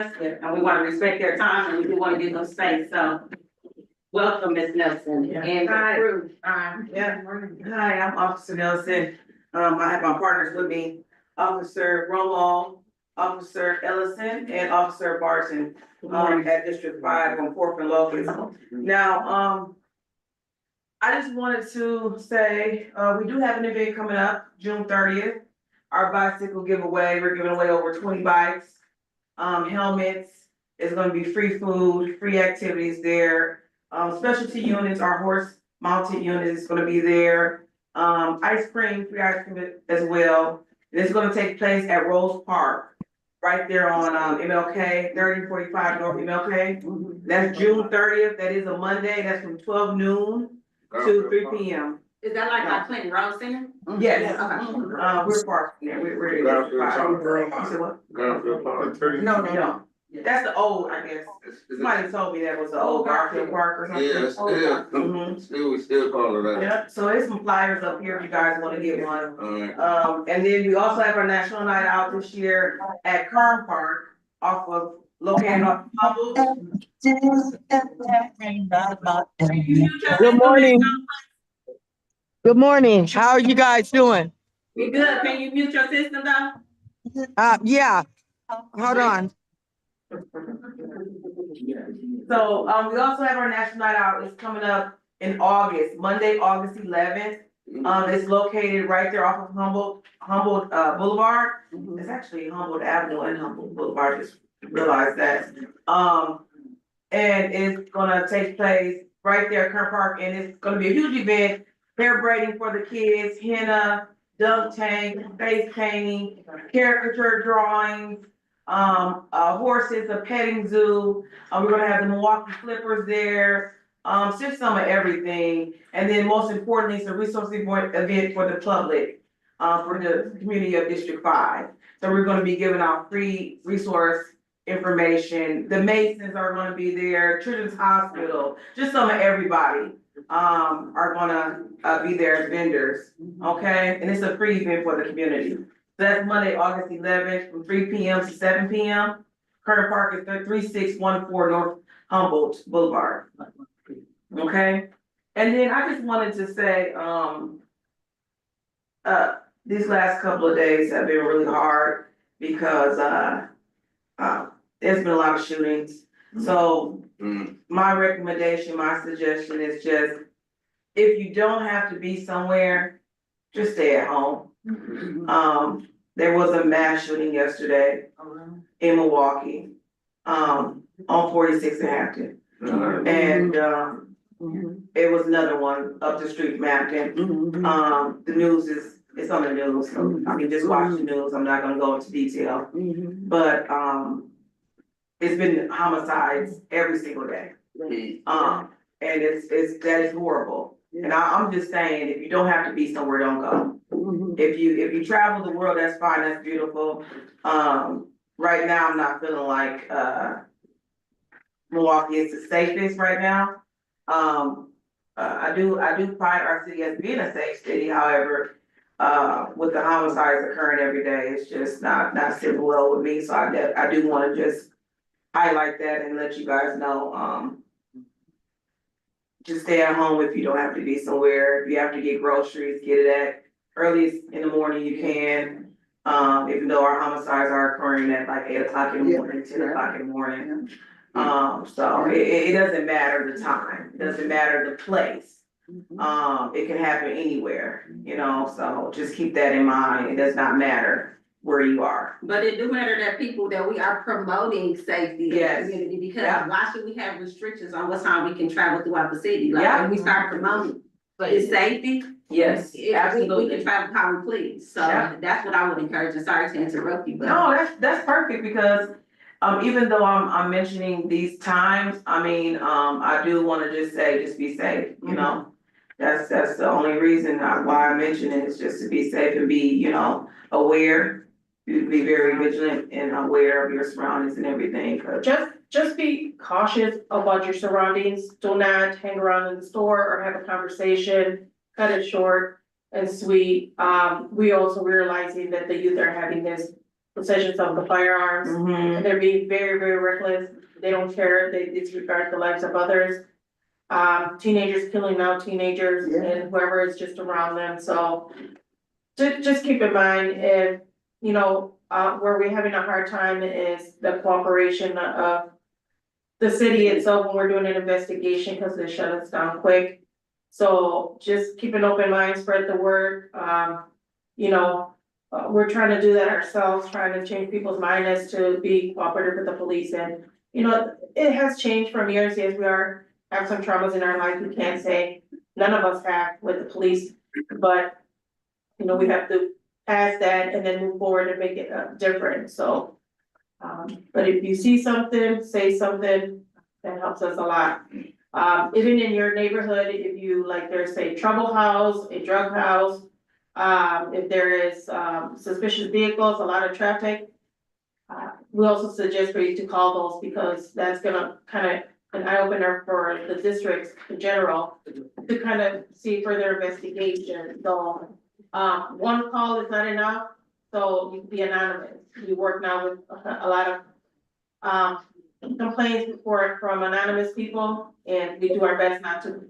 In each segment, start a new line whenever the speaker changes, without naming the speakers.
and we want to respect their time, and we do want to give them space, so. Welcome, Ms. Nelson, and the
Hi.
crew.
Yeah. Hi, I'm Officer Nelson. I have my partners with me, Officer Romo, Officer Ellison, and Officer Barton, at District 5 on 4th and Locust. Now, I just wanted to say, we do have an event coming up, June 30th. Our bicycle giveaway, we're giving away over 20 bikes, helmets. It's gonna be free food, free activities there. Specialty units, our horse mounted unit is gonna be there. Ice cream, free ice cream as well. This is gonna take place at Rose Park, right there on, MLK, 3045 North MLK. That's June 30th, that is a Monday, that's from 12 noon to 3 p.m.
Is that like our Clinton Road Center?
Yes,
Okay.
we're parked there, we're. You said what? No, that's the old, I guess. Somebody told me that was the old Garfield Park or something.
Yeah, still, we still call it that.
Yeah, so there's some flyers up here if you guys wanna get one.
Alright,
And then we also have our National Night Out this year at Kern Park off of, located off Hubble.
Good morning. Good morning. How are you guys doing?
We good, can you mute your system though?
Yeah, hold on.
So, we also have our National Night Out, it's coming up in August, Monday, August 11th. It's located right there off of Humboldt Boulevard. It's actually Humboldt Avenue and Humboldt Boulevard, just realized that. And it's gonna take place right there at Kern Park, and it's gonna be a huge event, hair braiding for the kids, henna, dunk tank, face painting, caricature drawings, horses, a petting zoo. We're gonna have the Milwaukee Flippers there, just some of everything. And then most importantly, it's a resource event for the public, for the community of District 5. So we're gonna be giving out free resource information. The Masons are gonna be there, Children's Hospital, just some of everybody, are gonna, be there as vendors, okay? And it's a free event for the community. That's Monday, August 11th, from 3 p.m. to 7 p.m. Current Park is 3614 North Humboldt Boulevard. Okay, and then I just wanted to say, these last couple of days have been really hard because, there's been a lot of shootings. So my recommendation, my suggestion is just, if you don't have to be somewhere, just stay at home. There was a mass shooting yesterday in Milwaukee, on 46th and Hampton. And, it was another one up the street from Hampton. The news it's on the news, so I mean, just watch the news, I'm not gonna go into detail. But, it's been homicides every single day. And that is horrible. And I'm just saying, if you don't have to be somewhere, don't go. If you travel the world, that's fine, that's beautiful. Right now, I'm not feeling like, Milwaukee is the safest right now. I do pride our city as being a safe city, however, with the homicides occurring every day, it's just not sitting well with me, so I do wanna just highlight that and let you guys know, just stay at home if you don't have to be somewhere. If you have to get groceries, get it at earliest in the morning you can. Even though our homicides are occurring at like 8 o'clock in the morning, 10 o'clock in the morning. So it doesn't matter the time, it doesn't matter the place. It can happen anywhere, you know, so just keep that in mind. It does not matter where you are.
But it do matter that we are promoting safety in
Yes.
the community, because
Yeah.
why should we have restrictions on what time we can travel throughout the city? Like,
Yeah.
if we start promoting safety,
Yes,
we
absolutely.
can travel how we please, so
Yeah.
that's what I would encourage, and sorry to interrupt you, but.
No, that's perfect because, even though I'm mentioning these times, I mean, I do wanna just say, just be safe, you know? That's the only reason why I mention it, is just to be safe and be, you know, aware. Be very vigilant and aware of your surroundings and everything, 'cause
Just be cautious about your surroundings. Do not hang around in the store or have a conversation. Cut it short and sweet. We also realizing that the youth are having this possessions of the firearms.
Mhm.
And they're being very, very reckless. They don't care. They disregard the lives of others. Teenagers killing now teenagers and whoever is just around them. So just keep in mind if, you know, where we're having a hard time is the cooperation of the city itself when we're doing an investigation because they shut us down quick. So just keep an open mind, spread the word. You know, we're trying to do that ourselves, trying to change people's mind as to be cooperative with the police. And, you know, it has changed from years. Yes, have some traumas in our life. We can't say none of us have with the police, but you know, we have to pass that and then move forward and make it different. So, but if you see something, say something, that helps us a lot. Even in your neighborhood, if you like, there's a trouble house, a drug house, if there is suspicious vehicles, a lot of traffic. We also suggest for you to call those because that's gonna kind of an eye opener for the districts in general to kind of see further investigation. So, one call is not enough, so you can be anonymous. We work now with a lot of complaints from anonymous people, and we do our best not to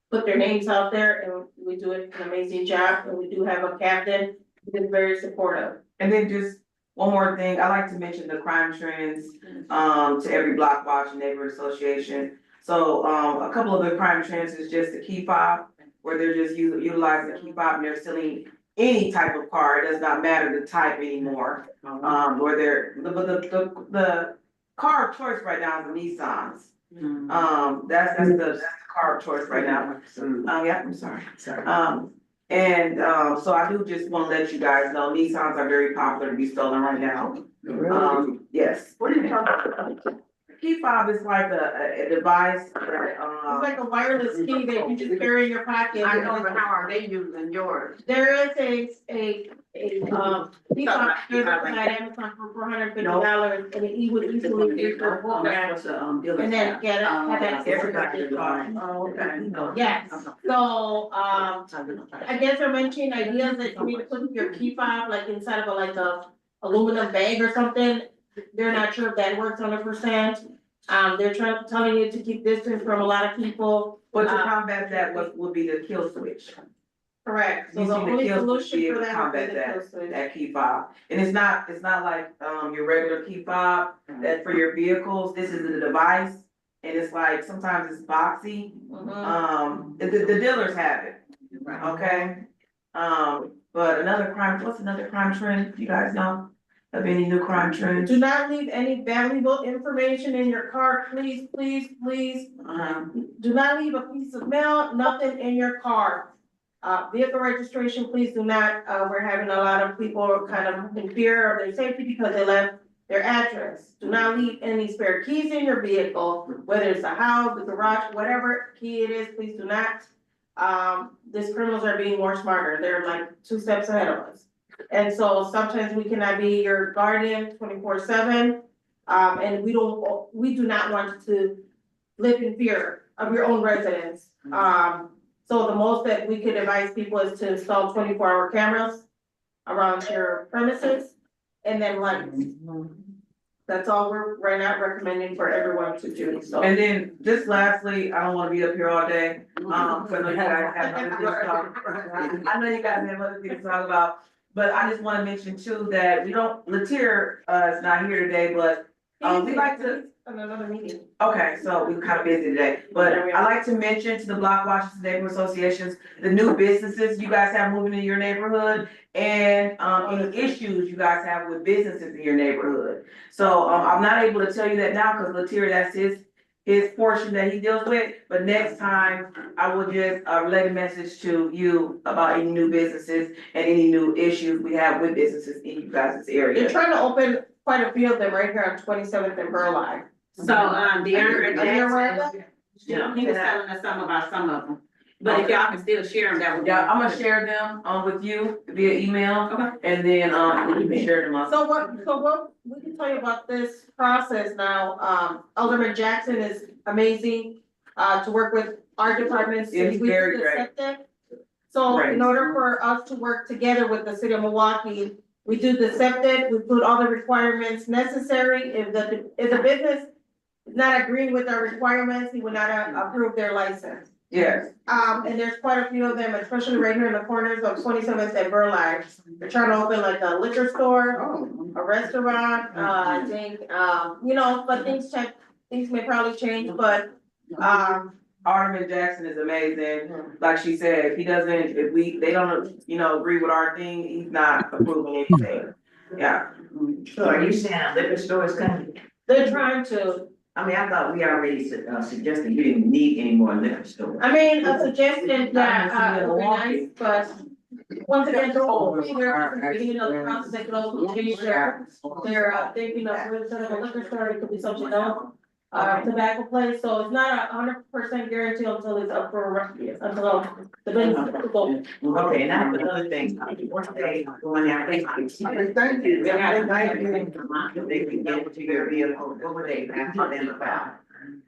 put their names out there, and we do an amazing job, and we do have a captain who is very supportive.
And then just one more thing, I like to mention the crime trends, to every block watch and neighborhood association. So, a couple of the crime trends is just the key fob, where they're just utilizing the key fob and they're stealing any type of car, it does not matter the type anymore. Where the car of choice right now is the Nissans. That's the car of choice right now. Yeah, I'm sorry. So I do just wanna let you guys know, Nissans are very popular to be stolen right now. Yes.
What are you talking about?
Key fob is like a device that,
It's like a wireless key that you just carry in your pocket.
I know, but how are they using yours?
There is a key fob at Amazon for $450, and it would easily be for book bag. And then get it, have access to that.
Oh, okay.
Yes, so, I guess they're mentioning ideas that you need to put your key fob like inside of a aluminum bag or something. They're not sure if that works 100%. They're telling you to keep distance from a lot of people.
but to combat that would be the kill switch.
Correct, so
You
the
see the
only
kill switch
solution
be
for
able to
that would be
combat
the kill switch.
that key fob. And it's not like, your regular key fob, that for your vehicles, this is the device. And it's like, sometimes it's boxy, the dealers have it, okay? But what's another crime trend, you guys know? Of any new crime trends?
Do not leave any valuable information in your car, please, please, please. Do not leave a piece of mail, nothing in your car. Vehicle registration, please do not, we're having a lot of people kind of in fear of their safety because they left their address. Do not leave any spare keys in your vehicle, whether it's the house, the garage, whatever key it is, please do not. These criminals are being more smarter, they're like 2 steps ahead of us. And so sometimes we cannot be your guardian 24/7. And we do not want to live in fear of your own residence. So the most that we could advise people is to install 24-hour cameras around your premises and then lights. That's all we're right now recommending for everyone to do, so.
And then just lastly, I don't wanna be up here all day, cause I know you guys have other things to talk. I know you guys have other things to talk about, but I just wanna mention too that Latier, is not here today, but, we like to.
Another meeting.
Okay, so we're kind of busy today, but I like to mention to the block watchers and neighborhood associations, the new businesses you guys have moving in your neighborhood. And any issues you guys have with businesses in your neighborhood. So I'm not able to tell you that now, cause Latier, that's his portion that he deals with. But next time, I will just relay a message to you about any new businesses and any new issues we have with businesses in you guys' area.
They're trying to open quite a few of them right here on 27th and Burleigh.
So, DeAndre
Are you aware of
Jackson,
that?
he was telling us some about some of them, but if y'all can still share them, that would be.
Yeah, I'm gonna share them with you via email,
Okay.
and then you can share them up.
So what, we can tell you about this process now, Alderman Jackson is amazing, to work with our departments.
It's
We
very
just
great.
accept it. So
Right.
in order for us to work together with the city of Milwaukee, We do the septic, we put all the requirements necessary. If the business is not agreeing with our requirements, he would not approve their license.
Yes.
And there's quite a few of them, especially right here in the corners of 27th and Burleigh. They're trying to open like a liquor store, a restaurant, I think, you know, but things may probably change, but,
Alderman Jackson is amazing. Like she said, if he doesn't, they don't, you know, agree with our thing, he's not approving anything. Yeah.
So are you saying a liquor store is coming?
they're trying to,
I mean, I thought we already suggested you didn't need any more liquor stores.
I mean, a suggestion that, it would be nice, but once again, we're beginning of the process, they could also change their, thinking of, instead of a liquor store, it could be something else. Tobacco place, so it's not 100% guarantee until it's up for, until the business is open.
Okay, and that's another thing. Once they go in there, they thank you. They can get to your vehicle, what would they ask them about?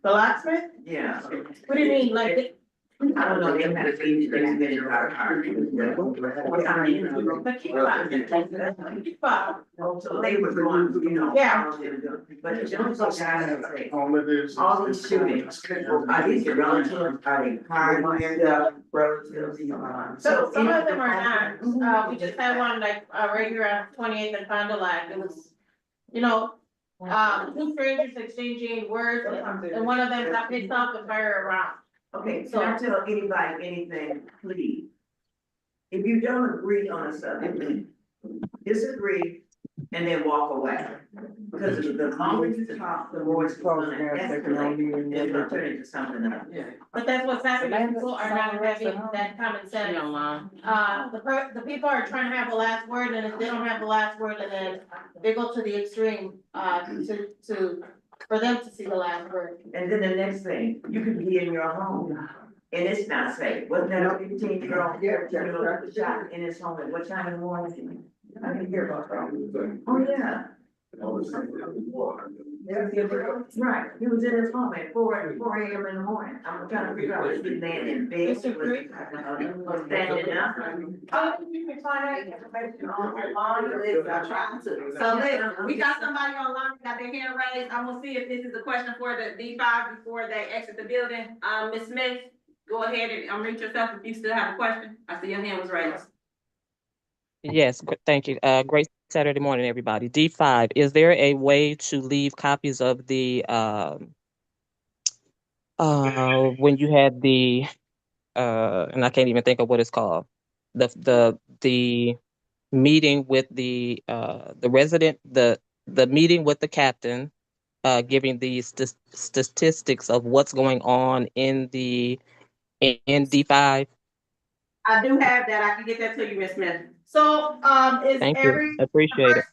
The locksmith?
Yeah.
What do you mean, like,
I don't know, they had a few things that are our car.
the key fob?
So they were going, you know.
Yeah.
But it's also guys say, all these shootings, are these your relatives, are they car, relatives?
So some of them are not, we just had one like, right here on 28th and Fond du Lac, it was, you know, two strangers exchanging words, and one of them got picked up and fired around.
Okay, so I tell anybody anything, please. If you don't agree on a subject, disagree and then walk away. Because the longer you talk, the more it's gonna escalate, and it's gonna turn into something else.
But that's what's happening, people are not having that common sense. The people are trying to have the last word, and if they don't have the last word, and then they go to the extreme, for them to see the last word.
And then the next thing, you could be in your home and it's not safe. Wasn't that a 15-year-old girl shot in his home at what time in the morning? I didn't hear about that. Oh, yeah. Right, he was in his home at 4 a.m. in the morning. I'm trying to figure out if he's laying in bed, was standing up.
You can find out information on
Trying to. So we got somebody online, got their hand raised. I'm gonna see if this is a question for the D5 before they exit the building. Ms. Smith, go ahead and unmute yourself if you still have a question. I see your hand was raised.
Yes, thank you. Great Saturday morning, everybody. D5, is there a way to leave copies of the, when you had the, and I can't even think of what it's called, the meeting with the resident, the meeting with the captain, giving the statistics of what's going on in D5?
I do have that. I can get that to you, Ms. Smith.
So, it's
Thank
every
you. I appreciate it.
first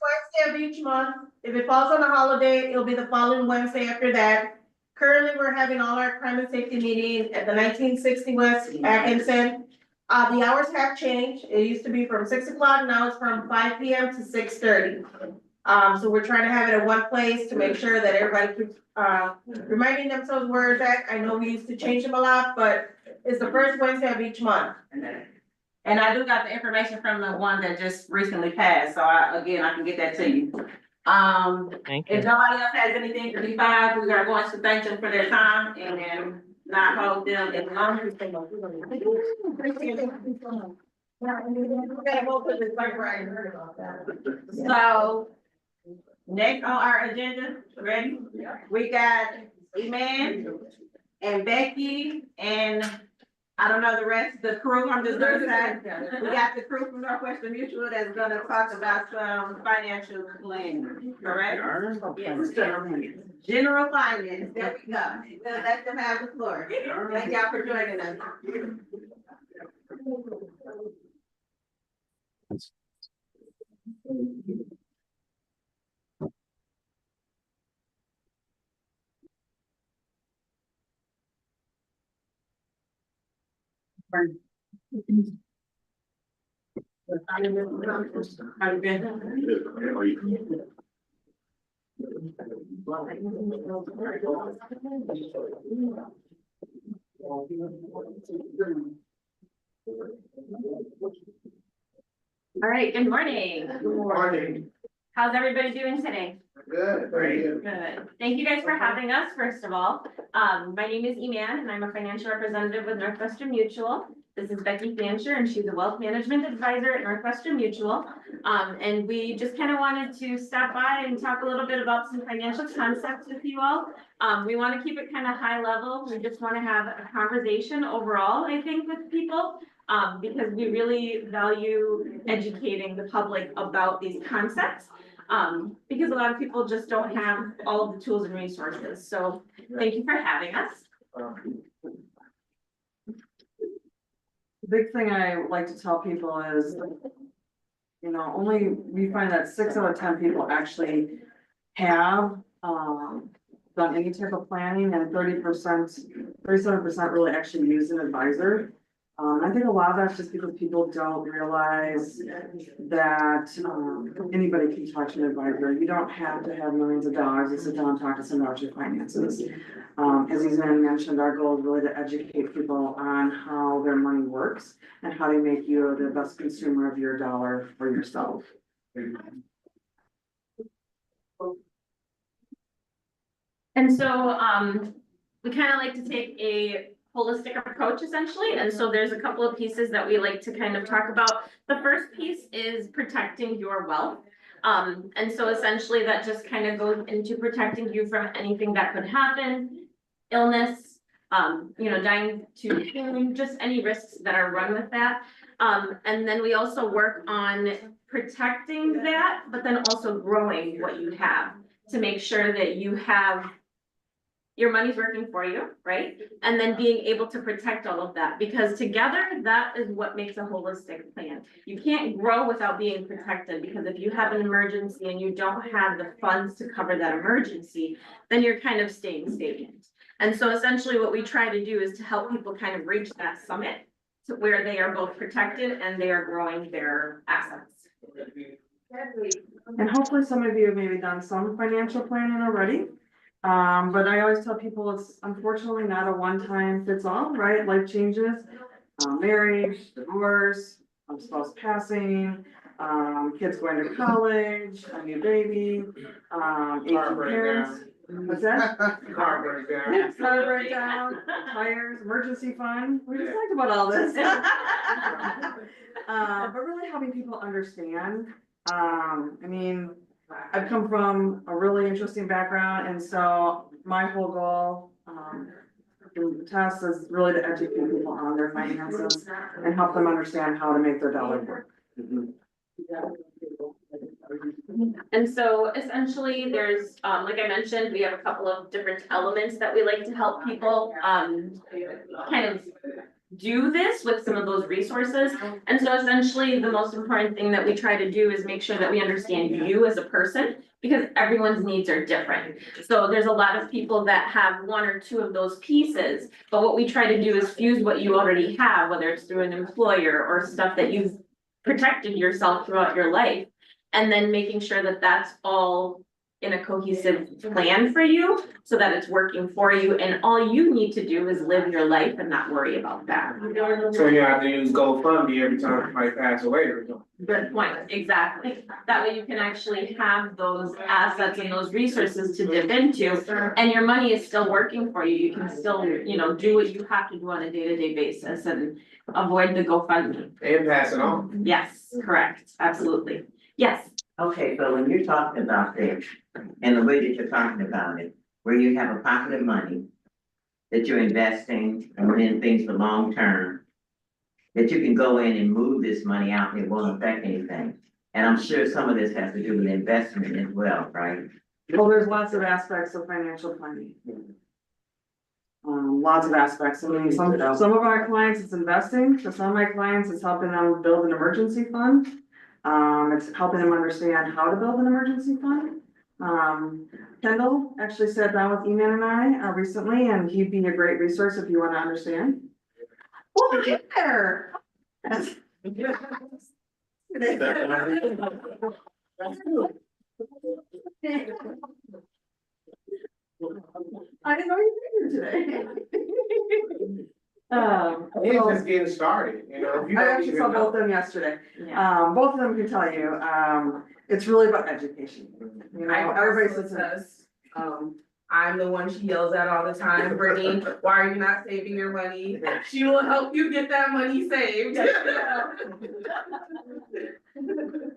Wednesday of each month. If it falls on a holiday, it'll be the following Wednesday after that. Currently, we're having all our crime and safety meetings at the 1960 West Atkinson. The hours have changed. It used to be from 6 o'clock, now it's from 5 p.m. to 6:30. So we're trying to have it at one place to make sure that everybody keeps, reminding themselves where it's at. I know we used to change them a lot, but it's the first Wednesday of each month.
And I do got the information from the one that just recently passed, so I can get that to you.
Thank you.
If nobody else has anything for D5, we are going to thank them for their time and then not hold them in longer. So, next on our agenda, ready? We got Eman and Becky and I don't know the rest, the crew, I'm just gonna say, we got the crew from Northwestern Mutual that's gonna talk about some financial planning, correct? Yes. General finance, there we go. We'll let them have the floor. Thank y'all for joining us. How you been?
All right, good morning.
Good morning.
How's everybody doing today?
Good, very good.
Good. Thank you guys for having us, first of all. My name is Eman and I'm a financial representative with Northwestern Mutual. This is Becky Fancher and she's a wealth management advisor at Northwestern Mutual. And we just kind of wanted to stop by and talk a little bit about some financial concepts with you all. We want to keep it kind of high level. We just want to have a conversation overall, I think, with people. Because we really value educating the public about these concepts. Because a lot of people just don't have all of the tools and resources. So thank you for having us.
The big thing I like to tell people is, we find that 6 out of 10 people actually have, done any type of planning, and 37% really actually use an advisor. I think a lot of that's just because people don't realize that, anybody can talk to an advisor. You don't have to have millions of dollars to sit down and talk to someone about your finances. As Ethan mentioned, our goal is really to educate people on how their money works and how to make you the best consumer of your dollar for yourself.
And so, we kind of like to take a holistic approach essentially. And so there's a couple of pieces that we like to kind of talk about. The first piece is protecting your wealth. And so essentially that just kind of goes into protecting you from anything that could happen, illness, dying too soon, just any risks that are run with that. And then we also work on protecting that, but then also growing what you have to make sure that you have your money's working for you, right? And then being able to protect all of that, because together, that is what makes a holistic plan. You can't grow without being protected, because if you have an emergency and you don't have the funds to cover that emergency, then you're kind of staying stagnant. And so essentially what we try to do is to help people kind of reach that summit to where they are both protected and they are growing their assets.
And hopefully some of you have maybe done some financial planning already. But I always tell people it's unfortunately not a one-time fits all, right? Life changes, marriage, divorce, spouse passing, kids going to college, a new baby, aging parents. What's that?
Car breaks down.
Yeah, car breakdown, tires, emergency fund. We just talked about all this. But really helping people understand. I've come from a really interesting background, and so my whole goal, through the test is really to educate people on their finances and help them understand how to make their dollar work.
And so essentially there's, like I mentioned, we have a couple of different elements that we like to help people, kind of do this with some of those resources. And so essentially the most important thing that we try to do is make sure that we understand you as a person, because everyone's needs are different. So there's a lot of people that have one or two of those pieces, but what we try to do is fuse what you already have, whether it's through an employer or stuff that you've protected yourself throughout your life, and then making sure that that's all in a cohesive plan for you so that it's working for you, and all you need to do is live your life and not worry about that.
So you have to use GoFundMe every time somebody pass away or something.
Good point, exactly. That way you can actually have those assets and those resources to dip into, and your money is still working for you. You can still, do what you have to do on a day-to-day basis and avoid the GoFundMe.
And pass it on.
Yes, correct, absolutely. Yes.
Okay, so when you're talking about this, and the way that you're talking about it, where you have a pocket of money that you're investing in things for long term, that you can go in and move this money out and it won't affect anything. And I'm sure some of this has to do with investment as well, right?
Well, there's lots of aspects of financial planning. Lots of aspects. Some of our clients it's investing, so some of my clients it's helping them build an emergency fund. It's helping them understand how to build an emergency fund. Kendall actually sat down with Eman and I recently, and he'd be a great resource if you want to understand. Well, get there. I didn't know you were here today.
It's just getting started, if you
I
don't
actually
even
saw
know.
both of them yesterday.
Yeah.
Both of them can tell you, it's really about education. You know, everybody says,
I'm the one she yells at all the time, Brittany, why are you not saving your money? She will help you get that money saved.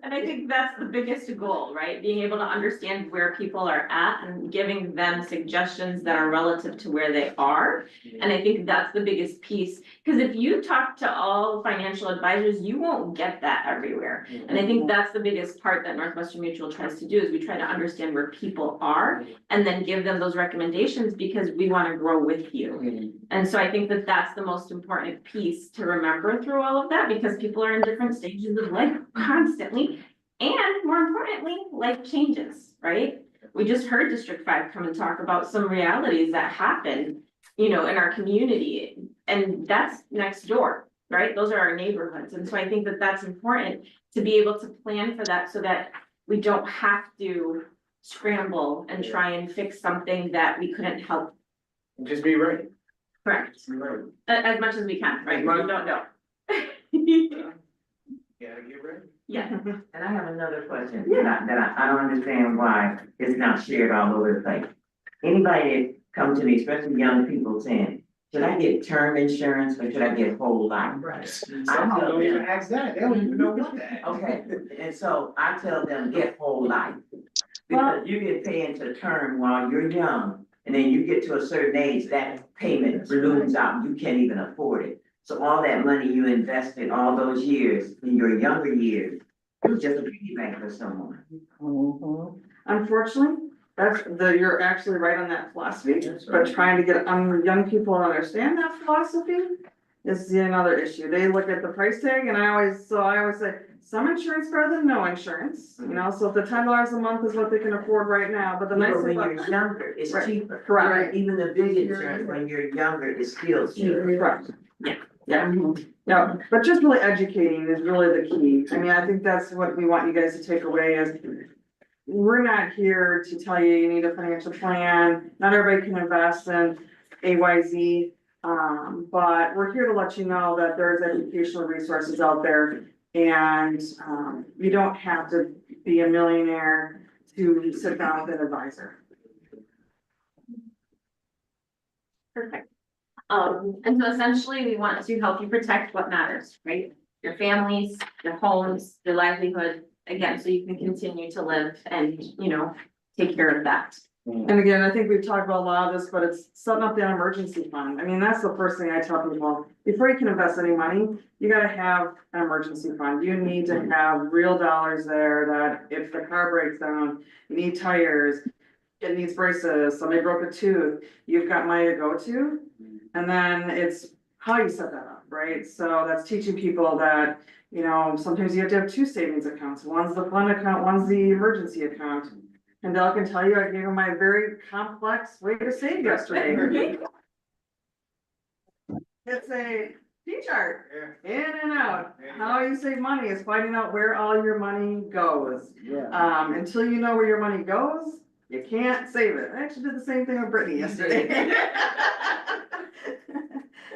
And I think that's the biggest goal, right? Being able to understand where people are at and giving them suggestions that are relative to where they are. And I think that's the biggest piece, because if you talk to all financial advisors, you won't get that everywhere. And I think that's the biggest part that Northwestern Mutual tries to do, is we try to understand where people are and then give them those recommendations, because we want to grow with you. And so I think that that's the most important piece to remember through all of that, because people are in different stages of life constantly. And more importantly, life changes, right? We just heard District 5 come and talk about some realities that happen, in our community, and that's next door, right? Those are our neighborhoods. And so I think that that's important to be able to plan for that, so that we don't have to scramble and try and fix something that we couldn't help.
Just be ready.
Correct.
Be ready.
As much as we can, right?
As
We
much-
don't know.
Gotta get ready.
Yeah.
And I have another question, that I don't understand why it's not shared all over the place. Anybody that come to me, especially young people, saying, should I get term insurance or should I get whole life?
Right. Some don't even ask that, they don't even know what that.
Okay, and so I tell them, get whole life. Because you get paid into term while you're young, and then you get to a certain age, that payment balloons out, you can't even afford it. So all that money you invested all those years, in your younger years, it was just a piggy bank for someone.
unfortunately, you're actually right on that philosophy, but trying to get, young people to understand that philosophy is another issue. They look at the price tag, and I always say, some insurance better than no insurance, so if the $10 a month is what they can afford right now, but the nice
But
thing
when
about.
you're younger, it's
Right.
cheaper.
Correct.
Even the big insurance, when you're younger, is still cheaper.
Correct. Yeah, but just really educating is really the key. I mean, I think that's what we want you guys to take away is, we're not here to tell you need a financial plan. Not everybody can invest in AYZ. But we're here to let you know that there's educational resources out there. And, you don't have to be a millionaire to sit down with an advisor.
Perfect. And so essentially, we want to help you protect what matters, right? Your families, your homes, your livelihood, again, so you can continue to live and, take care of that.
And again, I think we've talked about a lot of this, but it's setting up that emergency fund. I mean, that's the first thing I tell people. Before you can invest any money, you gotta have an emergency fund. You need to have real dollars there that if the car breaks down, you need tires, it needs braces, somebody broke a tooth, you've got money to go to. And then it's how you set that up, right? So that's teaching people that, sometimes you have to have two savings accounts. One's the fund account, one's the emergency account. And Dell can tell you, I gave her my very complex way to save yesterday. It's a T-chart, in and out. How you save money is finding out where all your money goes. Until you know where your money goes, you can't save it. I actually did the same thing with Brittany yesterday.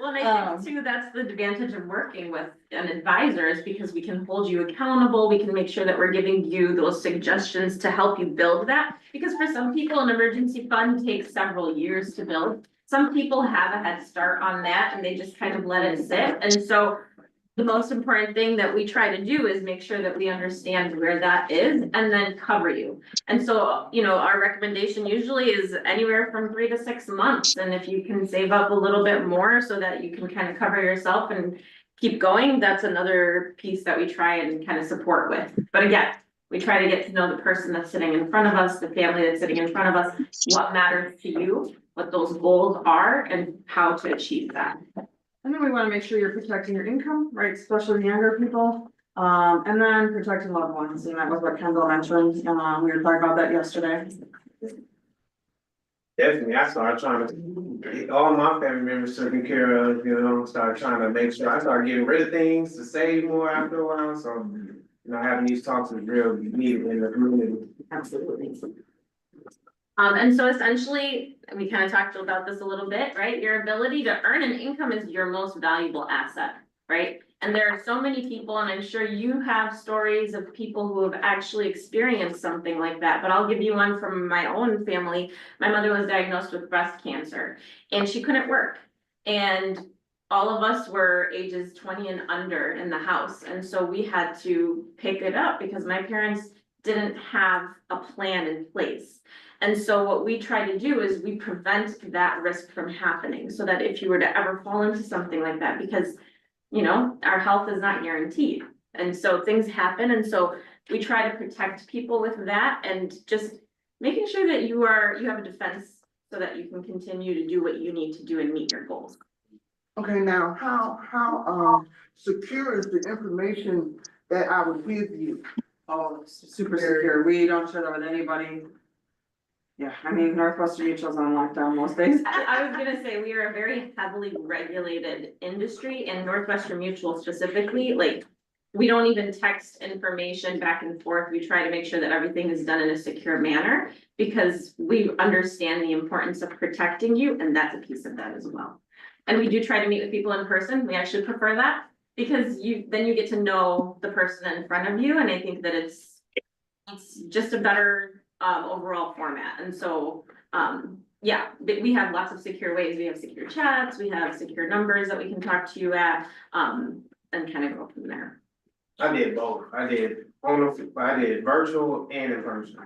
Well, and I think too, that's the advantage of working with an advisor, is because we can hold you accountable. We can make sure that we're giving you those suggestions to help you build that. Because for some people, an emergency fund takes several years to build. Some people have a head start on that and they just kind of let it sit. And so the most important thing that we try to do is make sure that we understand where that is and then cover you. And so, our recommendation usually is anywhere from 3 to 6 months. And if you can save up a little bit more so that you can kind of cover yourself and keep going, that's another piece that we try and kind of support with. But again, we try to get to know the person that's sitting in front of us, the family that's sitting in front of us, what matters to you, what those goals are, and how to achieve that.
And then we wanna make sure you're protecting your income, right, especially the younger people. And then protecting loved ones, and that was what Kendall mentioned, we were talking about that yesterday.
Definitely, I started trying to get all my family members taken care of, started trying to make sure, I started getting rid of things to save more after a while, so. Having these talks is real needed in the community.
Absolutely. And so essentially, we kind of talked about this a little bit, right? Your ability to earn an income is your most valuable asset. right? And there are so many people, and I'm sure you have stories of people who have actually experienced something like that, but I'll give you one from my own family. My mother was diagnosed with breast cancer and she couldn't work. And all of us were ages 20 and under in the house, and so we had to pick it up because my parents didn't have a plan in place. And so what we try to do is we prevent that risk from happening, so that if you were to ever fall into something like that, because you know, our health is not guaranteed. And so things happen, and so we try to protect people with that and just making sure that you have a defense so that you can continue to do what you need to do and meet your goals.
Okay, now, how secure is the information that I would give you?
Oh, it's super secure. We don't share that with anybody. Yeah, I mean, Northwestern Mutual's on lockdown most days.
I was gonna say, we are a very heavily regulated industry, and Northwestern Mutual specifically, like, we don't even text information back and forth. We try to make sure that everything is done in a secure manner because we understand the importance of protecting you, and that's a piece of that as well. And we do try to meet with people in person. We actually prefer that because then you get to know the person in front of you, and I think that it's just a better overall format. And so yeah, we have lots of secure ways. We have secure chats, we have secure numbers that we can talk to you at, and kind of go from there.
I did both. I did virtual and in person.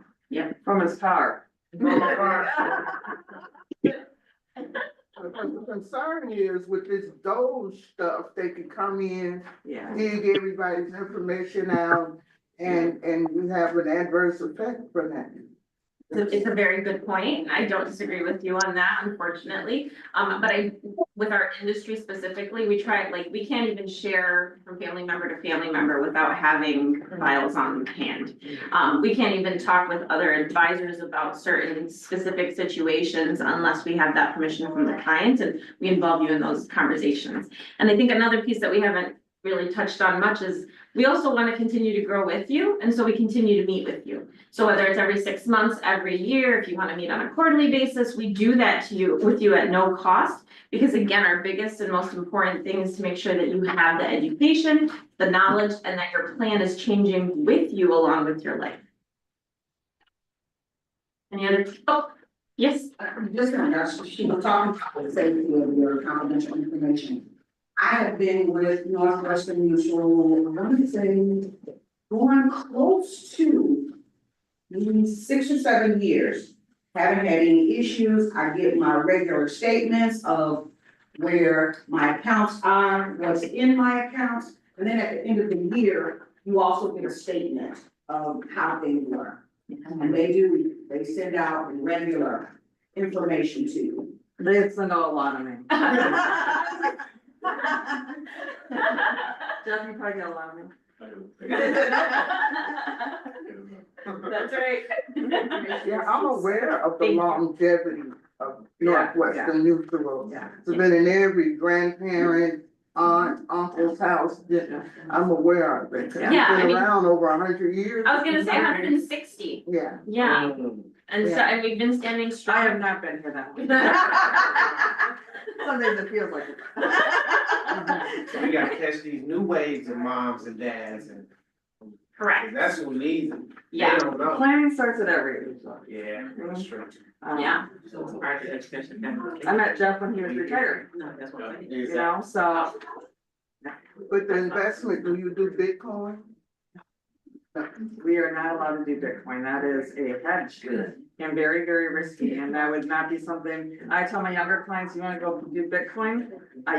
From his car.
The concern is with this Doge stuff, they can come in,
Yeah.
dig everybody's information out, and you have an adverse effect from that.
It's a very good point. I don't disagree with you on that, unfortunately. But with our industry specifically, we try, like, we can't even share from family member to family member without having files on hand. We can't even talk with other advisors about certain specific situations unless we have that permission from the client, and we involve you in those conversations. And I think another piece that we haven't really touched on much is we also want to continue to grow with you, and so we continue to meet with you. So whether it's every 6 months, every year, if you want to meet on a quarterly basis, we do that with you at no cost. Because again, our biggest and most important thing is to make sure that you have the education, the knowledge, and that your plan is changing with you along with your life. Any other, oh, yes?
I'm just gonna ask, she was talking about the safety of your confidential information. I have been with Northwestern Mutual, I want to say, going close to maybe 6 or 7 years. Haven't had any issues. I get my regular statements of where my accounts are, what's in my accounts. And then at the end of the year, you also get a statement of how things were. And they send out regular information to you.
They send out a lot of me. Jeff, you probably get a lot of me.
That's right.
Yeah, I'm aware of the longevity of Northwestern Mutual.
Yeah.
It's been in every grandparent, aunt, uncle's house. I'm aware of it. It's
Yeah, I
been
mean-
around over 100 years.
I was gonna say 160.
Yeah.
Yeah, and so, and we've been standing strong.
I have not been here that long. Some days it feels like it.
So we gotta catch these new waves of moms and dads, and
Correct.
that's who needs them. They
Yeah,
don't know.
Planning starts at every age. So,
Yeah, that's true.
yeah.
I met Jeff when he was retired, you know, so.
With the investment, do you do Bitcoin?
We are not allowed to do Bitcoin. That is a hedge and very, very risky. And that would not be something, I tell my younger clients, you wanna go do Bitcoin?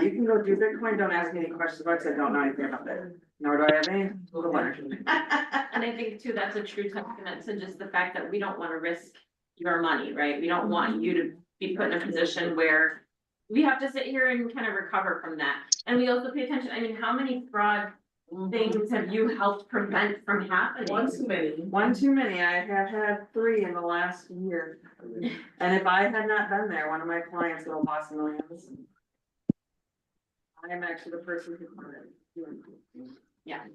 You can go do Bitcoin. Don't ask me any questions about it, 'cause I don't know anything about it. Nor do I have any to learn.
And I think too, that's a true testament to just the fact that we don't wanna risk your money, right? We don't want you to be put in a position where we have to sit here and kind of recover from that. And we also pay attention, I mean, how many fraud things have you helped prevent from happening?
One too many.
One too many. I have had 3 in the last year. And if I had not been there, one of my clients would have lost millions. I am actually the person who.
Yeah,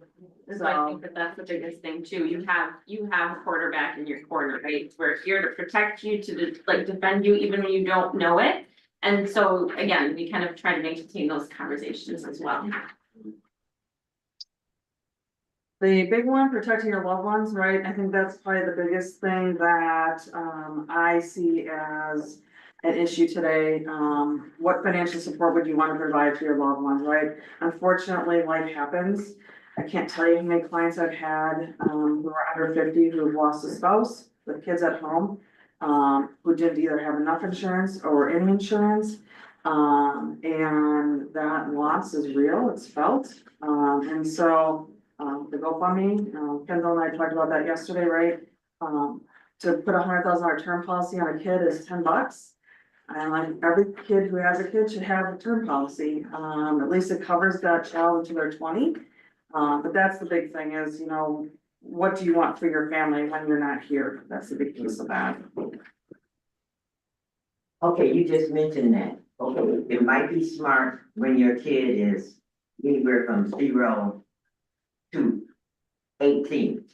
so I think that that's the biggest thing too. You have a quarterback in your corner, right? We're here to protect you, to defend you even when you don't know it. And so again, we kind of try to maintain those conversations as well.
The big one, protecting your loved ones, right? I think that's probably the biggest thing that, I see as an issue today. What financial support would you want to provide to your loved ones, right? Unfortunately, life happens. I can't tell you how many clients I've had, who are under 50 who have lost a spouse with kids at home, who didn't either have enough insurance or any insurance. And that loss is real, it's felt. And so, the GoFundMe, Kendall and I talked about that yesterday, right? To put $100,000 term policy on a kid is $10. And like every kid who has a kid should have a term policy, at least it covers that child until they're 20. But that's the big thing is, you know, what do you want for your family when you're not here? That's the big piece of that.
Okay, you just mentioned that. Okay, it might be smart when your kid is anywhere from 0 to 18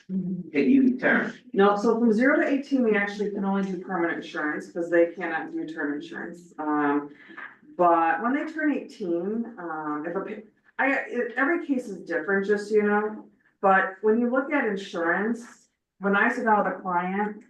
to use term.
No, so from 0 to 18, we actually can only do permanent insurance because they cannot do term insurance. But when they turn 18, every case is different, just so you know. But when you look at insurance, when I sit down with a client,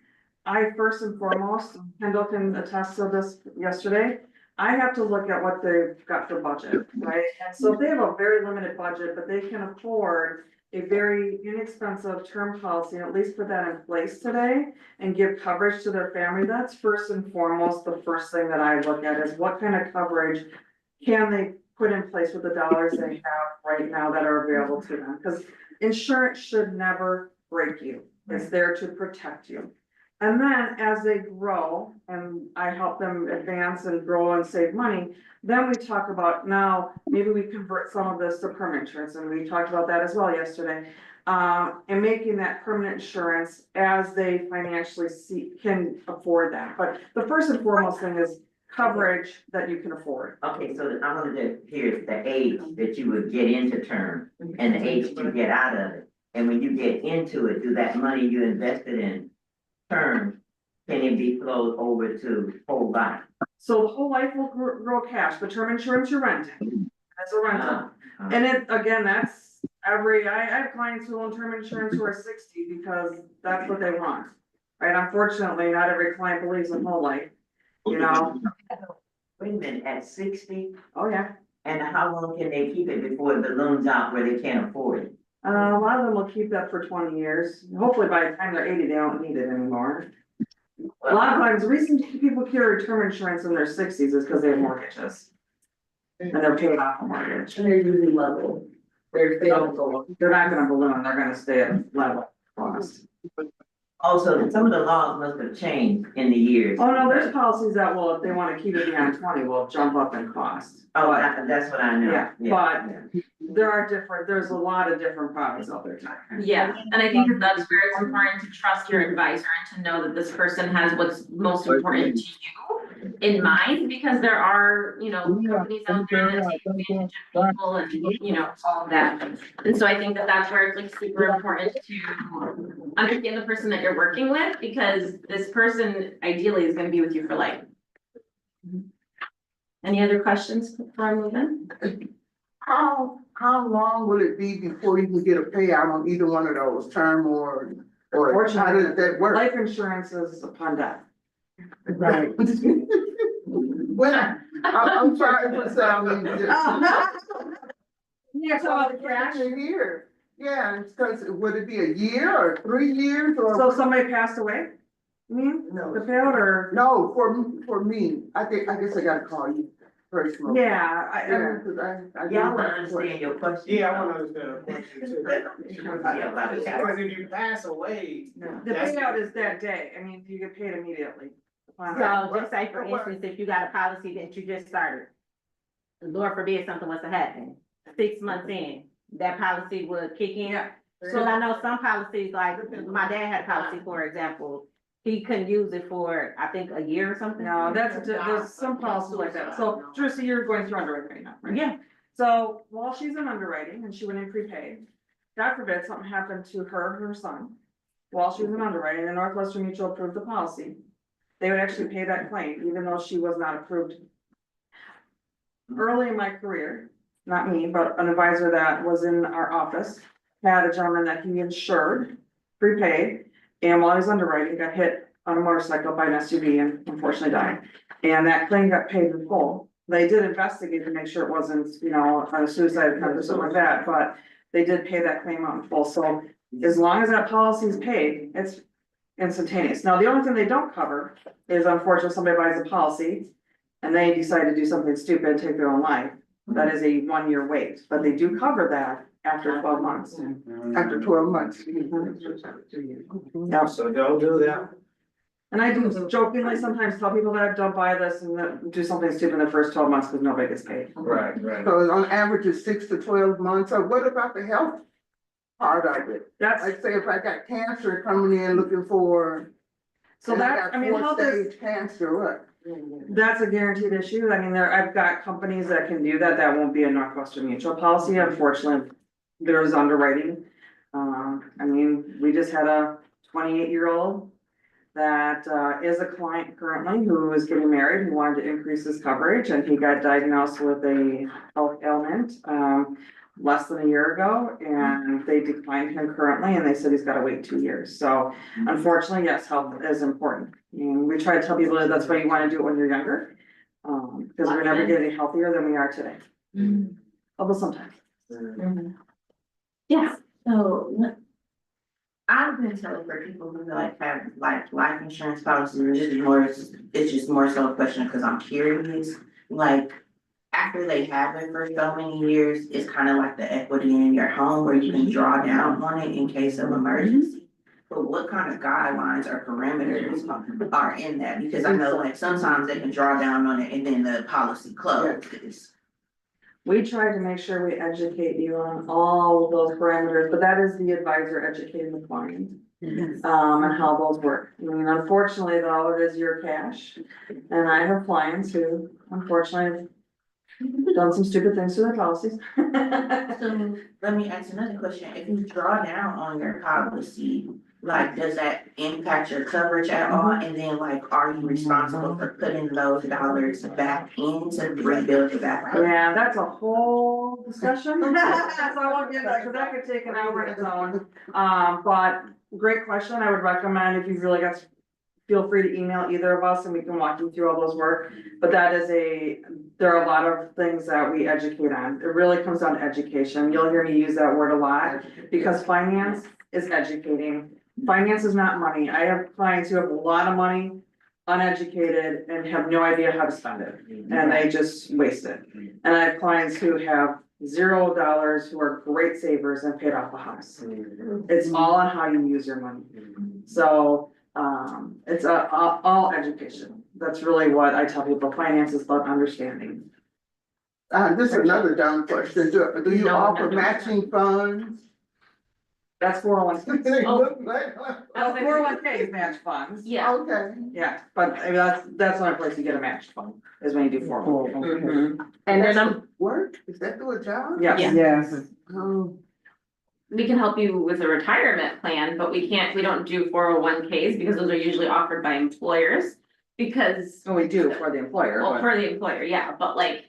I first and foremost, Kendall can attest to this yesterday, I have to look at what they've got for budget, right? And so if they have a very limited budget, but they can afford a very inexpensive term policy, at least put that in place today and give coverage to their family, that's first and foremost, the first thing that I look at is what kind of coverage can they put in place with the dollars they have right now that are available to them? Because insurance should never break you. It's there to protect you. And then as they grow and I help them advance and grow and save money, then we talk about now, maybe we convert some of this to permanent insurance. And we talked about that as well yesterday. And making that permanent insurance as they financially can afford that. But the first and foremost thing is coverage that you can afford.
Okay, so I wanted to hear the age that you would get into term and the age that you get out of it. And when you get into it, do that money you invested in term, can it be flowed over to whole life?
So the whole life will grow cash, but term insurance you're renting. That's a rental. And it, again, that's I have clients who own term insurance who are 60 because that's what they want. Right? Unfortunately, not every client believes in whole life, you know?
Wait a minute, at 60?
Oh, yeah.
And how long can they keep it before it balloons out where they can't afford it?
A lot of them will keep that for 20 years. Hopefully by the time they're 80, they don't need it anymore. A lot of times, the reason people carry term insurance in their 60s is because they have mortgages. And they're paying off a mortgage.
And they're usually level.
They don't go, they're not gonna balloon, they're gonna stay at level cost.
Also, some of the laws must have changed in the years.
Oh, no, there's policies that will, if they wanna keep it beyond 20, will jump up in cost.
Oh, that's what I know.
Yeah, but there's a lot of different products out there.
Yeah, and I think that that's where it's important to trust your advisor and to know that this person has what's most important to you in mind, because there are, you know, companies out there that take advantage of people and, you know, all of that. And so I think that that's where it's like super important to understand the person that you're working with, because this person ideally is gonna be with you for life. Any other questions before I move in?
How long will it be before you can get a payout on either one of those, term or how does that work?
Life insurance is upon death.
Right. Well, I'm sorry for sounding just.
Yeah, so the crash.
A year. Yeah, it's because, would it be a year or 3 years or?
So somebody passed away?
No.
The payout or?
No, for me, I guess I gotta call you personally.
Yeah,
I
Y'all wanna understand your question?
Yeah, I wanna understand the question too.
Yeah, about it.
Because if you pass away.
the payout is that day. I mean, you get paid immediately.
So just say for instance, if you got a policy that you just started, Lord forbid something was to happen, 6 months in, that policy would kick in.
Yeah.
So I know some policies, like my dad had a policy, for example, he couldn't use it for, I think, a year or something.
No, there's some policies like that. So Teresa, you're going through underwriting right now, right?
Yeah.
So while she's in underwriting and she went in prepaid, God forbid something happened to her and her son. While she was in underwriting, and Northwestern Mutual approved the policy, they would actually pay that claim, even though she was not approved. Early in my career, not me, but an advisor that was in our office, had a gentleman that he insured, prepaid, and while he was underwriting, got hit on a motorcycle by an SUV and unfortunately died. And that claim got paid in full. They did investigate to make sure it wasn't, you know, a suicide attempt or something like that, but they did pay that claim out in full. So as long as that policy is paid, it's instantaneous. Now, the only thing they don't cover is unfortunately somebody buys a policy and they decide to do something stupid and take their own life. That is a 1 year wait, but they do cover that after 12 months.
After 12 months.
Yeah.
So don't do that.
And I do jokingly sometimes tell people that don't buy this and that do something stupid in the first 12 months because nobody gets paid.
Right.
So on average, it's 6 to 12 months. So what about the health part of it?
That's,
Like say if I got cancer coming in looking for.
so that, I mean, health is,
4-stage cancer, what?
that's a guaranteed issue. I mean, I've got companies that can do that. That won't be a Northwestern Mutual policy. Unfortunately, there's underwriting. I mean, we just had a 28-year-old that is a client currently who is getting married, who wanted to increase his coverage, and he got diagnosed with a health ailment less than a year ago, and they declined him currently, and they said he's got to wait 2 years. So unfortunately, yes, health is important. And we try to tell people that that's why you want to do it when you're younger, because we're never getting healthier than we are today. Although sometimes.
Yes.
So I've been telling for people who like have like life insurance policies, it's just more so a question because I'm curious. Like after they have it for so many years, it's kind of like the equity in your home where you can draw down on it in case of emergency. But what kind of guidelines or parameters are in that? Because I know like sometimes they can draw down on it and then the policy closes.
We try to make sure we educate you on all of those parameters, but that is the advisor educating the client. And how those work. I mean, unfortunately though, it is your cash. And I have clients who unfortunately have done some stupid things to their policies.
So let me ask another question. If you draw down on your policy, like, does that impact your coverage at all? And then like, are you responsible for putting those dollars back in to rebuild it back up?
Yeah, that's a whole discussion. So I won't get that, cause that could take an hour on its own. But great question. I would recommend if you really got, feel free to email either of us and we can walk you through all those work. But that is there are a lot of things that we educate on. It really comes down to education. You'll hear me use that word a lot because finance is educating. Finance is not money. I have clients who have a lot of money, uneducated, and have no idea how to spend it, and they just waste it. And I have clients who have $0 who are great savers and paid off a house. It's all on how you use your money. So, it's all education. That's really what I tell people. Finance is about understanding.
This is another dumb question. Do you
No,
offer
no.
matching funds?
That's 401k.
They
Oh.
look like-
Well, 401k match funds.
Yeah.
Okay.
Yeah, but I mean, that's the only place you get a matched fund, is when you do 401k.
Mhm. And then
Work? Is that through a job?
Yes.
Yeah.
Yes. Oh,
we can help you with a retirement plan, but we don't do 401ks because those are usually offered by employers. Because,
So we do for the employer,
well,
but
for the employer, yeah, but like,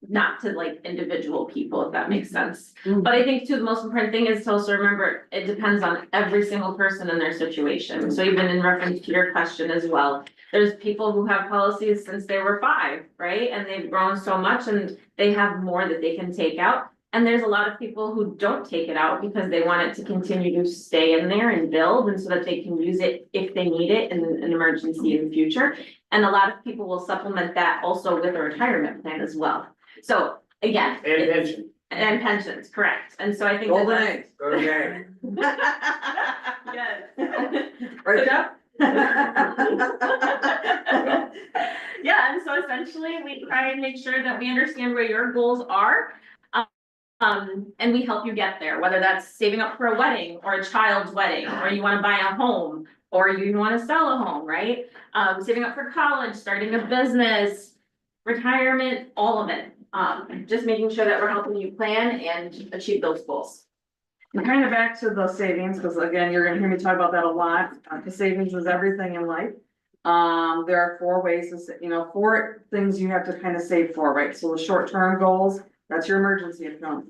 not to like individual people, if that makes sense.
Mhm.
But I think too, the most important thing is to also remember, it depends on every single person and their situation. So even in reference to your question as well, there's people who have policies since they were 5, right? And they've grown so much and they have more that they can take out. And there's a lot of people who don't take it out because they want it to continue to stay in there and build, and so that they can use it if they need it in an emergency in the future. And a lot of people will supplement that also with a retirement plan as well. So again.
And
it's-
pension.
And pensions, correct. And so I think.
golden
that's-
eggs,
Go to game.
Yes.
right, Jeff?
Yeah, and so essentially, we try and make sure that we understand where your goals are. And we help you get there, whether that's saving up for a wedding or a child's wedding, or you wanna buy a home, or you wanna sell a home, right? Saving up for college, starting a business, retirement, all of it. Just making sure that we're helping you plan and achieve those goals.
And kind of back to the savings, because again, you're gonna hear me talk about that a lot, because savings is everything in life. There are 4 ways, 4 things you have to kind of save for, right? So the short-term goals, that's your emergency account.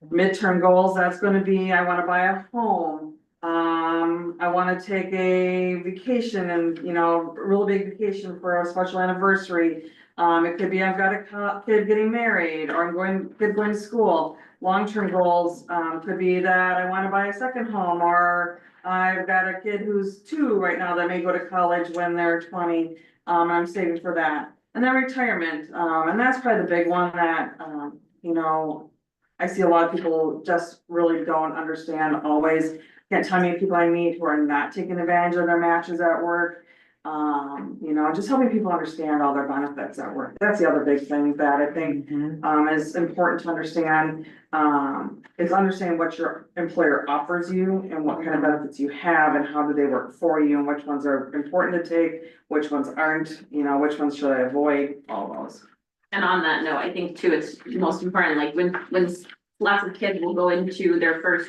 Midterm goals, that's gonna be, I wanna buy a home. I wanna take a vacation and, you know, a real big vacation for a special anniversary. It could be I've got a kid getting married, or kid going to school. Long-term goals, could be that I wanna buy a second home, or I've got a kid who's 2 right now that may go to college when they're 20. I'm saving for that. And then retirement, and that's probably the big one that, you know, I see a lot of people just really don't understand always. Can't tell me people I meet who are not taking advantage of their matches at work. You know, just helping people understand all their benefits at work. That's the other big thing that I think, is important to understand. Is understanding what your employer offers you and what kind of benefits you have and how do they work for you and which ones are important to take, which ones aren't, you know, which ones should I avoid, all those.
And on that note, I think too, it's most important, like when lots of kids will go into their first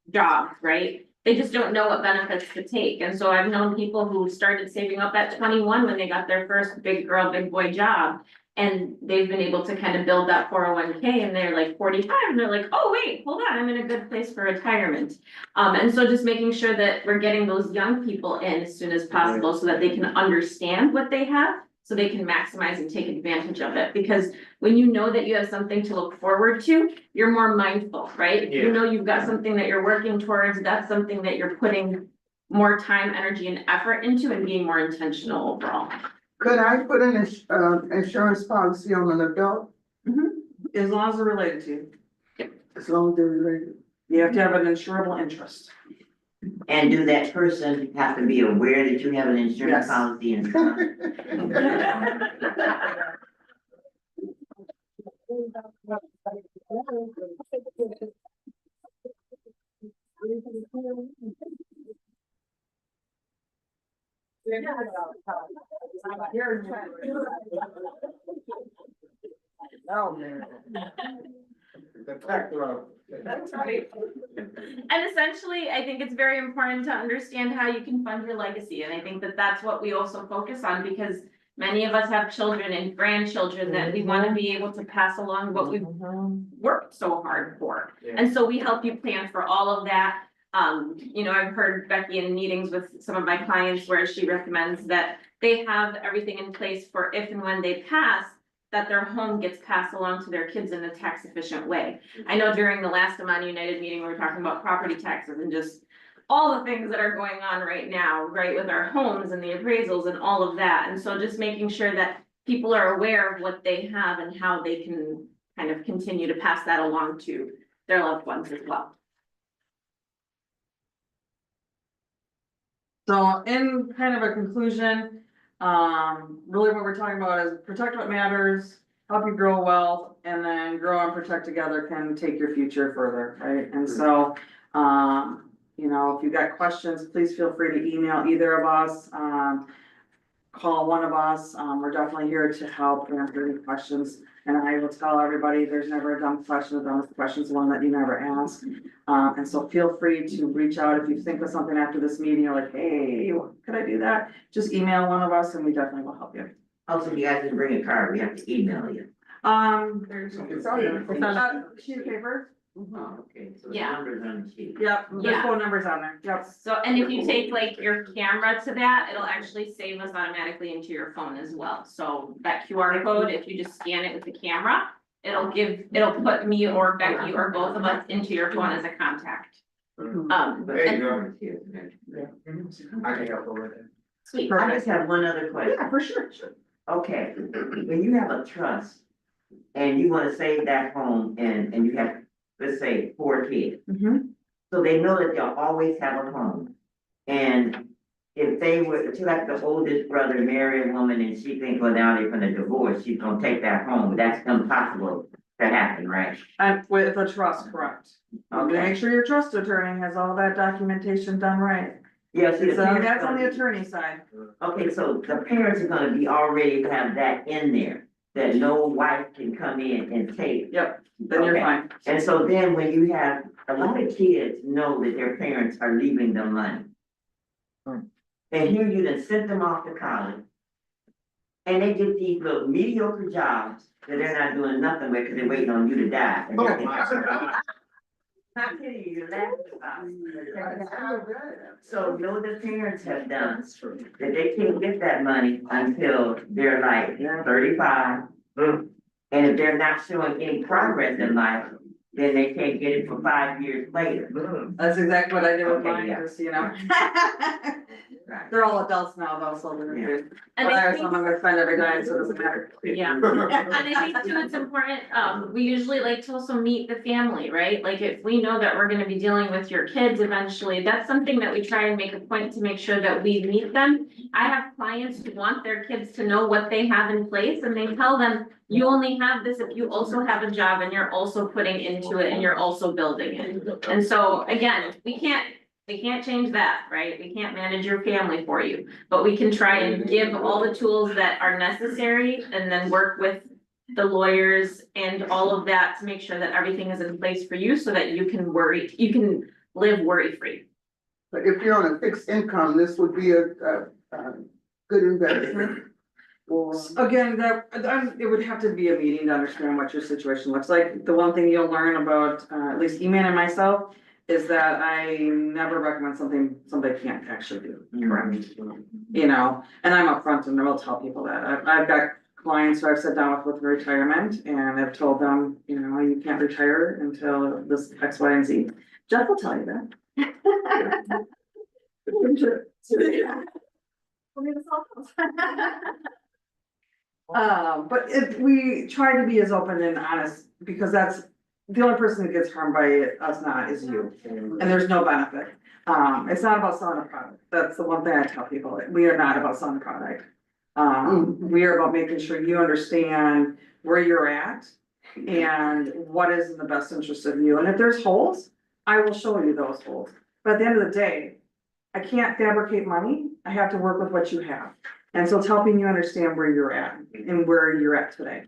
job, right? They just don't know what benefits to take. And so I've known people who started saving up at 21 when they got their first big girl, big boy job. And they've been able to kind of build that 401k and they're like 45 and they're like, oh, wait, hold on, I'm in a good place for retirement. And so just making sure that we're getting those young people in as soon as possible so that they can understand what they have, so they can maximize and take advantage of it. Because when you know that you have something to look forward to, you're more mindful, right? You know you've got something that you're working towards, that's something that you're putting more time, energy, and effort into and being more intentional overall.
Could I put an insurance policy on an adult?
As long as they're related to you.
As long as they're related.
You have to have an insurable interest.
And do that person have to be aware that you have an insurance
Yes.
policy and?
Oh, man.
That's right. And essentially, I think it's very important to understand how you can fund your legacy. And I think that that's what we also focus on because many of us have children and grandchildren that we want to be able to pass along what we've worked so hard for. And so we help you plan for all of that. You know, I've heard Becky in meetings with some of my clients where she recommends that they have everything in place for if and when they pass, that their home gets passed along to their kids in a tax efficient way. I know during the last Amani United meeting, we were talking about property taxes and just all the things that are going on right now, right, with our homes and the appraisals and all of that. And so just making sure that people are aware of what they have and how they can kind of continue to pass that along to their loved ones as well.
So in kind of a conclusion, really what we're talking about is protect what matters, help you grow wealth, and then grow and protect together can take your future further, right? And so, you know, if you've got questions, please feel free to email either of us, call one of us. We're definitely here to help answer any questions. And I will tell everybody, there's never a dumb question. The dumbest question is one that you never ask. And so feel free to reach out if you think of something after this meeting, you're like, hey, could I do that? Just email one of us and we definitely will help you.
Also, you guys can bring a card, we have to email you.
It's on a sheet of paper.
Oh, okay, so the
Yeah.
numbers on the sheet.
Yep, there's
Yeah.
phone numbers on there. Yep.
So, and if you take like your camera to that, it'll actually save us automatically into your phone as well. So that QR code, if you just scan it with the camera, it'll put me or Becky or both of us into your phone as a contact.
There you
And-
go. I can help over there.
Sweet.
I just have one other question.
Yeah, for sure.
Okay, when you have a trust and you wanna save that home and you have, let's say, 4 kids. So they know that they'll always have a home. And if they were, if you like the oldest brother marry a woman and she thinks, well, now they're gonna divorce, she's gonna take that home, that's impossible to happen, right?
And with a trust, correct.
Okay.
Make sure your trust attorney has all that documentation done right.
Yeah, see, the
So
parents
that's on the
gonna-
attorney side.
Okay, so the parents are gonna be already have that in there, that no wife can come in and take.
Yep, then you're
Okay.
fine.
And so then when you have, a lot of kids know that their parents are leaving them money. And here you done sent them off to college. And they get these little mediocre jobs that they're not doing nothing with because they're waiting on you to die.
Oh, my God.
Not kidding you, laugh about it. So no, the parents have done, that they can't get that money until they're like 35. And if they're not showing any progress in life, then they can't get it for 5 years later.
That's exactly what I did with
Okay,
mine,
yeah.
just, you know.
Right.
They're all adults now though, so they're good.
And
But
I
there's
think,
some I'm gonna spend every day, so it doesn't matter.
yeah, and I think too, it's important, we usually like to also meet the family, right? Like if we know that we're gonna be dealing with your kids eventually, that's something that we try and make a point to make sure that we meet them. I have clients who want their kids to know what they have in place, and they tell them, you only have this if you also have a job and you're also putting into it and you're also building it. And so, again, we can't change that, right? We can't manage your family for you, but we can try and give all the tools that are necessary and then work with the lawyers and all of that to make sure that everything is in place for you so that you can live worry-free.
But if you're on a fixed income, this would be a good investment. Or,
Again, it would have to be a meeting to understand what your situation looks like. The one thing you'll learn about, at least Eman and myself, is that I never recommend something somebody can't actually do. Correct. You know, and I'm upfront and I will tell people that. I've got clients who I've sat down with retirement and I've told them, you know, you can't retire until this X, Y, and Z. Jeff will tell you that. But we try to be as open and honest, because that's, the only person that gets harmed by us not is you, and there's no benefit. It's not about selling a product, that's the one thing I tell people, we are not about selling a product. We are about making sure you understand where you're at and what is in the best interest of you, and if there's holes, I will show you those holes. But at the end of the day, I can't fabricate money, I have to work with what you have. And so it's helping you understand where you're at and where you're at today.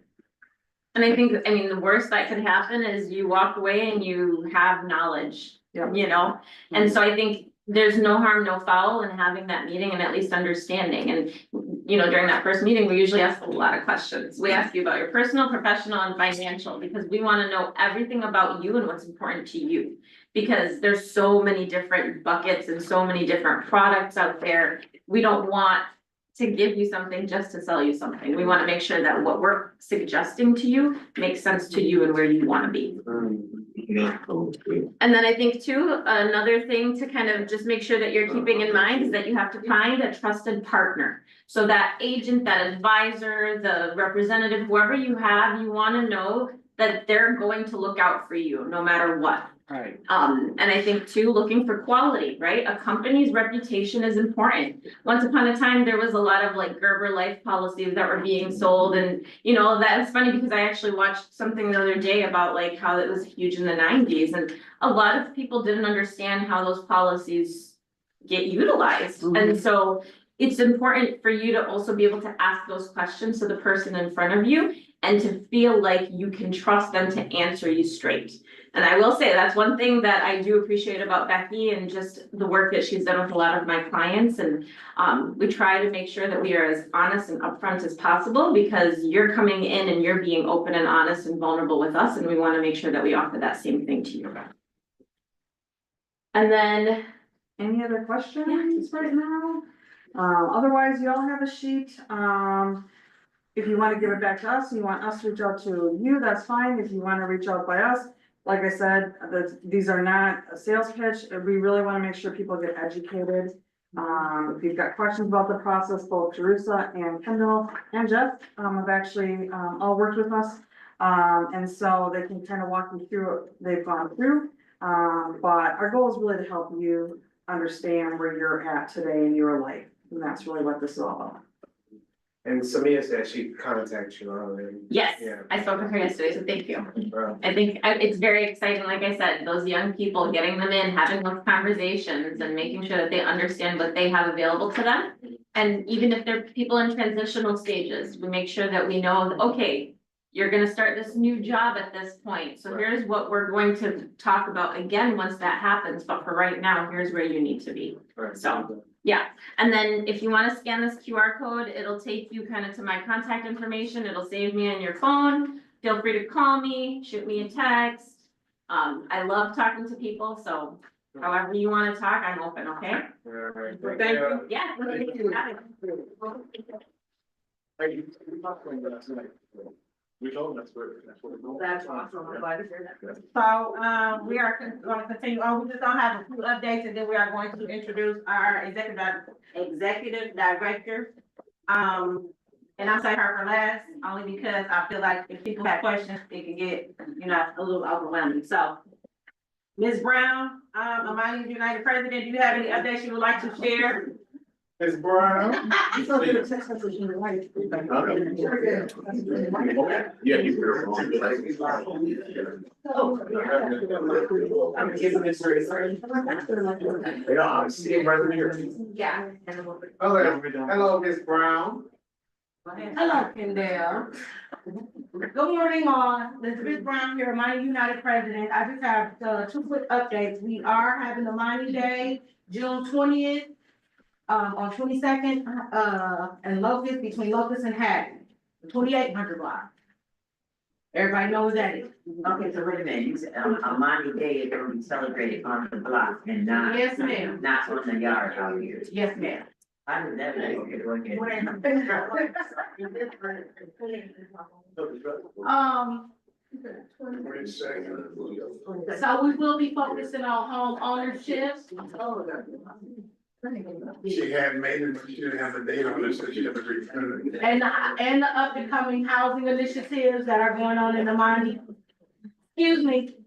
And I think, I mean, the worst that could happen is you walk away and you have knowledge,
Yeah.
you know? And so I think there's no harm, no foul in having that meeting and at least understanding. And, you know, during that first meeting, we usually ask a lot of questions. We ask you about your personal, professional, and financial, because we want to know everything about you and what's important to you. Because there's so many different buckets and so many different products out there. We don't want to give you something just to sell you something. We want to make sure that what we're suggesting to you makes sense to you and where you want to be. And then I think too, another thing to kind of just make sure that you're keeping in mind is that you have to find a trusted partner. So that agent, that advisor, the representative, whoever you have, you want to know that they're going to look out for you no matter what.
right,
And I think too, looking for quality, right? A company's reputation is important. Once upon a time, there was a lot of like Gerber life policies that were being sold, and you know, that's funny because I actually watched something the other day about like how it was huge in the 90s, and a lot of people didn't understand how those policies get utilized. And so it's important for you to also be able to ask those questions to the person in front of you and to feel like you can trust them to answer you straight. And I will say that's one thing that I do appreciate about Becky and just the work that she's done with a lot of my clients. And we try to make sure that we are as honest and upfront as possible, because you're coming in and you're being open and honest and vulnerable with us. And we want to make sure that we offer that same thing to you. And then,
Any other questions right now? Otherwise, you all have a sheet. If you want to give it back to us, you want us to reach out to you, that's fine. If you want to reach out by us, like I said, these are not a sales pitch. We really want to make sure people get educated. If you've got questions about the process, both Teresa and Kendall and Jeff have actually all worked with us. And so they can kind of walk you through what they've gone through. But our goal is really to help you understand where you're at today in your life. And that's really what this is all about.
And Samia said she'd contact you already.
yes,
Yeah.
I spoke with her yesterday, so thank you.
Well,
I think it's very exciting, like I said, those young people, getting them in, having those conversations and making sure that they understand what they have available to them. And even if they're people in transitional stages, we make sure that we know, okay, you're gonna start this new job at this point. So here's what we're going to talk about again once that happens, but for right now, here's where you need to be.
right.
So, yeah, and then if you wanna scan this QR code, it'll take you kind of to my contact information. It'll save me on your phone. Feel free to call me, shoot me a text. I love talking to people, so however you wanna talk, I'm open, okay?
Alright,
Thank you.
Yeah.
Thank you.
Got it.
That's awesome, I'm glad to hear that.
So, we are gonna continue on, we just don't have a few updates, and then we are going to introduce our executive director. And I'll say her for last, only because I feel like if people have questions, it can get, a little overwhelming, so. Ms. Brown, Amani United President, do you have any updates you would like to share?
Ms. Brown?
I'm giving this very sorry.
Yeah, see him right here.
Yeah.
Hello, Ms. Brown.
Hello, Kendall. Good morning, all. Elizabeth Brown here, Amani United President. I just have, two quick updates. We are having the Amani Day, June 20th, on 22nd, and Locust, between Locust and Haddon, 2800 block. Everybody knows that is.
Okay, so wait a minute, you said, Amani Day is gonna be celebrated on the block and not.
Yes, ma'am.
Not on the yard out here.
Yes, ma'am.
I didn't know that, okay, go ahead.
So we will be focusing on home ownership.
She had made it, but she didn't have a date on it, so she never returned it.
And the up and coming housing initiatives that are going on in the Amani. Excuse me.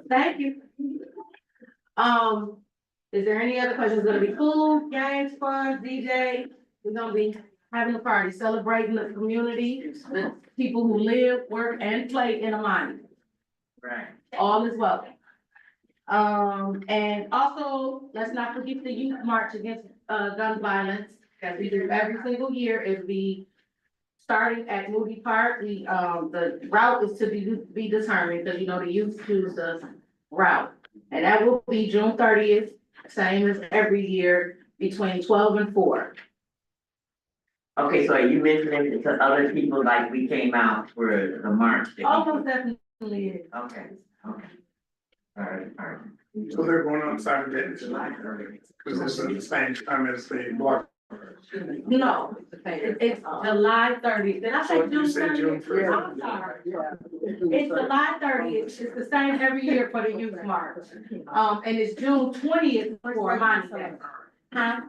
Thank you. Is there any other questions? Gonna be food, games, fun, DJ? We're gonna be having a party, celebrating the community, the people who live, work, and play in Amani.
Right.
All is welcome. And also, let's not forget the youth march against, gun violence, that we do every single year. It'll be starting at Moody Park. The route is to be determined, because the youth choose the route. And that will be June 30th, same as every year, between 12 and 4.
Okay, so are you mentioning it to other people, like we came out for the march?
Almost definitely is.
Okay, okay. All right.
So they're going on Saturday, because it's at the same time as the block.
No, it's July 30th. Did I say
So you
June
said June
30th?
30th.
I'm sorry.
Yeah.
It's July 30th. It's the same every year for the youth march. And it's June 20th for Amani Day. Huh?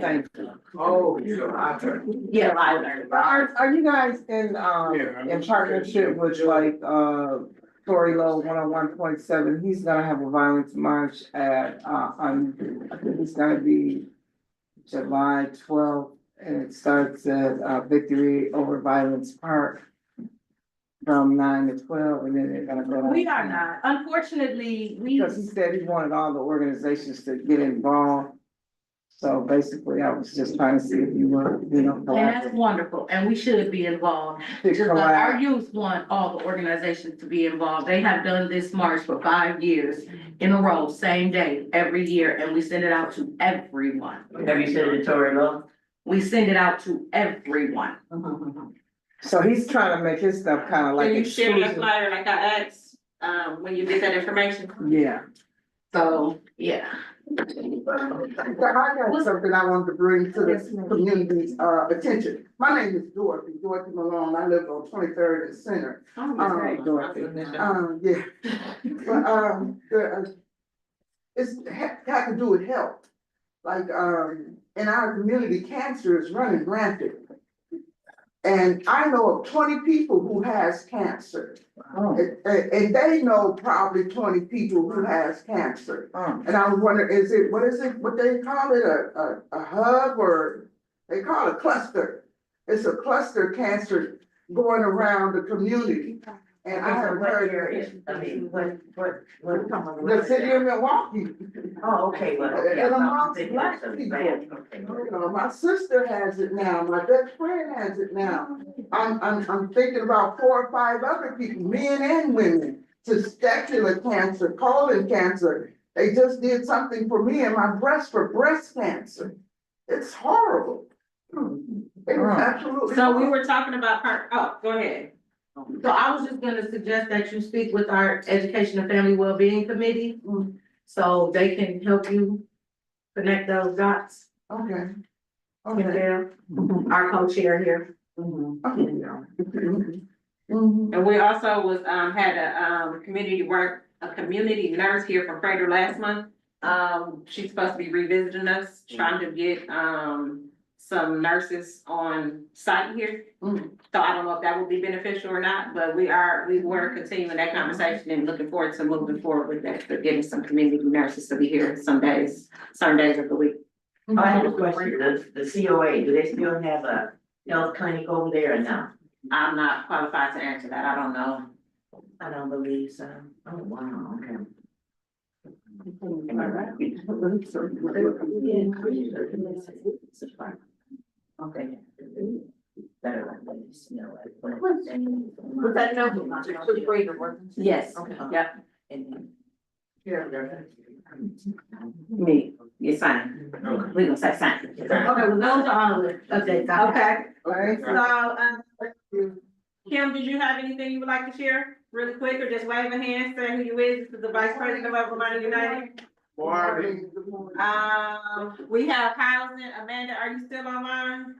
Thank you.
Oh,
Yeah, July 30th.
Are you guys in partnership with like, Tory Lowe 101.7? He's gonna have a violence march at, I think it's gonna be July 12th, and it starts at, Victory Over Violence Park from 9 to 12, and then they're gonna go.
We are not. Unfortunately,
Because he said he wanted all the organizations to get involved. So basically, I was just trying to see if you were,
and that's wonderful, and we should be involved. Just like our youth want all the organizations to be involved. They have done this march for 5 years in a row, same day, every year, and we send it out to everyone.
Have you said it to Tory Lowe?
We send it out to everyone.
So he's trying to make his stuff kind of like.
Can you share that
exclusive.
flyer like I asked, when you get that information?
Yeah.
So, yeah.
I got something I want to bring to this community's attention. My name is Dorothy Malone. I live on 23rd and Center. Yeah. But, it's got to do with health. Like, in our community, cancer is running rampant. And I know of 20 people who has cancer. And they know probably 20 people who has cancer. And I was wondering, what they call it, a hub, or they call it cluster? It's a cluster cancer going around the community. And I have heard.
I mean, what?
The city of Milwaukee.
Oh, okay, well, okay.
And amongst black people. My sister has it now, my best friend has it now. I'm thinking about 4 or 5 other people, men and women, testicular cancer, colon cancer. They just did something for me and my breast for breast cancer. It's horrible. It was absolutely.
So we were talking about go ahead.
So I was just gonna suggest that you speak with our Education and Family Wellbeing Committee, so they can help you connect those dots.
Okay.
And
Okay.
then our co-chair here.
And we also was, had a community nurse here from Freighter last month. She's supposed to be revisiting us, trying to get, some nurses on site here. So I don't know if that would be beneficial or not, but we were continuing that conversation and looking forward to moving forward with that, but getting some community nurses to be here some days, certain days of the week.
I have a question, the COA, do they still have a health clinic over there or no?
I'm not qualified to answer that, I don't know.
I don't believe so. Oh, wow, okay. Okay. Better let us know.
Was that no? Yes,
Okay.
yep,
And
me, you sign, we gonna say sign.
Okay, well, those are all the updates.
Okay,
Alright.
so, Kim, did you have anything you would like to share really quick, or just wave a hand, say who you is, the Vice President of Amani United? We have housing, Amanda, are you still online?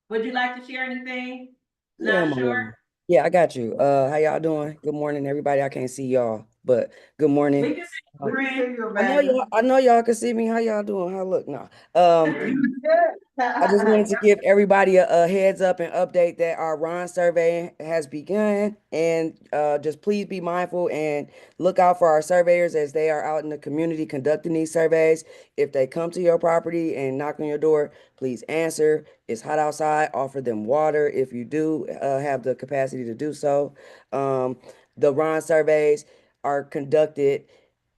Would you like to share anything?
Yeah,
Not
I'm
sure?
on. Yeah, I got you. How y'all doing? Good morning, everybody. I can't see y'all, but good
We
morning.
can see you, Brent.
I know y'all can see me. How y'all doing? How look now? I just wanted to give everybody a heads up and update that our Ron survey has begun, and just please be mindful and look out for our surveyors as they are out in the community conducting these surveys. If they come to your property and knock on your door, please answer. It's hot outside. Offer them water if you do have the capacity to do so. The Ron surveys are conducted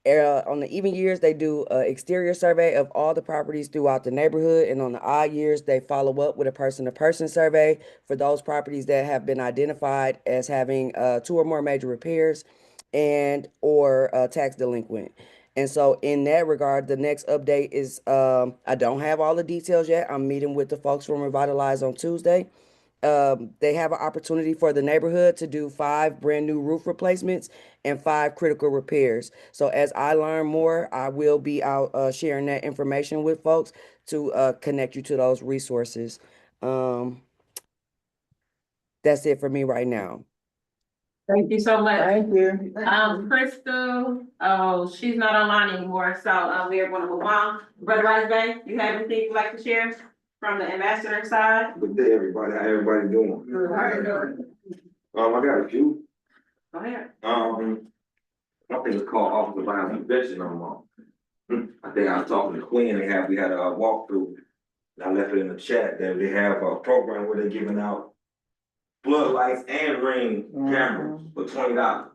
on the even years, they do an exterior survey of all the properties throughout the neighborhood, and on the odd years, they follow up with a person-to-person survey for those properties that have been identified as having 2 or more major repairs and or tax delinquent. And so in that regard, the next update is I don't have all the details yet. I'm meeting with the folks from Revitalize on Tuesday. They have an opportunity for the neighborhood to do 5 brand new roof replacements and 5 critical repairs. So as I learn more, I will be out sharing that information with folks to connect you to those resources. That's it for me right now.
Thank you so much.
Thank you.
Crystal, oh, she's not online anymore, so, we are gonna move on. Brother Rice Bank, you have anything you'd like to share from the ambassador side?
Good day, everybody. How everybody doing? I got a few.
Go ahead.
I think it's called Office of Violence Prevention. I think I was talking to Quinn. We had a walkthrough. I left it in the chat that they have a program where they're giving out floodlights and ring cameras for $20.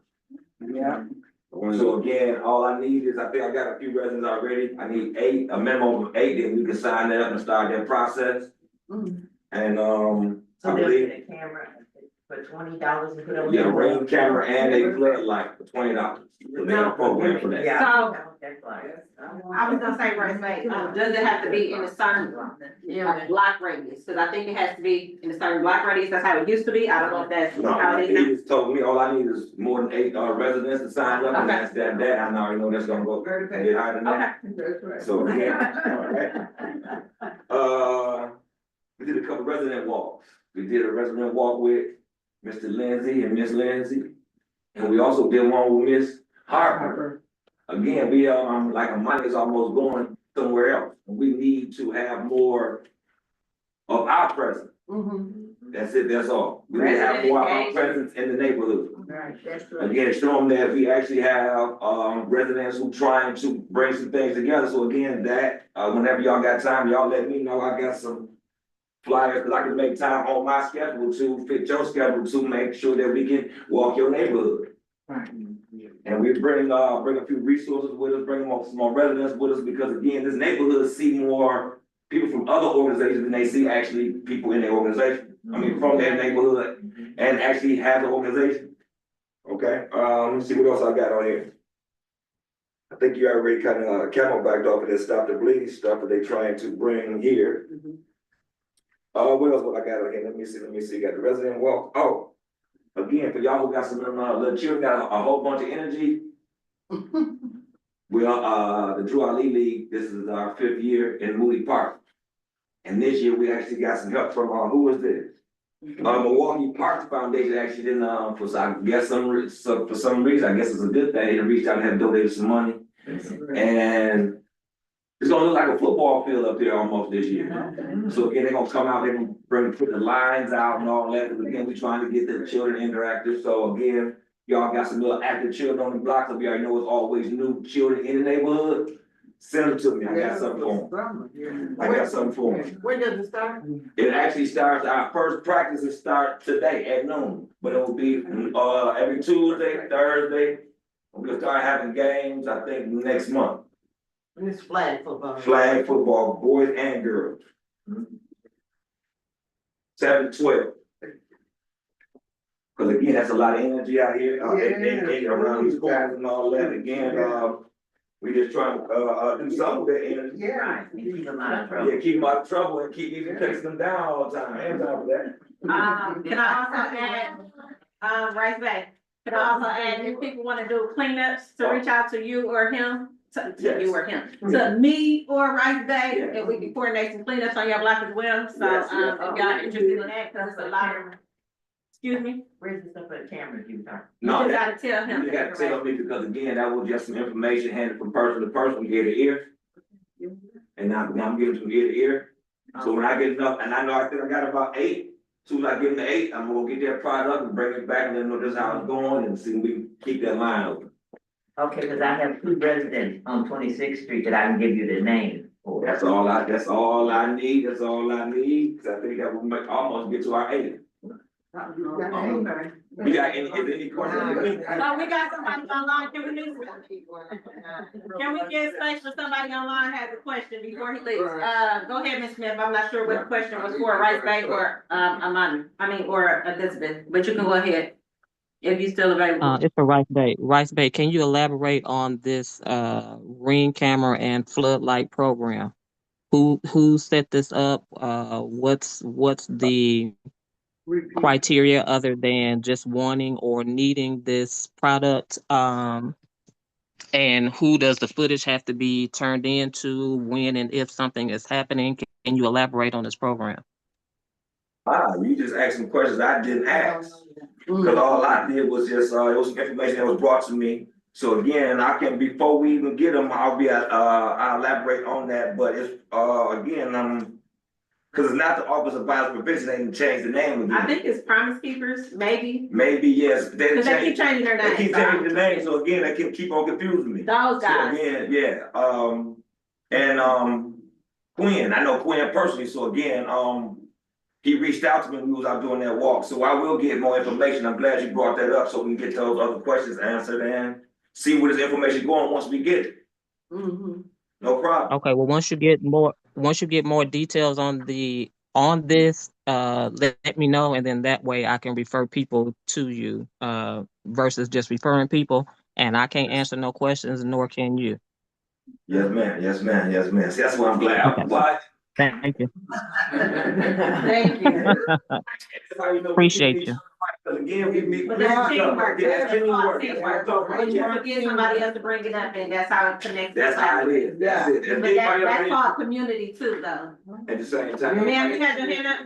Yeah.
So again, all I need is, I think I got a few residents already. I need 8, a minimum of 8, then we can sign that up and start that process. And
so
I
they'll
believe,
get a camera for $20 and put on.
yeah, ring camera and a floodlight for $20. So they have a program for that.
Yeah.
I was gonna say, Rice Bank, does it have to be in a certain, block radius? Cause I think it has to be in a certain block radius, that's how it used to be, I don't know if that's
No,
how it
he
is
just told me, all I need is more than 8 residents to sign up, and that's that, I already know that's gonna go a bit higher than
now.
that.
Okay.
So, yeah, all right. We did a couple resident walks. We did a resident walk with Mr. Lindsay and Miss Lindsay, and we also did one with Miss Harper. Again, we like Amani is almost going somewhere else, and we need to have more of our presence. That's it, that's all. We need to have more of our presence in the neighborhood.
Right, that's right.
Again, show them that we actually have residents who trying to bring some things together. So again, that whenever y'all got time, y'all let me know. I got some flyers, because I can make time on my schedule to fit your schedule to make sure that we can walk your neighborhood. And we bring a few resources with us, bring some more residents with us, because again, this neighborhood see more people from other organizations than they see actually people in their organization. I mean, from their neighborhood and actually have the organization. Okay, let's see what else I got on here. I think you already kind of camelbacked off of this stop the bleeding stuff that they trying to bring here. What else would I got again? Let me see, got the resident walk, oh. Again, for y'all who got some little children, got a whole bunch of energy. We are, the Drew Ali League, this is our 5th year in Moody Park. And this year, we actually got some help from, who was this? Milwaukee Parks Foundation actually didn't, for some reason, I guess it's a good thing, they reached out and have donated some money. And it's gonna look like a football field up there almost this year. So again, they're gonna come out, they're gonna put the lines out and all that, because again, we're trying to get the children interactive. So again, y'all got some little active children on the block, so we already know it's always new children in the neighborhood. Send them to me, I got something for them. I got something for them.
When does it start?
It actually starts, our first practice will start today at noon, but it will be, every Tuesday, Thursday. We'll start having games, I think, next month.
And it's flag football.
Flag football, boys and girls. 7 to 12. Cause again, that's a lot of energy out here, and around these corners and all that, again, we just trying to, do something with that energy.
Yeah. Keep them out of trouble.
Yeah, keep them out of trouble and keep even chasing them down all the time, and top of that.
Can I also add, Rice Bay, can I also add, if people wanna do cleanups, to reach out to you or him? To you or him, to me or Rice Bay, and we can coordinate some cleanups on your block as well, so, if y'all interested in that, cause it's a lot of. Excuse me?
Where's the stuff for the cameras you got?
You just gotta tell him.
You gotta tell me, because again, that was just some information handed from person to person, ear to ear. And now I'm giving from ear to ear. So when I get enough, and I think I got about 8, as soon as I get them to 8, I'm gonna get that product and bring it back and let them know this is how it's going, and see if we can keep that line open.
Okay, cause I have 2 residents on 26th Street that I can give you the name for.
That's all I need, cause I think that will almost get to our 8. We got any questions?
So we got somebody online, can we get space for somebody online has a question before he leaves? Go ahead, Ms. Smith, I'm not sure what the question was for, Rice Bay or, Amani, or Elizabeth, but you can go ahead. If you're still available.
It's for Rice Bay. Rice Bay, can you elaborate on this ring camera and floodlight program? Who set this up? What's the criteria other than just wanting or needing this product? And who does the footage have to be turned into, when and if something is happening? Can you elaborate on this program?
You just asked some questions I didn't ask. Cause all I did was just, it was some information that was brought to me. So again, before we even get them, I'll elaborate on that, but it's, again, cause it's not the Office of Violence Prevention, they didn't change the name again.
I think it's Promise Keepers, maybe.
Maybe, yes.
Cause they keep changing their name.
They keep changing the name, so again, they can keep on confusing me.
Those guys.
So again, Quinn, I know Quinn personally, so again, he reached out to me when we was out doing that walk, so I will get more information. I'm glad you brought that up, so we can get those other questions answered and see where this information going once we get it. No problem.
Okay, well, once you get more details on this, let me know, and then that way I can refer people to you, versus just referring people, and I can't answer no questions, nor can you.
Yes, ma'am. See, that's why I'm glad.
Okay.
Why?
Thank you.
Thank you.
Appreciate you.
Again, we meet.
But that's teamwork.
That's teamwork.
When you forget somebody else to bring it up, and that's how it connects.
That's how it is. That's it.
But that's called community too, though.
At the same time.
Ma'am, you had your hand up?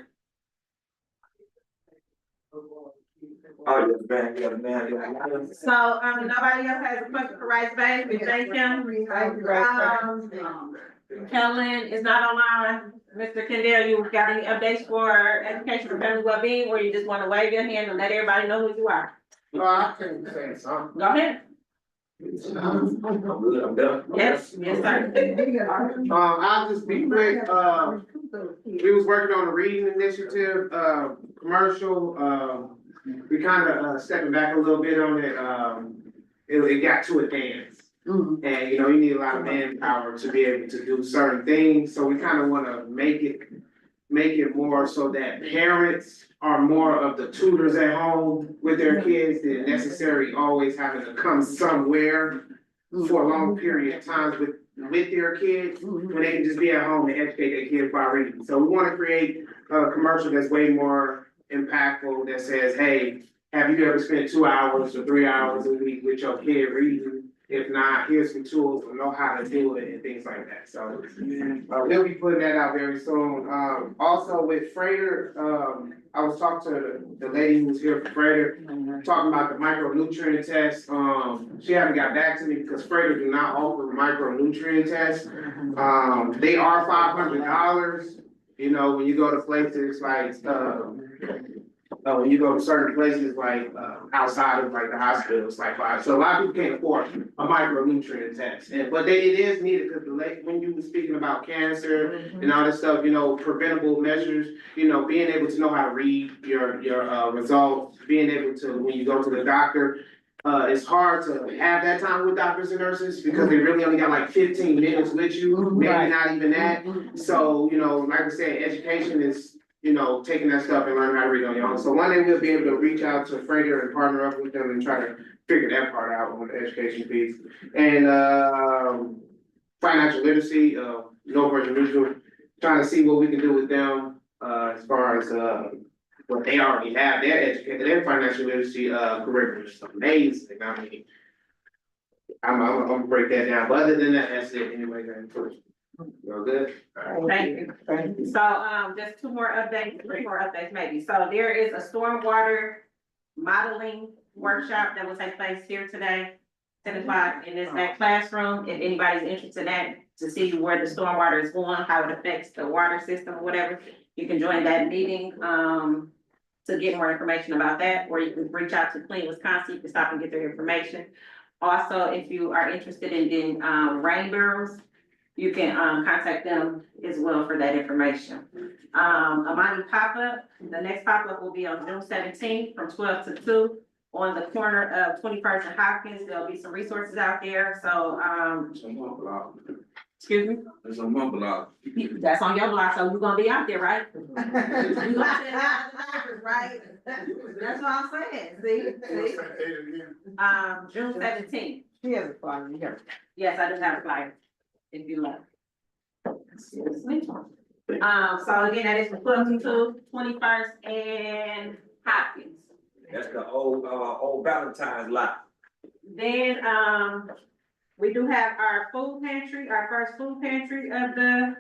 Oh, yes, ma'am.
So, nobody else has a question for Rice Bay? We thank him. Kellen is not online. Mr. Kendall, you got any updates for education for family well-being, or you just wanna wave your hand and let everybody know who you are?
I can say something.
Go ahead.
I'm done.
Yes, sir.
I'll just be quick, we was working on a reading initiative, commercial, we kinda, stepping back a little bit on it, it got too advanced. And, you need a lot of manpower to be able to do certain things, so we kinda wanna make it more so that parents are more of the tutors at home with their kids than necessarily always having to come somewhere for a long period of times with their kids, when they can just be at home and educate their kids by reading. So we wanna create commercial that's way more impactful that says, hey, have you ever spent 2 hours or 3 hours a week with your kid reading? If not, here's some tools to know how to do it and things like that. So we'll be putting that out very soon. Also with Freighter, I was talking to the lady who was here for Freighter, talking about the micronutrient test. She haven't got back to me because Freighter do not offer micronutrient tests. They are $500. You know, when you go to places like, when you go to certain places like, outside of like the hospital, it's like five. So a lot of people can't afford a micronutrient test. But it is needed because when you were speaking about cancer and all this stuff, you know, preventable measures, you know, being able to know how to read your results, being able to, when you go to the doctor, it's hard to have that time with doctors and nurses because they really only got like 15 minutes with you, maybe not even that. So, you know, like I said, education is, you know, taking that stuff and learning how to read on your own. So one day we'll be able to reach out to Freighter and partner up with them and try to figure that part out on the education piece. And financial literacy, no version neutral, trying to see what we can do with them as far as what they already have. Their financial literacy curriculum is amazing. I mean, I'm gonna break that down. But other than that, that's it anyway. You're good?
Thank you. So, just three more updates maybe. So there is a stormwater modeling workshop that will take place here today, 10 o'clock, and it's that classroom. If anybody's interested in that, to see where the stormwater is going, how it affects the water system or whatever, you can join that meeting, to get more information about that, or you can reach out to Clean Wisconsin, you can stop and get their information. Also, if you are interested in getting, rain barrels, you can, contact them as well for that information. Amani pop-up, the next pop-up will be on June 17th from 12 to 2 on the corner of 21st and Hopkins. There'll be some resources out there, so, excuse me?
It's on my block.
That's on your block, so we're gonna be out there, right? We gonna send out the numbers, right? That's what I'm saying, see? June 17th.
He has a flyer, yeah.
Yes, I do have a flyer, if you like. Excuse me. So again, that is from 12 to 2, 21st and Hopkins.
That's the old Valentine's lot.
Then, we do have our food pantry, our first food pantry of the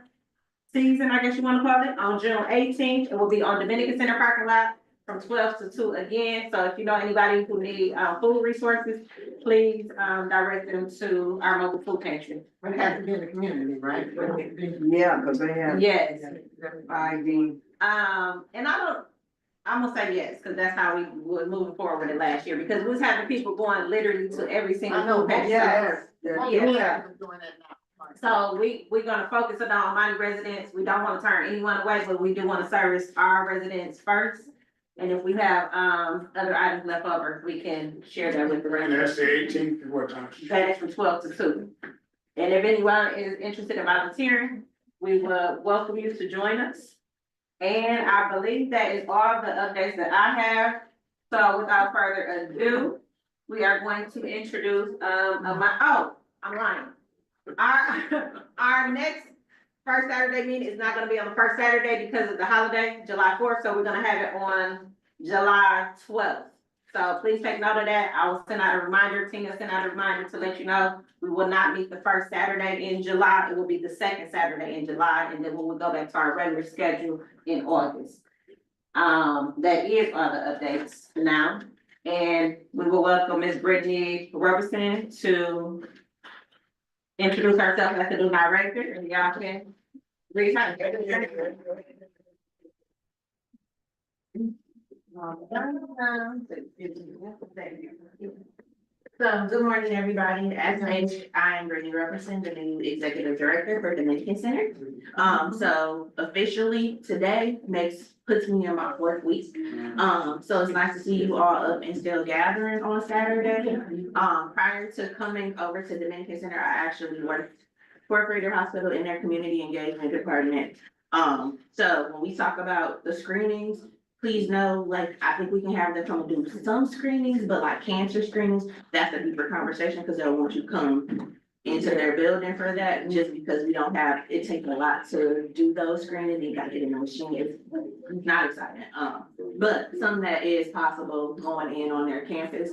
season, I guess you wanna call it, on June 18th. It will be on Dominican Center parking lot from 12 to 2 again. So if you know anybody who need, food resources, please, direct them to our mobile food pantry.
But it has to be in the community, right? Yeah, cause they have.
Yes.
ID.
And I'm gonna say yes, cause that's how we were moving forward with it last year, because we was having people going literally to every single food pantry.
Yes.
Yeah. So we're gonna focus it on Amani residents. We don't wanna turn anyone away, but we do wanna service our residents first. And if we have, other items left over, we can share that with the
And that's
residents.
the 18th, what time?
That is from 12 to 2. And if anyone is interested in volunteering, we will welcome you to join us. And I believe that is all the updates that I have. So without further ado, we are going to introduce, I'm lying. Our next first Saturday meeting is not gonna be on the first Saturday because of the holiday, July 4th, so we're gonna have it on July 12th. So please take note of that. I will send out a reminder, Tina sent out a reminder to let you know, we will not meet the first Saturday in July, it will be the second Saturday in July, and then we will go back to our regular schedule in August. That is all the updates now, and we will welcome Ms. Brittany Robertson to introduce herself as the new director, and y'all can read her.
So, good morning, everybody. As mentioned, I am Brittany Robertson, the new executive director for the Dominican Center. So officially today puts me in my 4th week. So it's nice to see you all up and still gathering on Saturday. Prior to coming over to Dominican Center, I actually worked for Freighter Hospital in their community engagement department. So when we talk about the screenings, please know, like, I think we can have them come and do some screenings, but like cancer screenings, that's a deeper conversation, because they'll want you to come
into their building for that, just because we don't have, it takes a lot to do those screenings, you gotta get in the machine, it's not exciting. But something that is possible going in on their campus.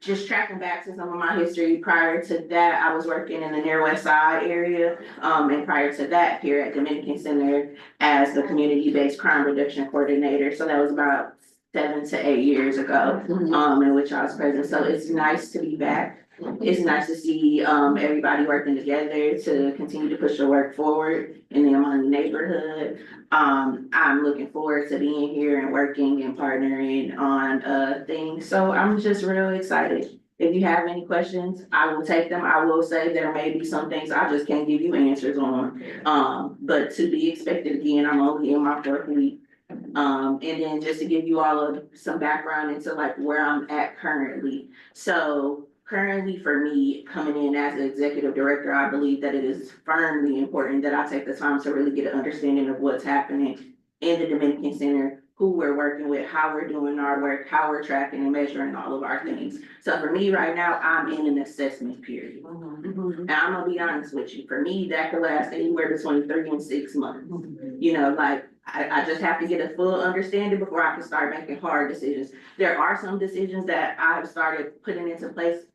Just tracking back to some of my history, prior to that, I was working in the near west side area. And prior to that, here at Dominican Center as the community-based crime reduction coordinator. So that was about 7 to 8 years ago, in which I was present. So it's nice to be back. It's nice to see, everybody working together to continue to push the work forward in the Amani neighborhood. I'm looking forward to being here and working and partnering on, things. So I'm just really excited. If you have any questions, I will take them. I will say there may be some things I just can't give you answers on. But to be expected again, I'm only in my 4th week. And then just to give you all of some background into like where I'm at currently. So currently for me, coming in as an executive director, I believe that it is firmly important that I take the time to really get an understanding of what's happening in the Dominican Center, who we're working with, how we're doing our work, how we're tracking and measuring all of our things. So for me right now, I'm in an assessment period. And I'm gonna be honest with you, for me, that could last anywhere between 3 and 6 months. You know, like, I just have to get a full understanding before I can start making hard decisions. There are some decisions that I've started putting into place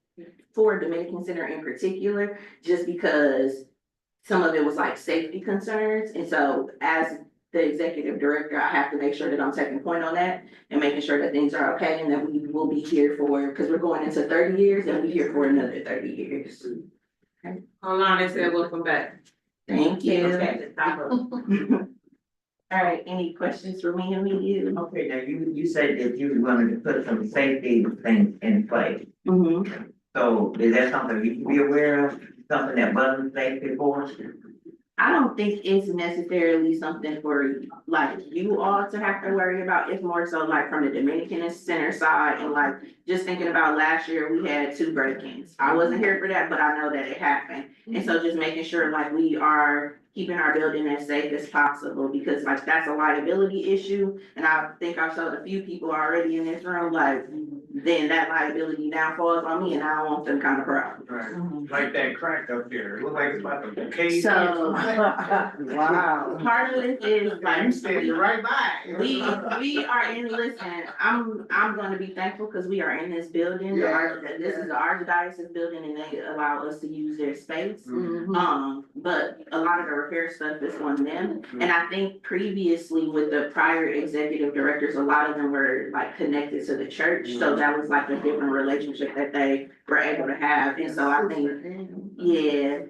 for Dominican Center in particular, just because some of it was like safety concerns. And so as the executive director, I have to make sure that I'm taking point on that and making sure that things are okay and that we will be here for, because we're going into 30 years and we're here for another 30 years.
Hold on, they said welcome back.
Thank you. All right, any questions for me and you?
Okay, now you said that you wanted to put some safety things in place. So is that something you should be aware of, something that wasn't safe before?
I don't think it's necessarily something for like you all to have to worry about. It's more so like from the Dominican Center side and like just thinking about last year, we had 2 break-ins. I wasn't here for that, but I know that it happened. And so just making sure like we are keeping our building as safe as possible, because like that's a liability issue. And I think I've showed a few people already in this room, like then that liability now falls on me and I don't want them kind of problems.
Right, like that crack up there, it look like it's about to cave.
So
Wow.
part of it is like.
You standing right by.
We are in, listen, I'm gonna be thankful because we are in this building. This is the Archdiocese building and they allow us to use their space. But a lot of the repair stuff is on them. And I think previously with the prior executive directors, a lot of them were like connected to the church. So that was like a different relationship that they were able to have. And so I think,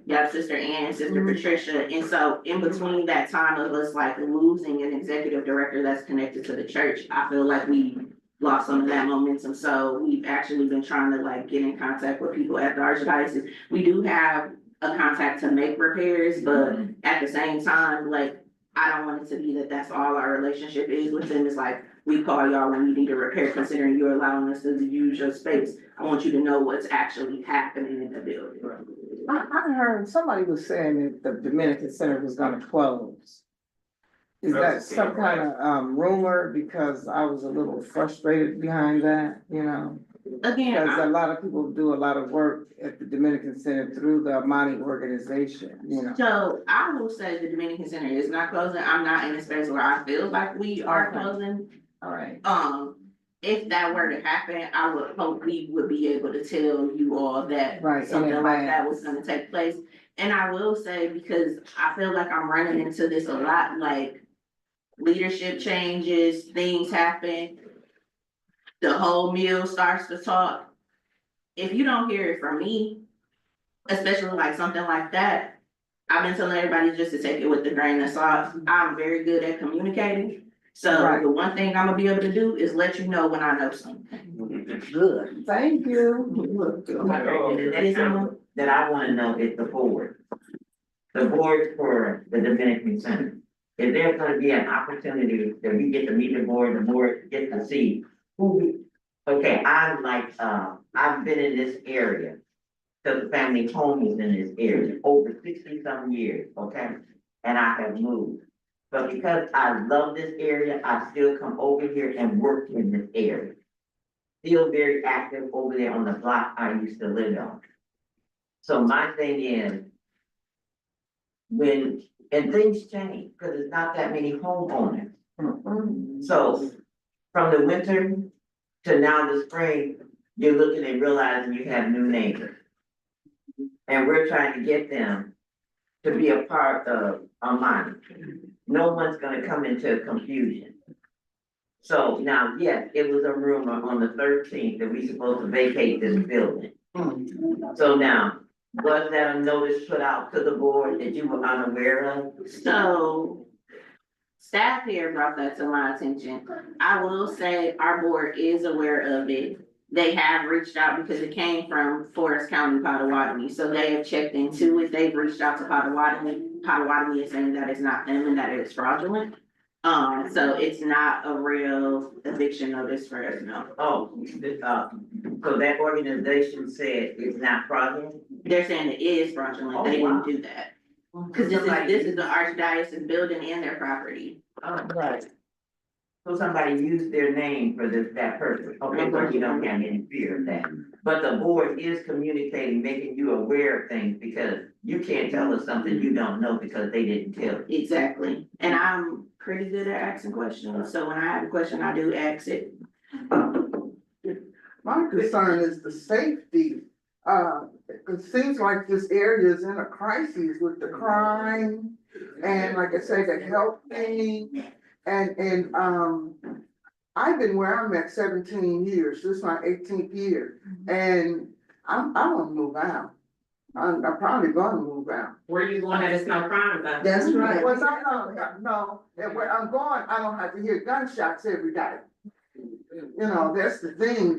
yeah, Sister Ann, Sister Patricia. And so in between that time of us like losing an executive director that's connected to the church, I feel like we lost some of that momentum. So we've actually been trying to like get in contact with people at the Archdiocese. We do have a contact to make repairs, but at the same time, like, I don't want it to be that that's all our relationship is with them. It's like, we call y'all when we need a repair, considering you're allowing us to use your space. I want you to know what's actually happening in the building.
I heard somebody was saying that the Dominican Center was gonna close. Is that some kind of rumor? Because I was a little frustrated behind that, you know?
Again,
Because a lot of people do a lot of work at the Dominican Center through the Amani organization, you know?
so I will say the Dominican Center is not closing. I'm not in a space where I feel like we are closing.
All right.
If that were to happen, I would hope we would be able to tell you all that
Right,
something
in
like that
advance.
was gonna take place. And I will say, because I feel like I'm running into this a lot, like leadership changes, things happen. The whole meal starts to talk. If you don't hear it from me, especially like something like that, I've been telling everybody just to take it with a grain of salt. I'm very good at communicating. So
Right.
the one thing I'm gonna be able to do is let you know when I know something.
Good, thank you.
Okay, the next thing that I wanna know is the board. The board for the Dominican Center. Is there gonna be an opportunity that we get to meet the board gets to see who, okay, I'm like, I've been in this area. The family home is in this area over 60-some years, okay? And I have moved. But because I love this area, I still come over here and work in this area. Still very active over there on the block I used to live on. So my thing is, and things change, cause there's not that many homeowners. So from the winter to now the spring, you're looking and realizing you have new neighbors. And we're trying to get them to be a part of Amani. No one's gonna come into confusion. So now, yes, it was a rumor on the 13th that we supposed to vacate this building. So now, was that a notice put out to the board that you were unaware of?
So staff here brought that to my attention. I will say our board is aware of it. They have reached out because it came from Forest County, Potawatomi, so they have checked into it. They've reached out to Potawatomi. Potawatomi is saying that it's not them and that it is fraudulent. So it's not a real eviction notice for us, no.
Oh, so that organization said it's not fraudulent?
They're saying it is fraudulent. They didn't do that. Cause this is the archdiocese building and their property.
Right. So somebody used their name for that purpose, okay, so you don't have any fear of that. But the board is communicating, making you aware of things, because you can't tell us something you don't know because they didn't tell you.
Exactly, and I'm pretty good at asking questions, so when I have a question, I do ask it.
My concern is the safety. It seems like this area is in a crisis with the crime and like I say, the health thing. And I've been where I'm at 17 years. This is my 18th year. And I wanna move out. I'm probably gonna move out.
Where you going that is no crime about?
That's right.
Well, no, and where I'm going, I don't have to hear gunshots every day. You know, that's the thing,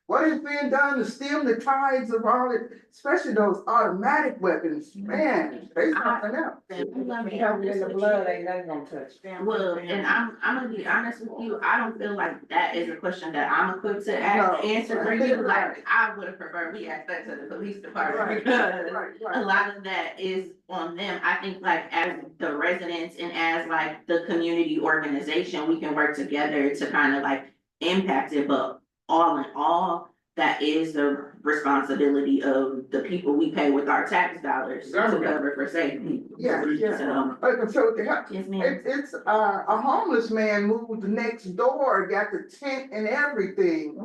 what is being done to stem the tides of all it, especially those automatic weapons, man, they something else.
Covered in the blood, ain't nothing gonna touch.
Well, and I'm gonna be honest with you, I don't feel like that is a question that I'm equipped to
No.
answer for you, like, I would have preferred we asked that to the police department, because a lot of that is on them. I think like as the residents and as like the community organization, we can work together to kind of like impact it, but all in all, that is the responsibility of the people we pay with our tax dollars to cover for safety.
Yeah, yeah.
So,
So
yes, ma'am.
it's a homeless man moved next door, got the tent and everything.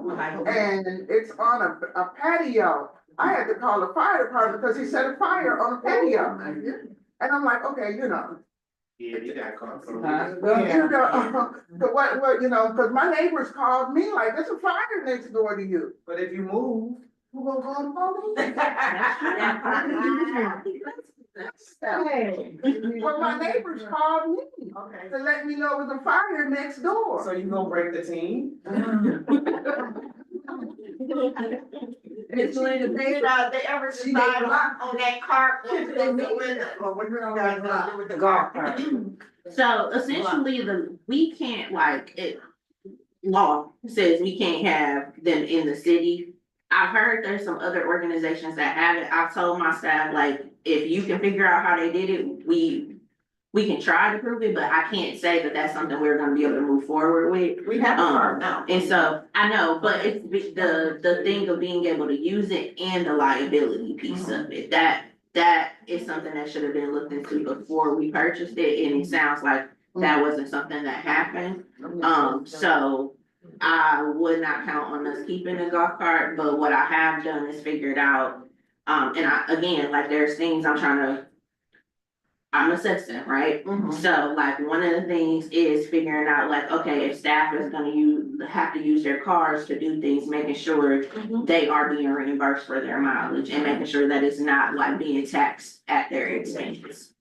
And it's on a patio. I had to call the fire department because he set a fire on a patio. And I'm like, okay, you know.
Yeah, you got caught from.
Cause my neighbors called me like, there's a fire next door to you.
But if you move.
Who gonna call the police? Well, my neighbors called me to let me know there's a fire next door.
So you gonna break the team?
Miss Linda, they ever decide on that cart?
With the golf cart.
So essentially, we can't law says we can't have them in the city. I've heard there's some other organizations that have it. I've told my staff, like, if you can figure out how they did it, we can try to prove it, but I can't say that that's something we're gonna be able to move forward with.
We have a car now.
And so, I know, but it's the thing of being able to use it and the liability piece of it, that is something that should have been looked into before we purchased it, and it sounds like that wasn't something that happened. So I would not count on us keeping the golf cart, but what I have done is figured out, again, like there's things I'm an assistant, right? So like one of the things is figuring out like, okay, if staff is gonna have to use their cars to do things, making sure they are being reimbursed for their mileage and making sure that it's not like being taxed at their expense.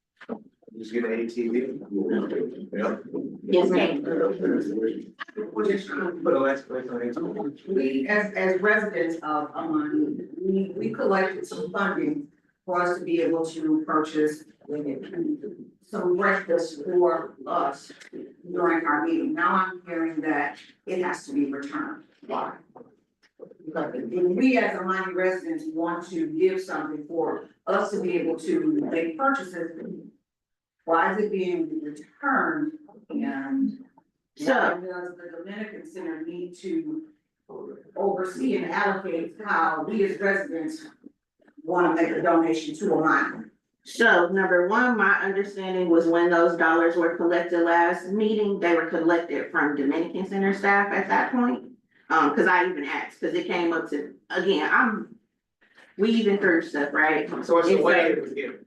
Just get an ATV.
Yes, ma'am.
Put a last place on ATV.
We, as residents of Amani, we collected some funding for us to be able to purchase some breakfast for us during our meeting. Now I'm hearing that it has to be returned. Why? Because we as Amani residents want to give something for us to be able to make purchases. Why is it being returned? And so does the Dominican Center need to oversee and allocate how we as residents wanna make a donation to Amani?
So number one, my understanding was when those dollars were collected last meeting, they were collected from Dominican Center staff at that point. Cause I even asked, cause it came up to, again, we even through stuff, right?
So it's the
And
way
so
it was given.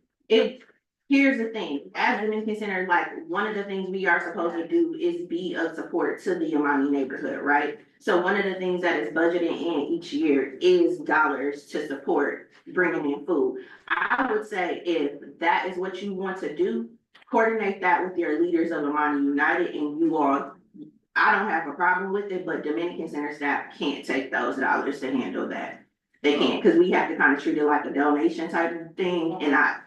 here's the thing, as Dominican Center, like, one of the things we are supposed to do is be of support to the Amani neighborhood, right? So one of the things that is budgeted in each year is dollars to support bringing in food. I would say if that is what you want to do, coordinate that with your leaders of Amani United and you all. I don't have a problem with it, but Dominican Center staff can't take those dollars to handle that. They can't, cause we have to kind of treat it like a donation type of thing, and I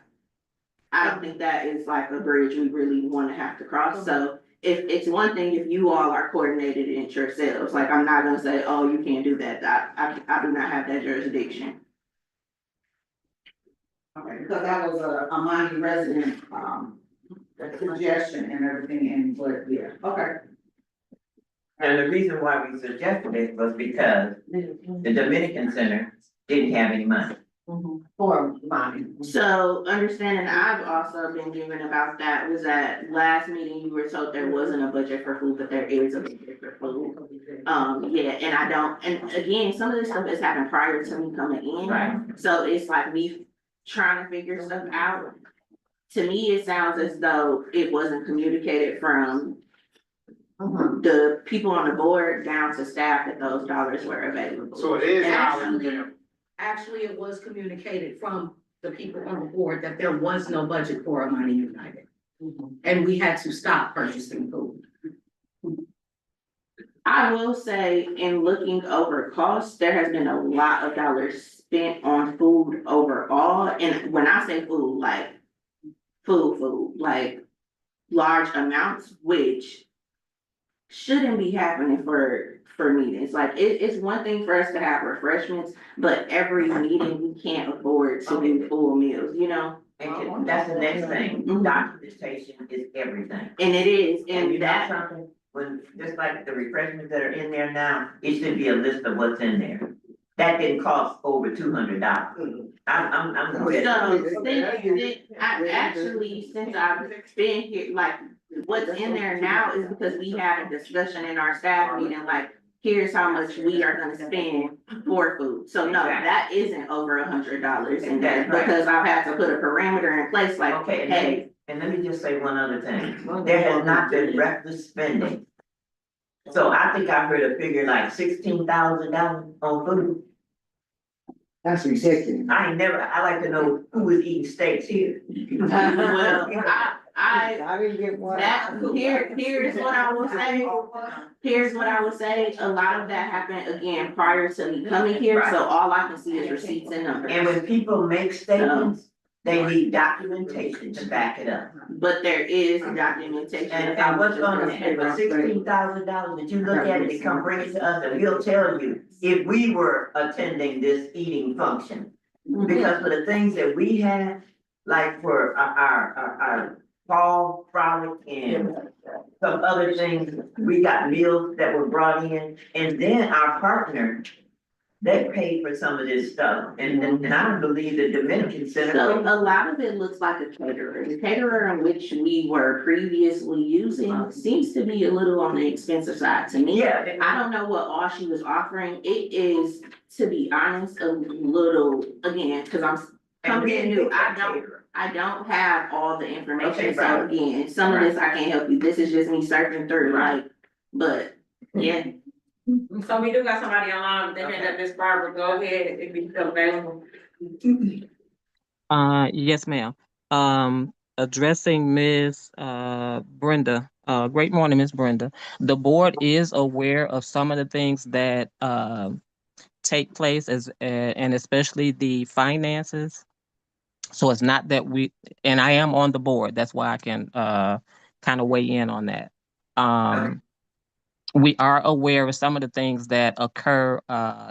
don't think that is like a bridge we really wanna have to cross, so. If it's one thing, if you all are coordinated in yourselves, like, I'm not gonna say, oh, you can't do that, I do not have that jurisdiction.
Okay, because that was a Amani resident, suggestion and everything, and, but, yeah, okay.
And the reason why we suggested it was because the Dominican Center didn't have any money.
For Amani.
So understanding I've also been given about that was that last meeting you were told there wasn't a budget for food, but there is a budget for food. Yeah, and I don't, and again, some of this stuff has happened prior to me coming in.
Right.
So it's like me trying to figure stuff out. To me, it sounds as though it wasn't communicated from the people on the board down to staff that those dollars were available.
So it is.
Actually, it was communicated from the people on the board that there was no budget for Amani United. And we had to stop purchasing food.
I will say, in looking over costs, there has been a lot of dollars spent on food overall, and when I say food, like food, like large amounts, which shouldn't be happening for meetings. Like, it's one thing for us to have refreshments, but every meeting, we can't afford to do full meals, you know?
And that's the next thing, documentation is everything.
And it is,
And you
and
know
that,
something, when, just like the refreshments that are in there now, it should be a list of what's in there. That didn't cost over $200. I'm with
so,
it.
since I've been here, like, what's in there now is because we had a discussion in our staff meeting, like, here's how much we are gonna spend for food. So no, that isn't over $100 in there,
That's right.
because I've had to put a parameter in place, like,
Okay,
hey.
and let me just say one other thing, there has not been reckless spending. So I think I heard a figure like $16,000 on food.
That's ridiculous.
I like to know who is eating steaks here.
Well,
I didn't get one.
Here's what I will say. Here's what I would say, a lot of that happened again prior to me coming here, so all I can see is receipts and numbers.
And when people make statements, they need documentation to back it up.
But there is documentation.
And what's on it, for $16,000, did you look at it and come bring it to us, and we'll tell you if we were attending this eating function. Because for the things that we had, like for our fall frolic and some other things, we got meals that were brought in, and then our partner, they paid for some of this stuff, and I don't believe the Dominican Center.
So a lot of it looks like a caterer. The caterer in which we were previously using seems to be a little on the expensive side to me.
Yeah.
I don't know what all she was offering. It is, to be honest, a little, again, cause I'm coming in new, I don't have all the information,
Okay,
so
right.
again, some of this I can't help you. This is just me searching through, like, but, yeah.
So we do got somebody online, they can let Ms. Barbara go ahead if you feel available.
Yes, ma'am. Addressing Ms. Brenda. Great morning, Ms. Brenda. The board is aware of some of the things that take place and especially the finances. So it's not that and I am on the board. That's why I can kind of weigh in on that. We are aware of some of the things that occur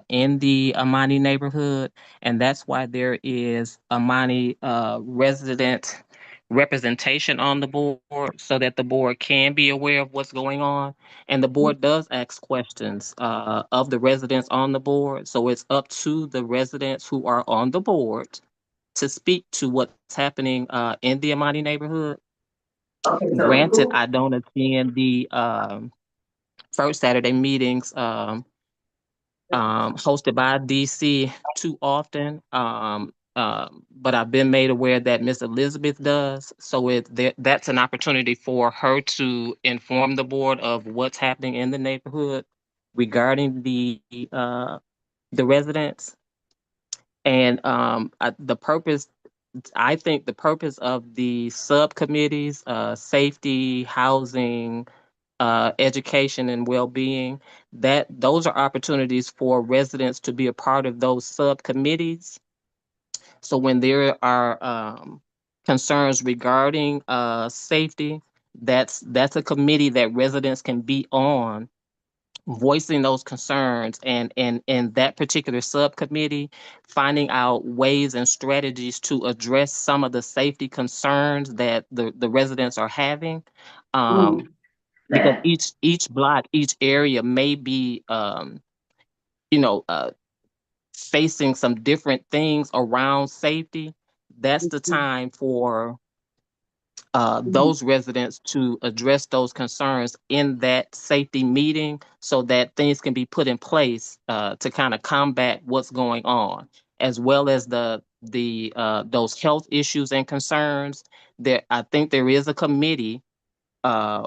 in the Amani neighborhood, and that's why there is Amani resident representation on the board so that the board can be aware of what's going on. And the board does ask questions of the residents on the board. So it's up to the residents who are on the board to speak to what's happening in the Amani neighborhood.
Okay, so
Granted,
who,
I don't attend the first Saturday meetings hosted by DC too often. But I've been made aware that Miss Elizabeth does. So that's an opportunity for her to inform the board of what's happening in the neighborhood regarding the residents. And I think the purpose of the subcommittees, safety, housing, education and well-being, that those are opportunities for residents to be a part of those subcommittees. So when there are concerns regarding safety, that's a committee that residents can be on, voicing those concerns, and in that particular subcommittee, finding out ways and strategies to address some of the safety concerns that the residents are having. Um, because
that,
each block, each area may be you know, facing some different things around safety. That's the time for those residents to address those concerns in that safety meeting, so that things can be put in place to kind of combat what's going on, as well as the those health issues and concerns. There, I think there is a committee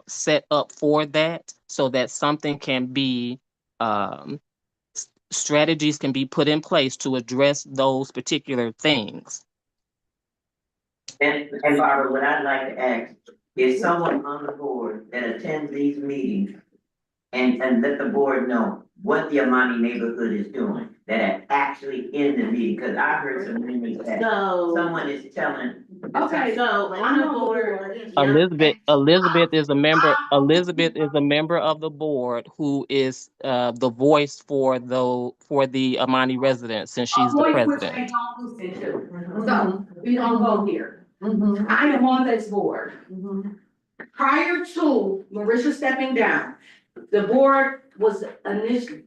set up for that, so that something can be um, strategies can be put in place to address those particular things.
and Barbara, what I'd like to ask is someone on the board that attends these meetings and let the board know what the Amani neighborhood is doing, that are actually in the meeting, cause I heard some rumors that
So,
someone is telling.
okay, so on the board,
Elizabeth is a member. Elizabeth is a member of the board who is the voice for the Amani residents, since she's the
Voice which they
president.
don't listen to. So, we don't go here. I am on this board. Prior to Marisha stepping down, the board was initially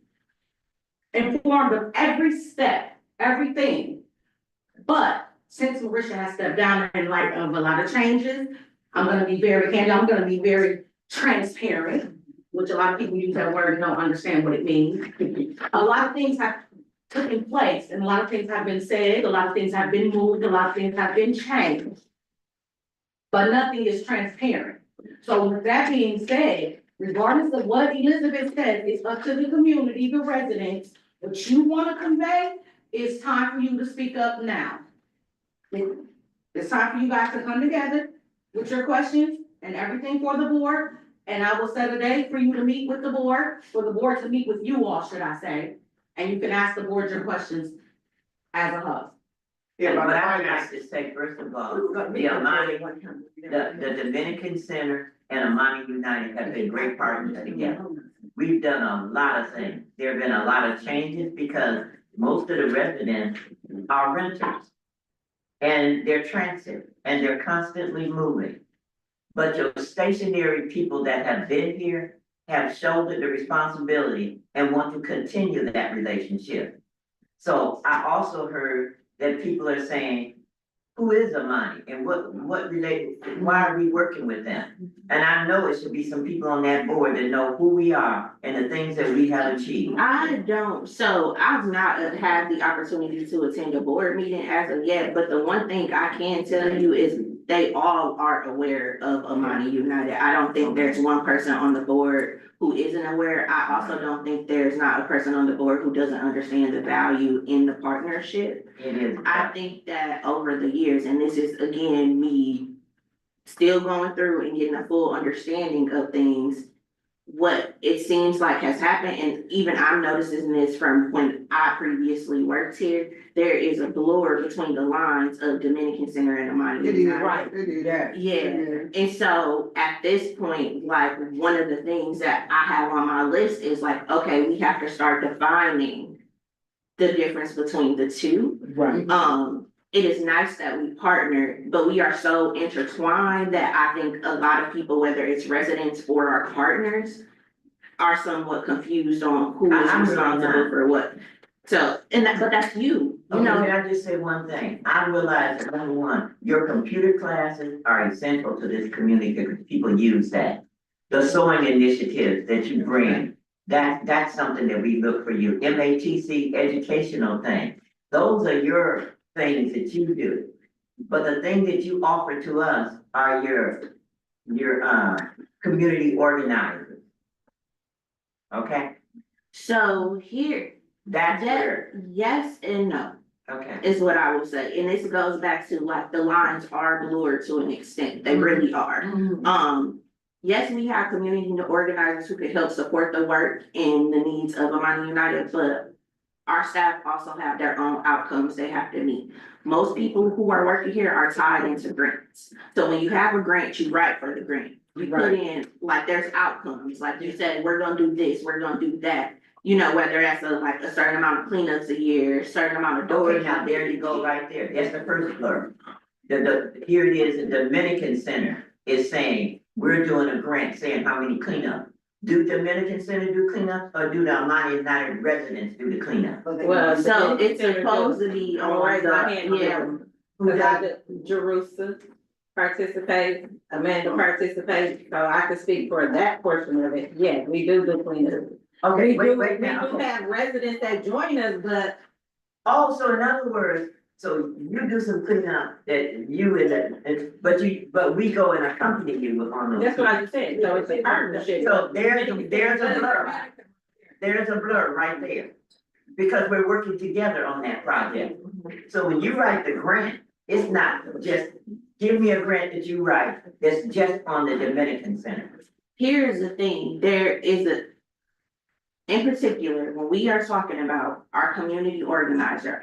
informed of every step, everything. But since Marisha has stepped down in light of a lot of changes, I'm gonna be very candid, I'm gonna be very transparent, which a lot of people use that word and don't understand what it means. A lot of things have taken place, and a lot of things have been said, a lot of things have been moved, a lot of things have been changed. But nothing is transparent. So with that being said, regardless of what Elizabeth said, it's up to the community, the residents. What you wanna convey, it's time for you to speak up now. It's time for you guys to come together with your questions and everything for the board. And I will set a date for you to meet with the board, for the board to meet with you all, should I say. And you can ask the board your questions as a hub.
Yeah, but I'd like to say, first of all, the Amani, the Dominican Center and Amani United have been great partners together. We've done a lot of things. There have been a lot of changes because most of the residents are renters. And they're transit, and they're constantly moving. But your stationary people that have been here have shouldered the responsibility and want to continue that relationship. So I also heard that people are saying, who is Amani and what related, why are we working with them? And I know it should be some people on that board that know who we are and the things that we have achieved.
I don't, so I've not had the opportunity to attend a board meeting as of yet, but the one thing I can tell you is they all are aware of Amani United. I don't think there's one person on the board who isn't aware. I also don't think there's not a person on the board who doesn't understand the value in the partnership.
It is.
I think that over the years, and this is again, me still going through and getting a full understanding of things, what it seems like has happened, and even I'm noticing this from when I previously worked here, there is a blur between the lines of Dominican Center and Amani
It is,
United.
right, it is.
Yeah, and so at this point, like, one of the things that I have on my list is like, okay, we have to start defining the difference between the two.
Right.
It is nice that we partner, but we are so intertwined that I think a lot of people, whether it's residents or our partners, are somewhat confused on who is
I'm really
responsible
not.
for what. So, but that's you.
Okay, can I just say one thing? I realize that number one, your computer classes are essential to this community because people use that. The sewing initiatives that you bring, that's something that we look for you. MATC educational thing. Those are your things that you do. But the thing that you offer to us are your community organizers. Okay,
So here,
that's
that,
where,
yes and no,
okay.
is what I will say, and this goes back to like the lines are blurred to an extent, they really are. Yes, we have community organizers who can help support the work and the needs of Amani United, but our staff also have their own outcomes they have to meet. Most people who are working here are tied into grants. So when you have a grant, you write for the grant. You put in, like, there's outcomes, like you said, we're gonna do this, we're gonna do that. You know, whether that's like a certain amount of cleanups a year, a certain amount of doors.
Okay, now there you go, right there, that's the first blur. Here it is, the Dominican Center is saying, we're doing a grant saying how many cleanup. Do Dominican Center do cleanup, or do the Amani United residents do the cleanup?
Well,
So it's supposed to be on
the Jerusalem participate, Amanda participates, so I can speak for that portion of it. Yeah, we do the cleanup.
Okay,
We
wait
do
now.
have residents that join us, but
Oh, so in other words, so you do some cleanup that you but we go and accompany you on those.
that's what I just said, so it's a partnership.
So there's a blur. There's a blur right there. Because we're working together on that project. So when you write the grant, it's not just, give me a grant that you write, that's just on the Dominican Center.
Here's the thing, there is in particular, when we are talking about our community organizer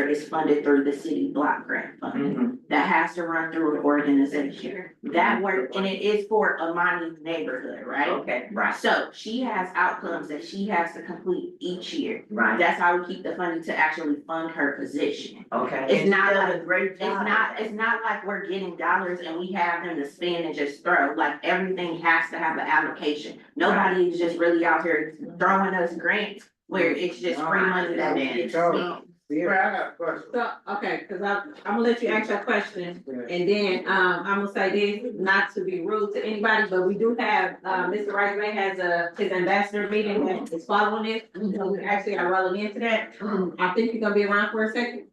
is funded through the city block grant fund. That has to run through an organization. That work, and it is for Amani Neighborhood, right?
Okay, right,
So she has outcomes that she has to complete each year.
right,
That's how we keep the funding to actually fund her position.
okay.
It's
And
not
she does
like-
a great job.
It's not like we're getting dollars and we have them to spend and just throw, like everything has to have an allocation. Nobody is just really out here throwing us grants where it's just free money that we get to spend.
I got a question.
So, okay, cause I'm gonna let you ask your question, and then, I'm gonna say this, not to be rude to anybody, but we do have, Mr. Rice May has his ambassador meeting that is following this. So we actually are rolling into that. I think you're gonna be around for a second.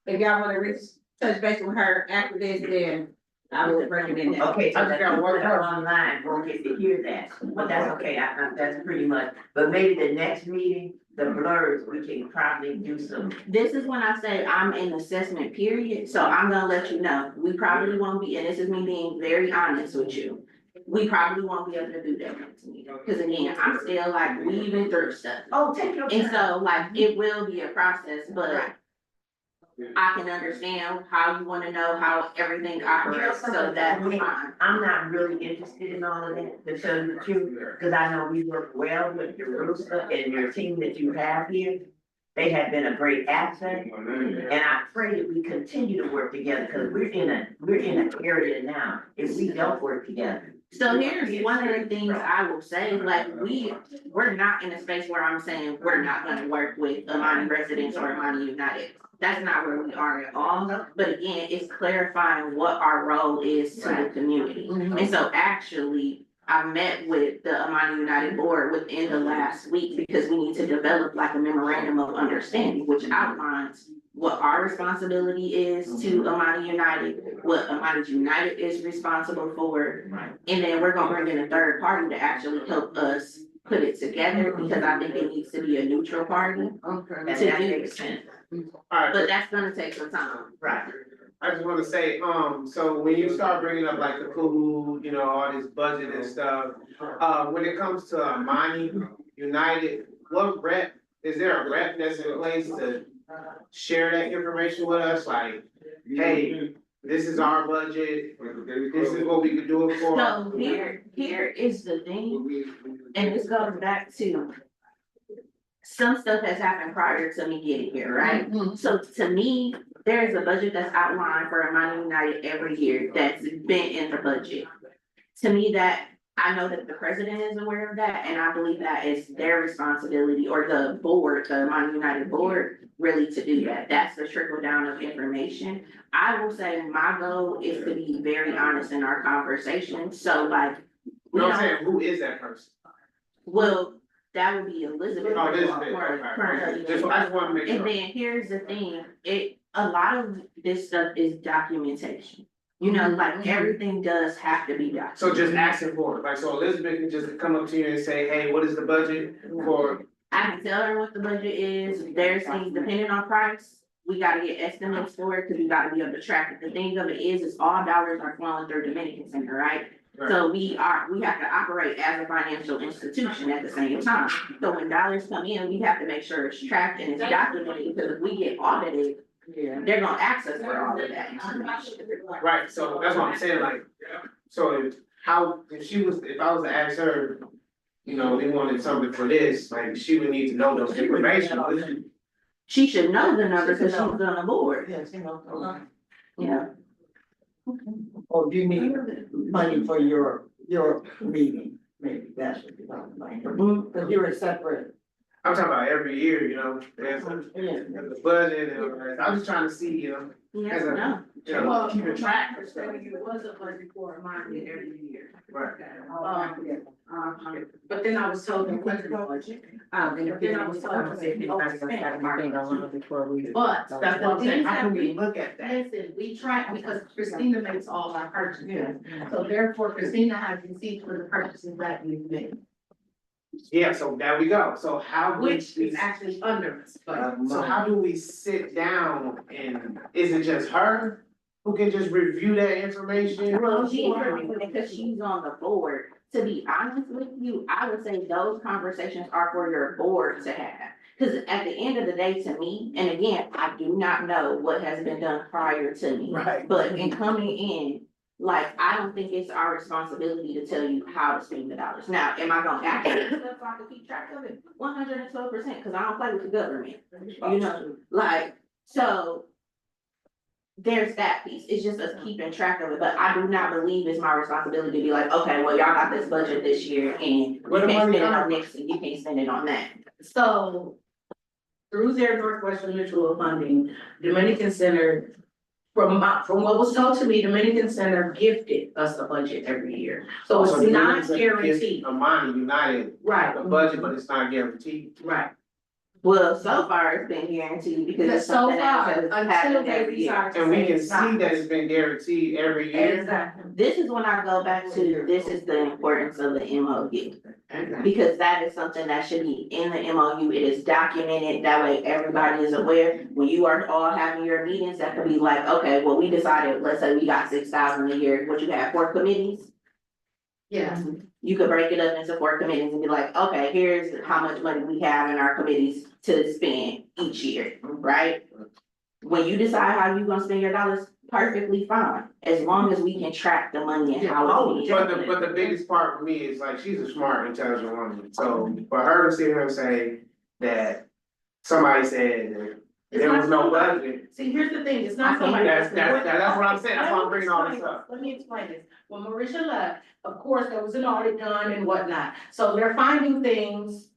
If y'all wanna touch base with her after this, then I would recommend that.
Okay, so
I just got one
people online won't get to hear that, but that's okay, that's pretty much, but maybe the next meeting, the blurs, we can probably do some.
This is when I say I'm in assessment period, so I'm gonna let you know, we probably won't be, and this is me being very honest with you. We probably won't be able to do that next meeting, cause again, I'm still like weaving through stuff.
Oh, take your
And
time.
so like, it will be a process, but I can understand how you wanna know how everything operates, so that's fine.
I'm not really interested in all of that, to tell you the truth, because I know we work well with your Rooster and your team that you have here. They have been a great asset, and I pray that we continue to work together, because we're in an area now, if we don't work together.
So here's one of the things I will say, like, we're not in a space where I'm saying we're not gonna work with Amani residents or Amani United. That's not where we are at all, but again, it's clarifying what our role is to the community. And so actually, I met with the Amani United Board within the last week because we need to develop like a memorandum of understanding, which outlines what our responsibility is to Amani United, what Amani United is responsible for. And then we're gonna bring in a third party to actually help us put it together, because I think it needs to be a neutral party.
Okay.
And that makes sense.
Alright,
But that's gonna take some time.
Right.
I just wanna say, so when you start bringing up like the food, you know, all this budget and stuff, when it comes to Amani United, what rep, is there a rep that's in place to share that information with us, like, hey, this is our budget, this is what we could do it for?
So here is the thing, and this goes back to some stuff has happened prior to me getting here, right? So to me, there is a budget that's outlined for Amani United every year that's been in the budget. To me, that I know that the president is aware of that, and I believe that is their responsibility, or the board, the Amani United Board, really to do that. That's the trickle down of information. I will say my goal is to be very honest in our conversation, so like.
You know what I'm saying, who is that person?
Well, that would be Elizabeth.
Oh, Elizabeth,
Currently.
okay. Just, I just wanna make
And
sure.
then here's the thing, a lot of this stuff is documentation. You know, like everything does have to be documented.
So just asking for it, like, so Elizabeth can just come up to you and say, hey, what is the budget for?
I can tell her what the budget is, there's things depending on price, we gotta get estimates for it, cause we gotta be able to track it. The thing of it is all dollars are flowing through Dominican Center, right? So we have to operate as a financial institution at the same time. So when dollars come in, we have to make sure it's tracked and it's documented, because if we get audited, they're gonna ask us for all of that information.
Right, so that's what I'm saying, like, so if I was to ask her, you know, we wanted something for this, like, she would need to know those information.
She should know the number because she's on the board.
Yes, you know.
Yeah.
Or do you need money for your meeting, maybe that should be on the money, because you're a separate.
I'm talking about every year, you know, there's the budget and all that. I'm just trying to see, you know.
Yes,
As a-
no.
you know,
Well,
keep it track.
there was a budget for mine every year.
Right.
But then I was told there wasn't a budget. But then I was told they didn't overspend market. But that's what I'm saying, how can we look at that? Listen, we try, because Christina makes all our purchases, so therefore Christina has receipts for the purchases that we've made,
Yeah, so there we go, so how.
which is actually under us, but.
So how do we sit down and, is it just her who can just review that information?
Well, because she's on the board. To be honest with you, I would say those conversations are for your board to have. Cause at the end of the day, to me, and again, I do not know what has been done prior to me.
Right.
But in coming in, like, I don't think it's our responsibility to tell you how to spend the dollars. Now, am I gonna actually so I can keep track of it? 112%, cause I don't play with the government, you know, like, so. There's that piece, it's just us keeping track of it, but I do not believe it's my responsibility to be like, okay, well, y'all got this budget this year and you
Where the
can't
money
spend it on
coming
this and you can't spend it on that.
So, through their Northwestern Mutual Funding, Dominican Center, from what was told to me, Dominican Center gifted us a budget every year. So
So
it's
the
not
Dominican Center gives
guaranteed,
Amani United
right,
the budget, but it's not guaranteed.
right.
Well, so far it's been guaranteed because it's
So
something
far,
else that's
until
happened
they
every year.
decide to
And we
say
can
it's not.
see that it's been guaranteed every year.
Exactly.
This is when I go back to, this is the importance of the MOU. Because that is something that should be in the MOU, it is documented, that way everybody is aware. When you are all having your meetings, that could be like, okay, well, we decided, let's say we got 6,000 a year, what you have, 4 committees?
Yeah.
You could break it up into 4 committees and be like, okay, here's how much money we have in our committees to spend each year, right? When you decide how you gonna spend your dollars, perfectly fine, as long as we can track the money and how it's being.
But the biggest part for me is like, she's a smart, intelligent woman, so for her to sit here and say that somebody said that there was no budget.
See, here's the thing, it's not somebody.
That's what I'm saying, that's why I'm bringing all this up.
Let me explain this. When Marisha left, of course, there was an audit done and whatnot. So they're finding things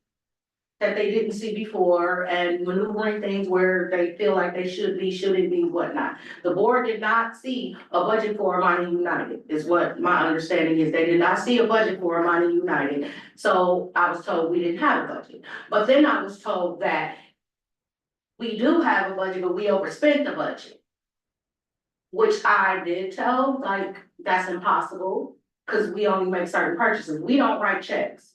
that they didn't see before and maneuvering things where they feel like they should be, shouldn't be, whatnot. The board did not see a budget for Amani United, is what my understanding is. They did not see a budget for Amani United. So I was told we didn't have a budget. But then I was told that we do have a budget, but we overspent the budget. Which I did tell, like, that's impossible, cause we only make certain purchases, we don't write checks.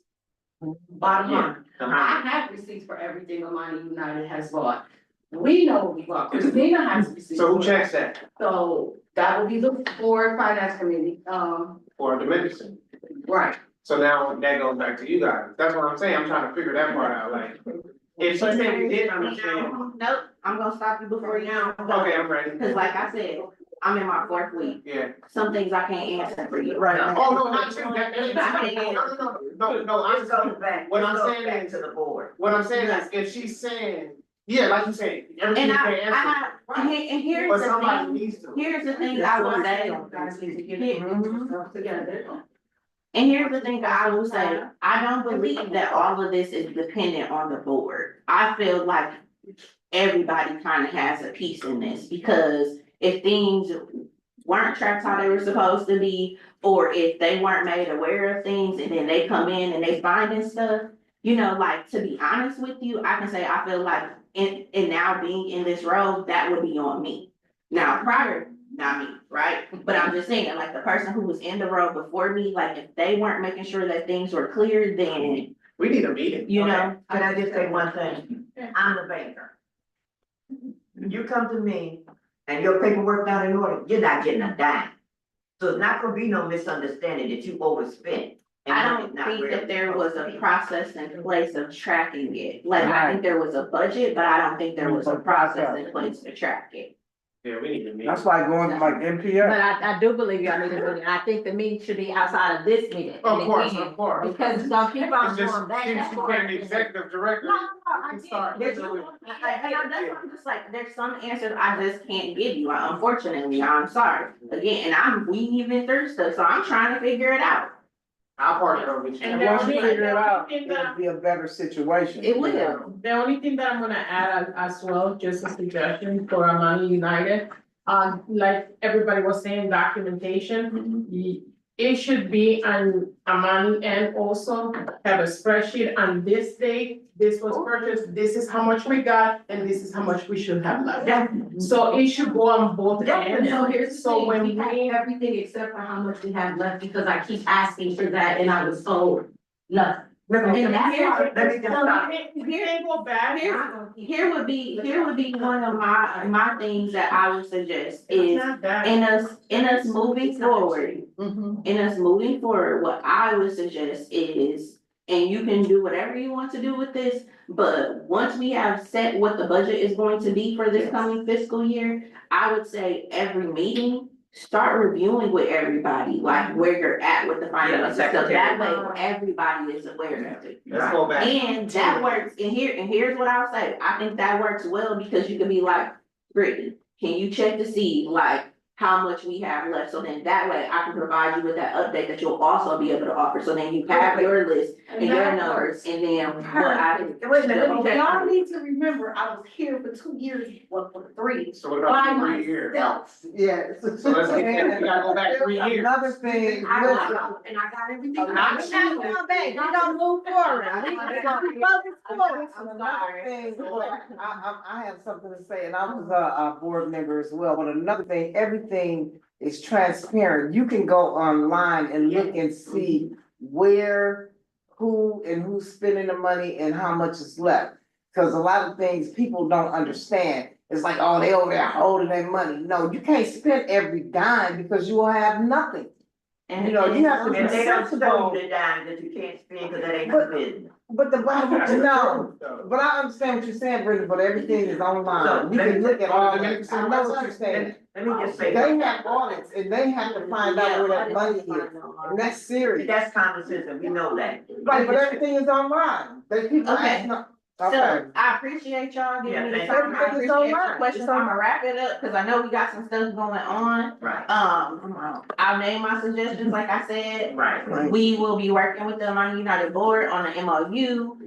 Bottom line, I have receipts for everything Amani United has bought. We know what we bought, Christina has receipts.
So who checks that?
So that would be the board finance committee,
For Dominican.
right.
So now that goes back to you guys, that's what I'm saying, I'm trying to figure that part out, like, if she said we did understand.
Nope, I'm gonna stop you before you go.
Okay, I'm ready.
Cause like I said, I'm in my 4th week,
Yeah.
some things I can't answer for you.
Right.
Oh, no, not you, no, I'm
Goes back,
what I'm
it goes
saying
back
is-
to the board.
what I'm saying is, if she's saying, yeah, like you said, everything
And
you can answer,
and here's
but
the
somebody
thing,
needs to.
here's the thing I will say.
Guys need to get themselves together.
And here's the thing that I will say, I don't believe that all of this is dependent on the board. I feel like everybody kind of has a piece in this, because if things weren't tracked how they were supposed to be, or if they weren't made aware of things and then they come in and they finding stuff, you know, like, to be honest with you, I can say I feel like in now being in this role, that would be on me. Now, prior, not me, right? But I'm just saying, like, the person who was in the role before me, like, if they weren't making sure that things were clear, then,
We need a meeting.
you know.
Can I just say one thing? I'm the banker. You come to me and your paperwork not in order, you're not getting a dime. So it's not gonna be no misunderstanding that you overspent. and
I
money
don't
not
think
where
that
it's
there was a
supposed to be.
process in place of tracking it. Like, I
Right.
think there was a budget, but I don't think there was a process in place to track it.
Yeah, we need a meeting.
That's like going to like
But
NPS.
I do believe y'all need a meeting. I think the meeting should be outside of this meeting.
Of
And
course,
again,
of course.
Because it's gonna keep on
It's just,
going back
since
and
you
forth.
became the executive director.
No, I
you
get
start
it.
That's
dealing with-
why I'm just like, there's some answers I just can't give you, unfortunately, I'm sorry. Again, and we even through stuff, so I'm trying to figure it out.
I'll partner with you.
And once you figure it out, it'll be a better situation.
It will.
The only thing that I'm gonna add as well, just a suggestion for Amani United, like everybody was saying, documentation. It should be on Amani and also have a spreadsheet on this date, this was purchased, this is how much we got, and this is how much we should have left. So it should go on both ends.
So here's the
So
thing,
when
we have
we,
everything except for how much we have left, because I keep asking for that and I was told nothing.
Let me
And that's why-
let me just stop.
we can't go back.
Here would be one of my things that I would suggest
It's
is,
not that.
in us moving forward, what I would suggest is, and you can do whatever you want to do with this, but once we have set what the budget is going to be for this coming fiscal year, I would say every meeting, start reviewing with everybody, like where you're at with the finances, so that way everybody is aware of it.
Let's go back.
And that works, and here's what I'll say, I think that works well, because you can be like, Brittany, can you check to see, like, how much we have left, so then that way I can provide you with that update that you'll also be able to offer, so then you have your list and your numbers, and then what I can.
Wait a minute, let me check.
Y'all need to remember, I was here for 2 years, well, for 3.
So what about
By
3 years?
myself.
Yes.
So let's get, we gotta go back 3 years.
Another thing,
And I
listen,
got everything.
I'm not
going back, we gonna move forward.
another thing, I have something to say, and I was a board member as well, but another thing, everything is transparent. You can go online and look and see where, who and who's spending the money and how much is left. Cause a lot of things people don't understand. It's like, oh, they over there holding their money. No, you can't spend every dime because you will have nothing.
And
You know, you have to
And they don't
sensible.
show you the dime that you can't spend, cause that ain't the business.
But the Bible,
That's the
no,
truth, though.
but I understand what you're saying, Brenda, but everything is online. You can look at all that. I know what you're saying.
Let me just say.
They have audits and they have to find out where that money is. And that's serious.
That's common sense, and we know that.
Right, but everything is online. They people
Okay.
ask, no, okay.
So I appreciate y'all
Yeah,
giving me the
thank
time,
you.
I appreciate
Everything is
your
online.
questions,
It's
I'm
online.
gonna wrap it up, cause I know we got some stuff going on.
Right,
I'll name my suggestions, like I said.
right.
We will be working with the Amani United Board on the MOU.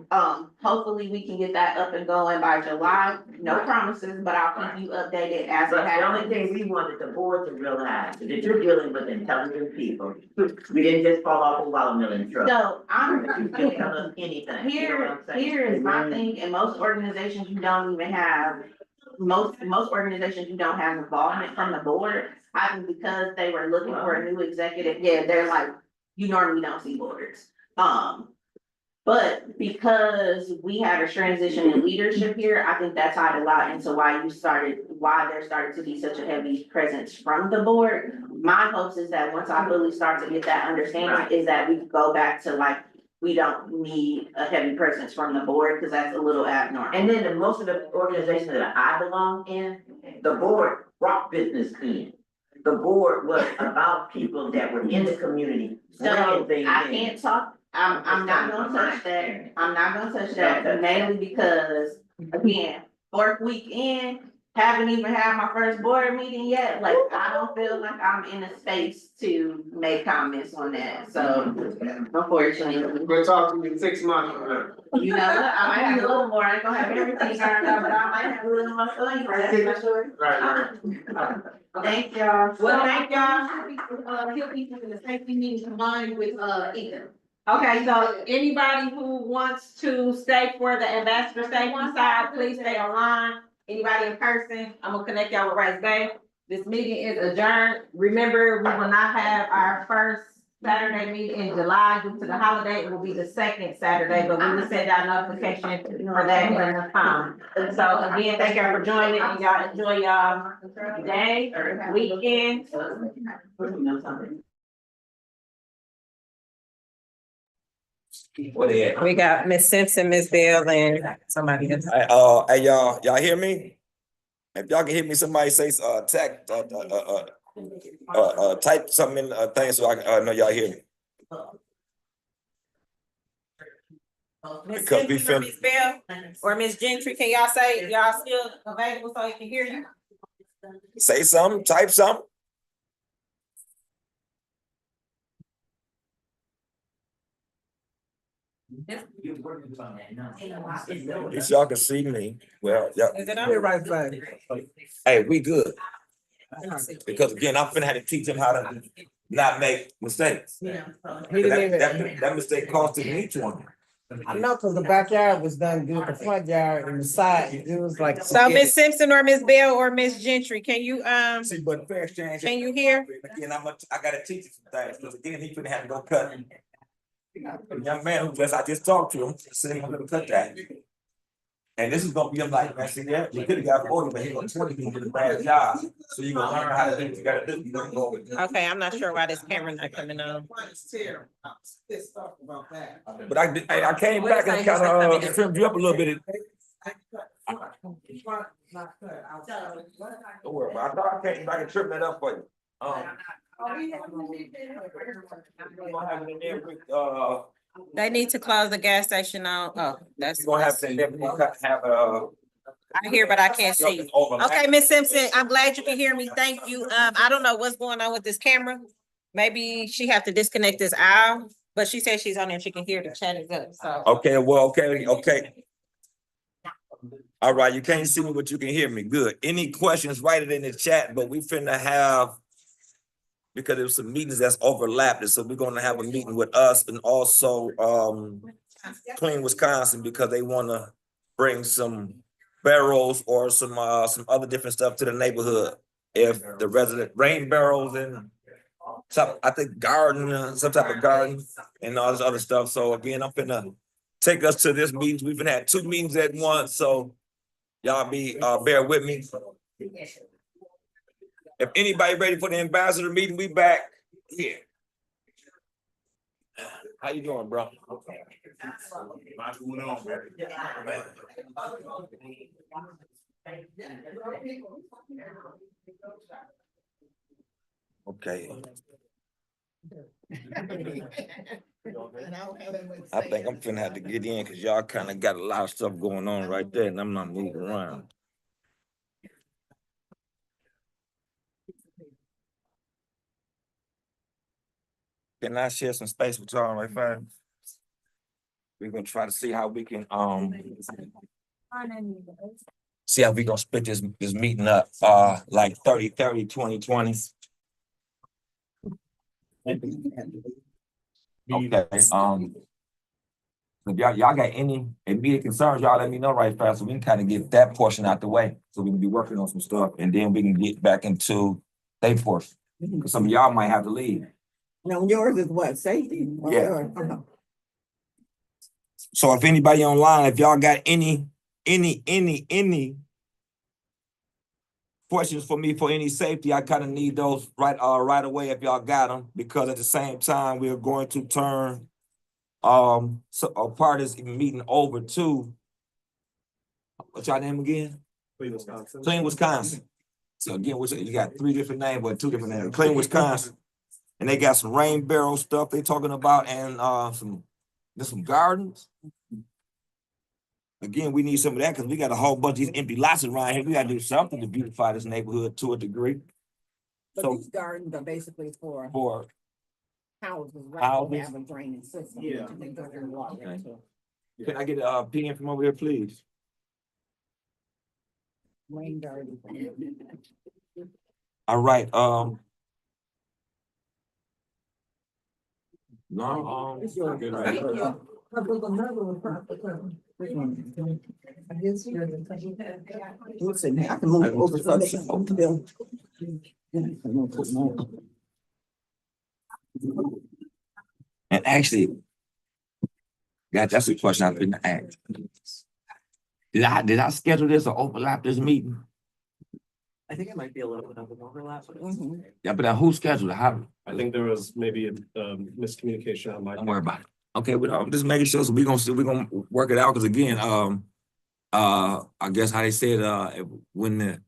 Hopefully we can get that up and going by July. No promises, but I'll keep you updated as it
But the only
happens.
thing we wanted the board to realize, is that you're dealing with intelligent people. We didn't just fall off a watermelon truck.
So
You
I'm,
can tell us anything, you know what I'm saying?
here is my thing, and most organizations you don't even have, most organizations you don't have involvement from the board. I think because they were looking for a new executive, yeah, they're like, you normally don't see boards. But because we had a transition in leadership here, I think that tied a lot into why there started to be such a heavy presence from the board. My hopes is that once I really start to get that understanding, is that we go back to like, we don't need a heavy presence from the board, because that's a little abnormal.
And then most of the organizations that I belong in, the board brought business in. The board was about people that were in the community,
So
bringing things in.
I can't talk, I'm not gonna touch that, I'm not gonna touch that, mainly because, again, fourth week in, haven't even had my first board meeting yet, like, I don't feel like I'm in a space to make comments on that, so unfortunately.
We'll talk to you in 6 months from now.
You know, I might have a little more, I ain't gonna have everything ironed out, but I might have a little more for you, that's for sure.
Right.
Thank y'all.
Well, thank y'all. He'll be in the safety meeting combined with, Ethan.
Okay, so anybody who wants to stay for the ambassador stay one side, please stay online. Anybody in person, I'm gonna connect y'all with Rice Bay. This meeting is adjourned. Remember, we will not have our first Saturday meeting in July due to the holiday. It will be the second Saturday, but we will send out notification for that in the time. So again, thank y'all for joining and y'all enjoy y'all day, weekend.
What they at?
We got Miss Simpson, Miss Bell, and somebody else.
Hey, y'all hear me? If y'all can hear me, somebody say, type something in, thing so I can, know y'all hear me.
Miss
Because we
Simpson or
fin-
Miss Bell or Miss Gentry, can y'all say y'all still available so he can hear you?
Say something, type something. At least y'all can see me. Well, yeah.
Is it on?
We're right back.
Hey, we good. Because again, I'm finna have to teach him how to not make mistakes.
He didn't even,
That mistake costed me 20.
I know, cause the backyard was done good, the front yard and the side, it was like.
So Miss Simpson or Miss Bell or Miss Gentry, can you,
See, but fair exchange.
can you hear?
Again, I gotta teach him some things, because again, he finna have to go cut. The young man who I just talked to him, said I'm gonna cut that. And this is gonna be, I'm like, man, see that, you could have got 40, but he gonna 20 people to the bad job. So you gonna learn how to do what you gotta do. You don't go.
Okay, I'm not sure why this camera not coming on.
But I came back and kind of trimmed you up a little bit. Don't worry, but I thought I came back and trimmed that up for you. We're gonna have it in there with,
They need to close the gas station out. Oh, that's.
we're gonna have it in there, we're gonna have
I hear, but I can't see. Okay, Miss Simpson, I'm glad you can hear me. Thank you. I don't know what's going on with this camera. Maybe she have to disconnect this aisle, but she said she's on there. She can hear the chat is up, so.
Okay, well, okay. All right, you can't see me, but you can hear me. Good. Any questions, write it in the chat, but we finna have, because there's some meetings that's overlapped, so we're gonna have a meeting with us and also Clean Wisconsin, because they wanna bring some barrels or some other different stuff to the neighborhood. If the resident rain barrels and some, I think garden, some type of garden and all this other stuff. So again, I'm finna take us to this meeting. We've been had 2 meetings at once, so y'all bear with me. If anybody ready for the ambassador meeting, we back here. How you doing, bro? What's going on, man? Okay. I think I'm finna have to get in because y'all kind of got a lot of stuff going on right there, and I'm not moving around. Can I share some space with y'all right fast? We're gonna try to see how we can see how we gonna split this meeting up like 30-30, 20-20. Okay, if y'all got any immediate concerns, y'all let me know right fast so we can kind of get that portion out the way. So we can be working on some stuff and then we can get back into their portion. Cause some of y'all might have to leave.
No, yours is what, safety?
Yeah. So if anybody online, if y'all got any questions for me for any safety, I kind of need those right away if y'all got them, because at the same time we are going to turn so a part is meeting over to, what's your name again? Clean Wisconsin. So again, you got 3 different names, but 2 different names. Clean Wisconsin, and they got some rain barrel stuff they talking about, and there's some gardens. again, we need some of that, because we got a whole bunch of these empty lots around here. We gotta do something to beautify this neighborhood to a degree.
But
So
these gardens are basically for
for
houses, right?
Houses?
They have a drainage system.
Yeah.
They go in water
Okay.
into
can I get a opinion from over here, please?
rain garden.
All right, no,
It's yours.
good,
Thank
right?
you. But there's another one probably coming. Which one? I guess you're the- Listen, I can move over so they can open them.
And actually, that's a question I've been asked. Did I schedule this or overlap this meeting?
I think it might be a little bit of an overlap. But
Yeah, but who scheduled it? How?
I think there was maybe a miscommunication on my.
Don't worry about it. Okay, but I'm just making sure, so we're gonna work it out, because again, I guess how they said, when the,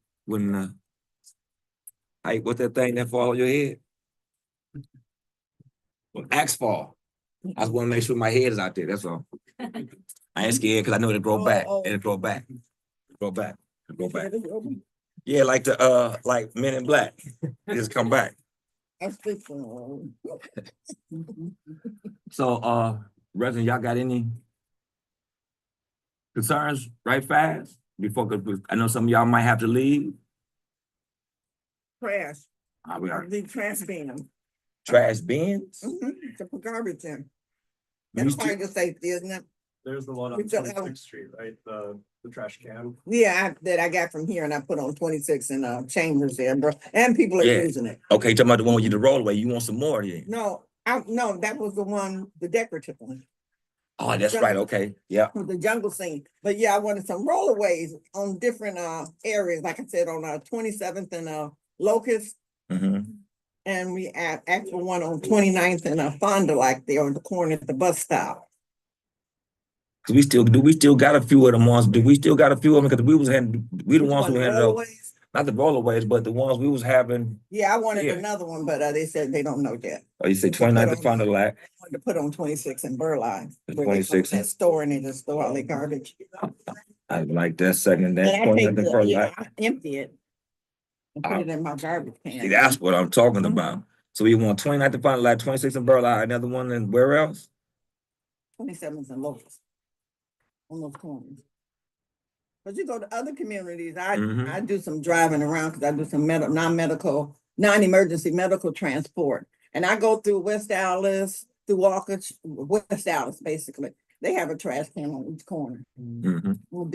hey, what's that thing that fall on your head? When axe fall. I just wanna make sure my head is out there, that's all. I ain't scared, because I know it'll grow back, it'll grow back, grow back, grow back. Yeah, like like Men in Black, it just come back. So, resident, y'all got any concerns right fast? Before, 'cause I know some of y'all might have to leave.
Trash,
We are
the trash bin.
trash bins.
To put garbage in.
We
That's
still-
part of the safety, isn't it?
There's the one
We
on
still have-
26th Street, right? The trash can.
Yeah, that I got from here and I put on 26 and Chambers there, bro, and people are
Yeah.
using it.
Okay, talking about the one with you the roll away, you want some more then?
No, no, that was the one, the decorative one,
Oh, that's right, okay, yeah.
with the jungle scene. But yeah, I wanted some rollaways on different areas, like I said, on 27th and Locust.
Mm-hmm.
And we asked for one on 29th and Fonda, like there on the corner at the bus stop.
Cause we still got a few of them ones, we still got a few of them, because we the ones who handed those,
Rollaways?
not the rollaways, but the ones we was having.
Yeah, I wanted
Yeah.
another one, but they said they don't know yet.
Oh, you say
To put
29th to
on-
Fond du Lac.
Wanted to put on 26 in Burleigh.
The
where they come
26th.
to that store and they just throw all their garbage.
I like that second,
And
that
I take
29th to
the,
Fond du
yeah,
Lac.
I empty it. And put it in my garbage can.
See, that's what I'm talking about. So we want 29th to Fond du Lac, 26th in Burleigh, another one, and where else?
27's and Locust. On those corners. But you go to other communities, I
Mhm.
do some driving around because I do some non-emergency medical transport. And I go through West Dallas, through West Dallas, basically. They have a trash can on each corner.
Mhm.
Well,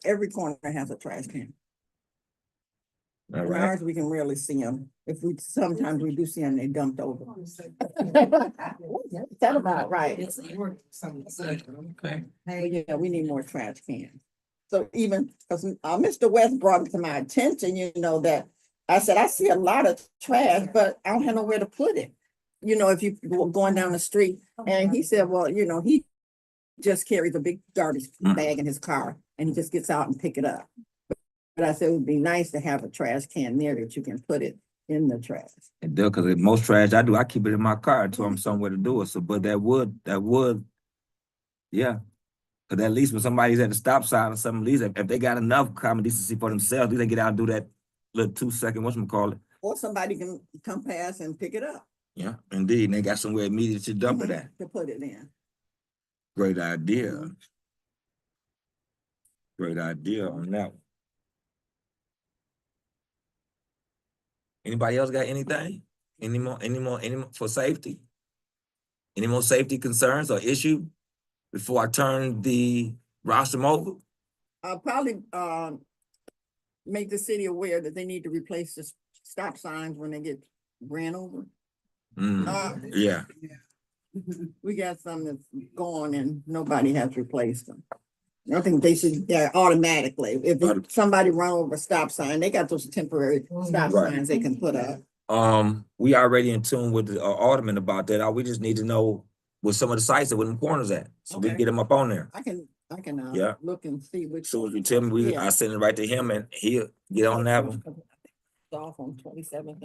every corner has a trash can.
All
And
right,
ours, we can rarely see them. Sometimes we do see them, they dumped over. That about right.
okay.
Hey, yeah, we need more trash cans. So even, because Mr. West brought it to my attention, that I said, I see a lot of trash, but I don't have nowhere to put it. If you were going down the street, and he said, well, he just carries a big garbage bag in his car and he just gets out and pick it up. But I said, it would be nice to have a trash can there that you can put it in the trash.
It does, because most trash I do, I keep it in my car until I'm somewhere to do it. So, but that would, yeah. Because at least when somebody's at the stop sign or something, at least if they got enough common decency for themselves, at least they get out and do that little 2-second, whatchamacallit.
Or somebody can come past and pick it up.
Yeah, indeed. And they got somewhere immediate to dump it at.
To put it in.
Great idea. Great idea on that one. Anybody else got anything? Any more for safety? Any more safety concerns or issue before I turn the rostrum over?
I'll probably make the city aware that they need to replace the stop signs when they get ran over.
Yeah.
We got some that's gone and nobody has replaced them. I think they should automatically, if somebody run over a stop sign, they got those temporary stop
Right.
signs they can put up.
We already in tune with the alderman about that. We just need to know what some of the sites that where them corners at, so we can
Okay.
get them up on there.
I can
Yeah.
look and see which.
So if you tell me, I send it right to him and he'll get on that one.
Off on 27th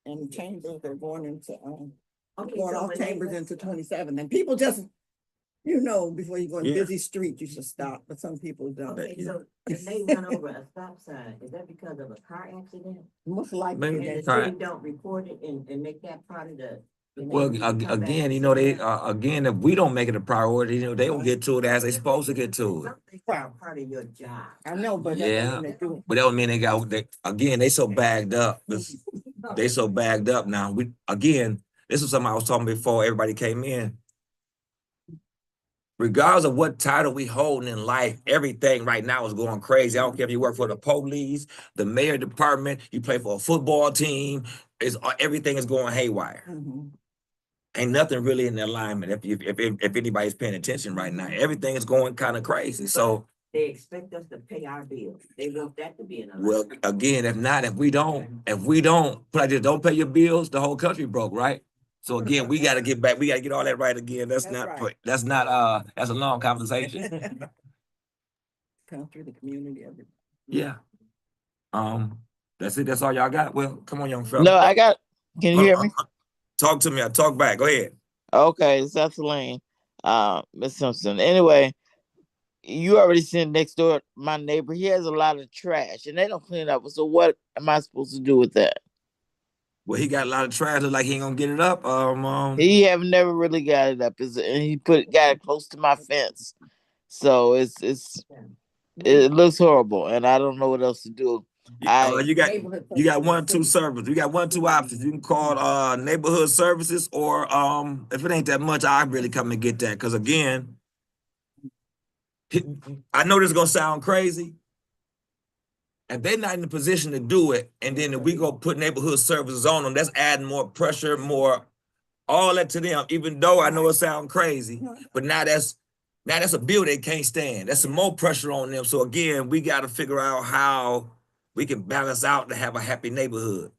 and Chambers, they're going into,
Okay,
going
so
off
when they-
Chambers into 27, and people just
You know, before you go in
Yeah.
busy street, you should stop, but some people don't.
Okay, so if they run over a stop sign, is that because of a car accident?
Most likely.
Maybe.
And the
Right.
city don't report it and make that part of the.
Well, again, you know, again, if we don't make it a priority, you know, they will get to it as they supposed to get to it.
Something part of your job.
I know, but
Yeah, but that don't mean again, they so bagged up. They so bagged up now. This is something I was talking before everybody came in. Regardless of what title we hold in life, everything right now is going crazy. I don't care if you work for the police, the mayor department, you play for a football team, everything is going haywire. Ain't nothing really in alignment if anybody's paying attention right now. Everything is going kind of crazy. So
They expect us to pay our bills. They want that to be in a.
well, again, if we don't, like this, don't pay your bills, the whole country broke, right? So again, we got to get back. We got to get all that right again. That's a long conversation.
Country, the community, everything.
Yeah. That's it. That's all y'all got. Well, come on, young fella.
No, I got. Can you hear me?
Talk to me. I talk back. Go ahead.
Okay, it's Lane, Miss Simpson. Anyway, you already seen next door my neighbor. He has a lot of trash, and they don't clean up. So what am I supposed to do with that?
Well, he got a lot of trash. Look like he ain't gonna get it up.
He have never really got it up. And he got it close to my fence, so it looks horrible, and I don't know what else to do.
You got one or two services. You got one or two options. You can call neighborhood services, or if it ain't that much, I really come and get that. Because again, I know this is gonna sound crazy. If they're not in the position to do it, and then if we go put neighborhood services on them, that's adding more pressure, more all that to them. Even though I know it sounds crazy, but now that's a bill they can't stand. That's some more pressure on them. So again, we got to figure out how we can balance out to have a happy neighborhood.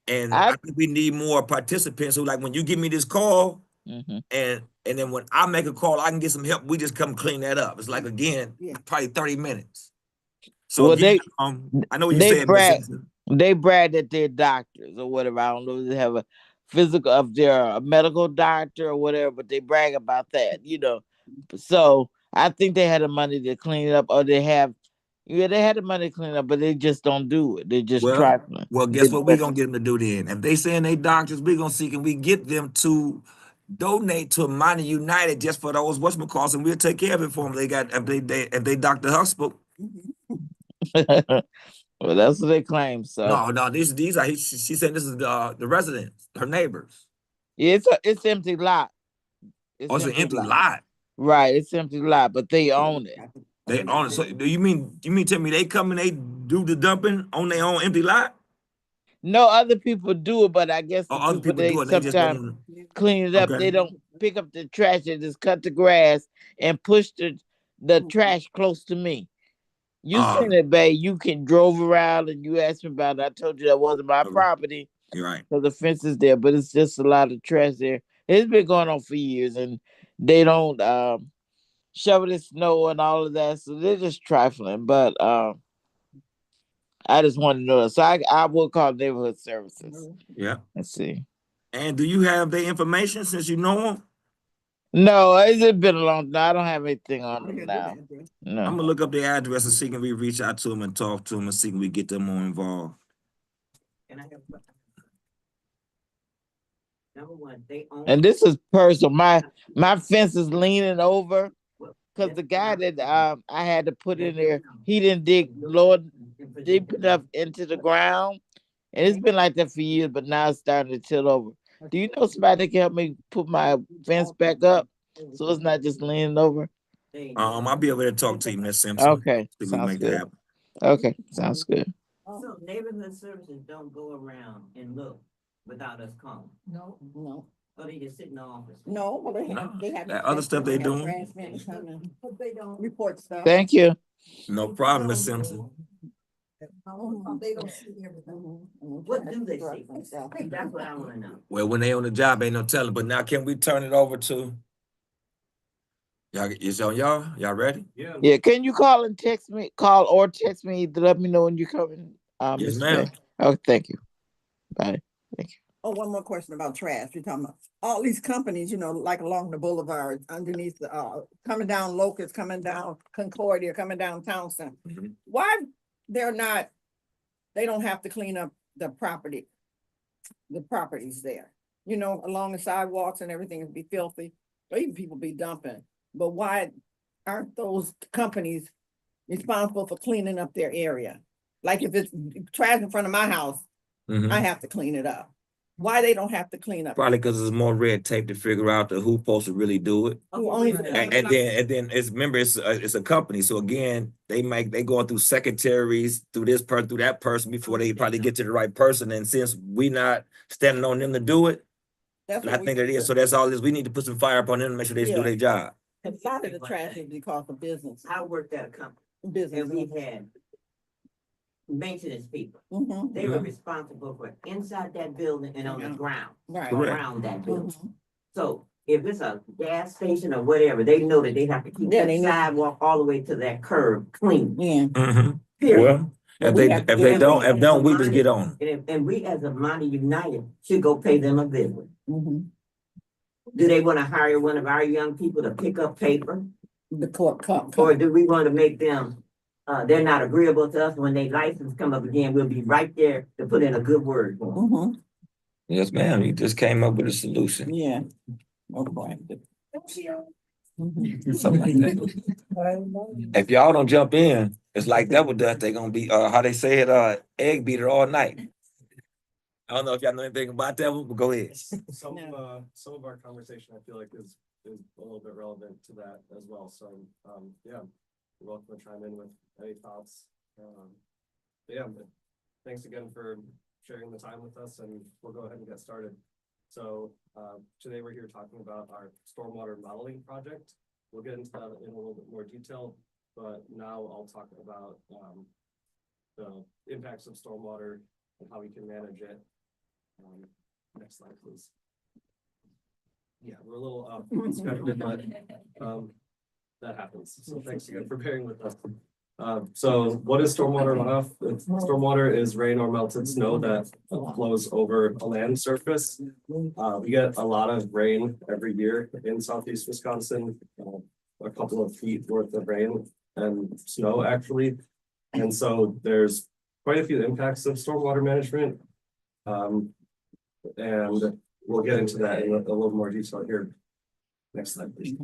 And I think we need more participants who, like, when you give me this call, and then when I make a call, I can get some help. We just come clean that up. It's like, again, probably 30 minutes. So
well,
again, I know what you said.
They brag that they're doctors or whatever. I don't know if they have a physical, if they're a medical doctor or whatever, but they brag about that, you know. So I think they had the money to clean it up, or they had the money to clean it up, but they just don't do it. They're just trifling.
Well, guess what we're gonna get them to do then? If they saying they doctors, we're gonna see can we get them to donate to Amani United just for those whatchamacalls, and we'll take care of it for them. If they Dr. Hospital.
Well, that's what they claim. So
no, these are she said this is the residents, her neighbors.
Yeah, it's empty lot.
It's an empty lot.
Right, it's empty lot, but they own it.
They own it. So do you mean tell me they come and they do the dumping on their own empty lot?
No, other people do it, but I guess
other people do it. They just
sometimes clean it up.
Okay.
They don't pick up the trash. They just cut the grass and push the trash close to me. You seen it, babe. You can drove around and you asked me about it. I told you that wasn't my property.
You're right.
So the fence is there, but it's just a lot of trash there. It's been going on for years, and they don't shovel the snow and all of that. So they're just trifling. But I just want to know. So I will call neighborhood services.
Yeah.
Let's see.
And do you have their information since you know them?
No, it's been a long time. I don't have anything on them now. No.
I'm gonna look up their address and see can we reach out to them and talk to them and see can we get them more involved.
Number one, they own.
And this is personal. My fence is leaning over because the guy that I had to put in there, he didn't dig deep enough into the ground. And it's been like that for years, but now it's starting to tilt over. Do you know somebody that can help me put my fence back up so it's not just leaning over?
I'll be able to talk to you, Miss Simpson.
Okay, sounds good. Okay, sounds good.
So neighborhood services don't go around and look without us calling.
No.
Or they just sit in the office.
No, well, they have.
That other stuff they doing.
But they don't report stuff.
Thank you.
No problem, Miss Simpson.
They don't see everything.
What do they see? That's what I wanna know.
Well, when they on the job, ain't no telling. But now can we turn it over to y'all? It's on y'all. Y'all ready?
Yeah. Can you call or text me to let me know when you're coming?
Yes, ma'am.
Oh, thank you. Bye. Thank you.
Oh, one more question about trash. You're talking about all these companies, you know, like along the boulevard, underneath the, coming down Locust, coming down Concordia, coming down Townsend.
Mhm.
Why they're not, they don't have to clean up the properties there, you know, along the sidewalks and everything would be filthy, or even people be dumping. But why aren't those companies responsible for cleaning up their area? Like if it's trash in front of my house,
Mhm.
I have to clean it up. Why they don't have to clean up?
Probably because there's more red tape to figure out who's supposed to really do it.
Who owns
And then remember it's a company. So again, they going through secretaries, through this person, through that person before they probably get to the right person. And since we not standing on them to do it,
That's
I
what
think that is. So that's all this. We need to put some fire up on them to make sure they do
Yeah.
their job.
A lot of the trash is because of business.
I worked at a company
Business.
and we had maintenance people.
Mhm.
They were responsible for inside that building and on the ground,
Right.
Correct.
around that building.
Mhm.
So if it's a gas station or whatever, they know that they have to keep
Yeah,
that
they know.
sidewalk all the way to that curb clean,
Yeah.
Mhm.
period.
Well, if they don't, we just get on.
And we as a Amani United should go pay them a visit.
Mhm.
Do they wanna hire one of our young people to pick up paper?
The court cup.
Or do we wanna make them, they're not agreeable to us, when they license come up again, we'll be right there to put in a good word for them.
Mhm.
Yes, ma'am. You just came up with a solution.
Yeah. Okay.
Something like that. If y'all don't jump in, it's like double dutch. They gonna be how they say it, egg beater all night. I don't know if y'all know anything about that one, but go ahead.
Some of our conversation, I feel like is a little bit relevant to that as well. So, yeah, you're welcome to chime in with any thoughts. But thanks again for sharing the time with us, and we'll go ahead and get started. So, today we're here talking about our stormwater modeling project. We'll get into that in a little bit more detail, but now I'll talk about, the impacts of stormwater and how we can manage it. Next slide, please. Yeah, we're a little distracted, but that happens. So thanks again for bearing with us. So what is stormwater runoff? Stormwater is rain or melted snow that flows over a land surface. We get a lot of rain every year in southeast Wisconsin, a couple of feet worth of rain and snow actually. And so there's quite a few impacts of stormwater management. And we'll get into that in a little more detail here. Next slide, please.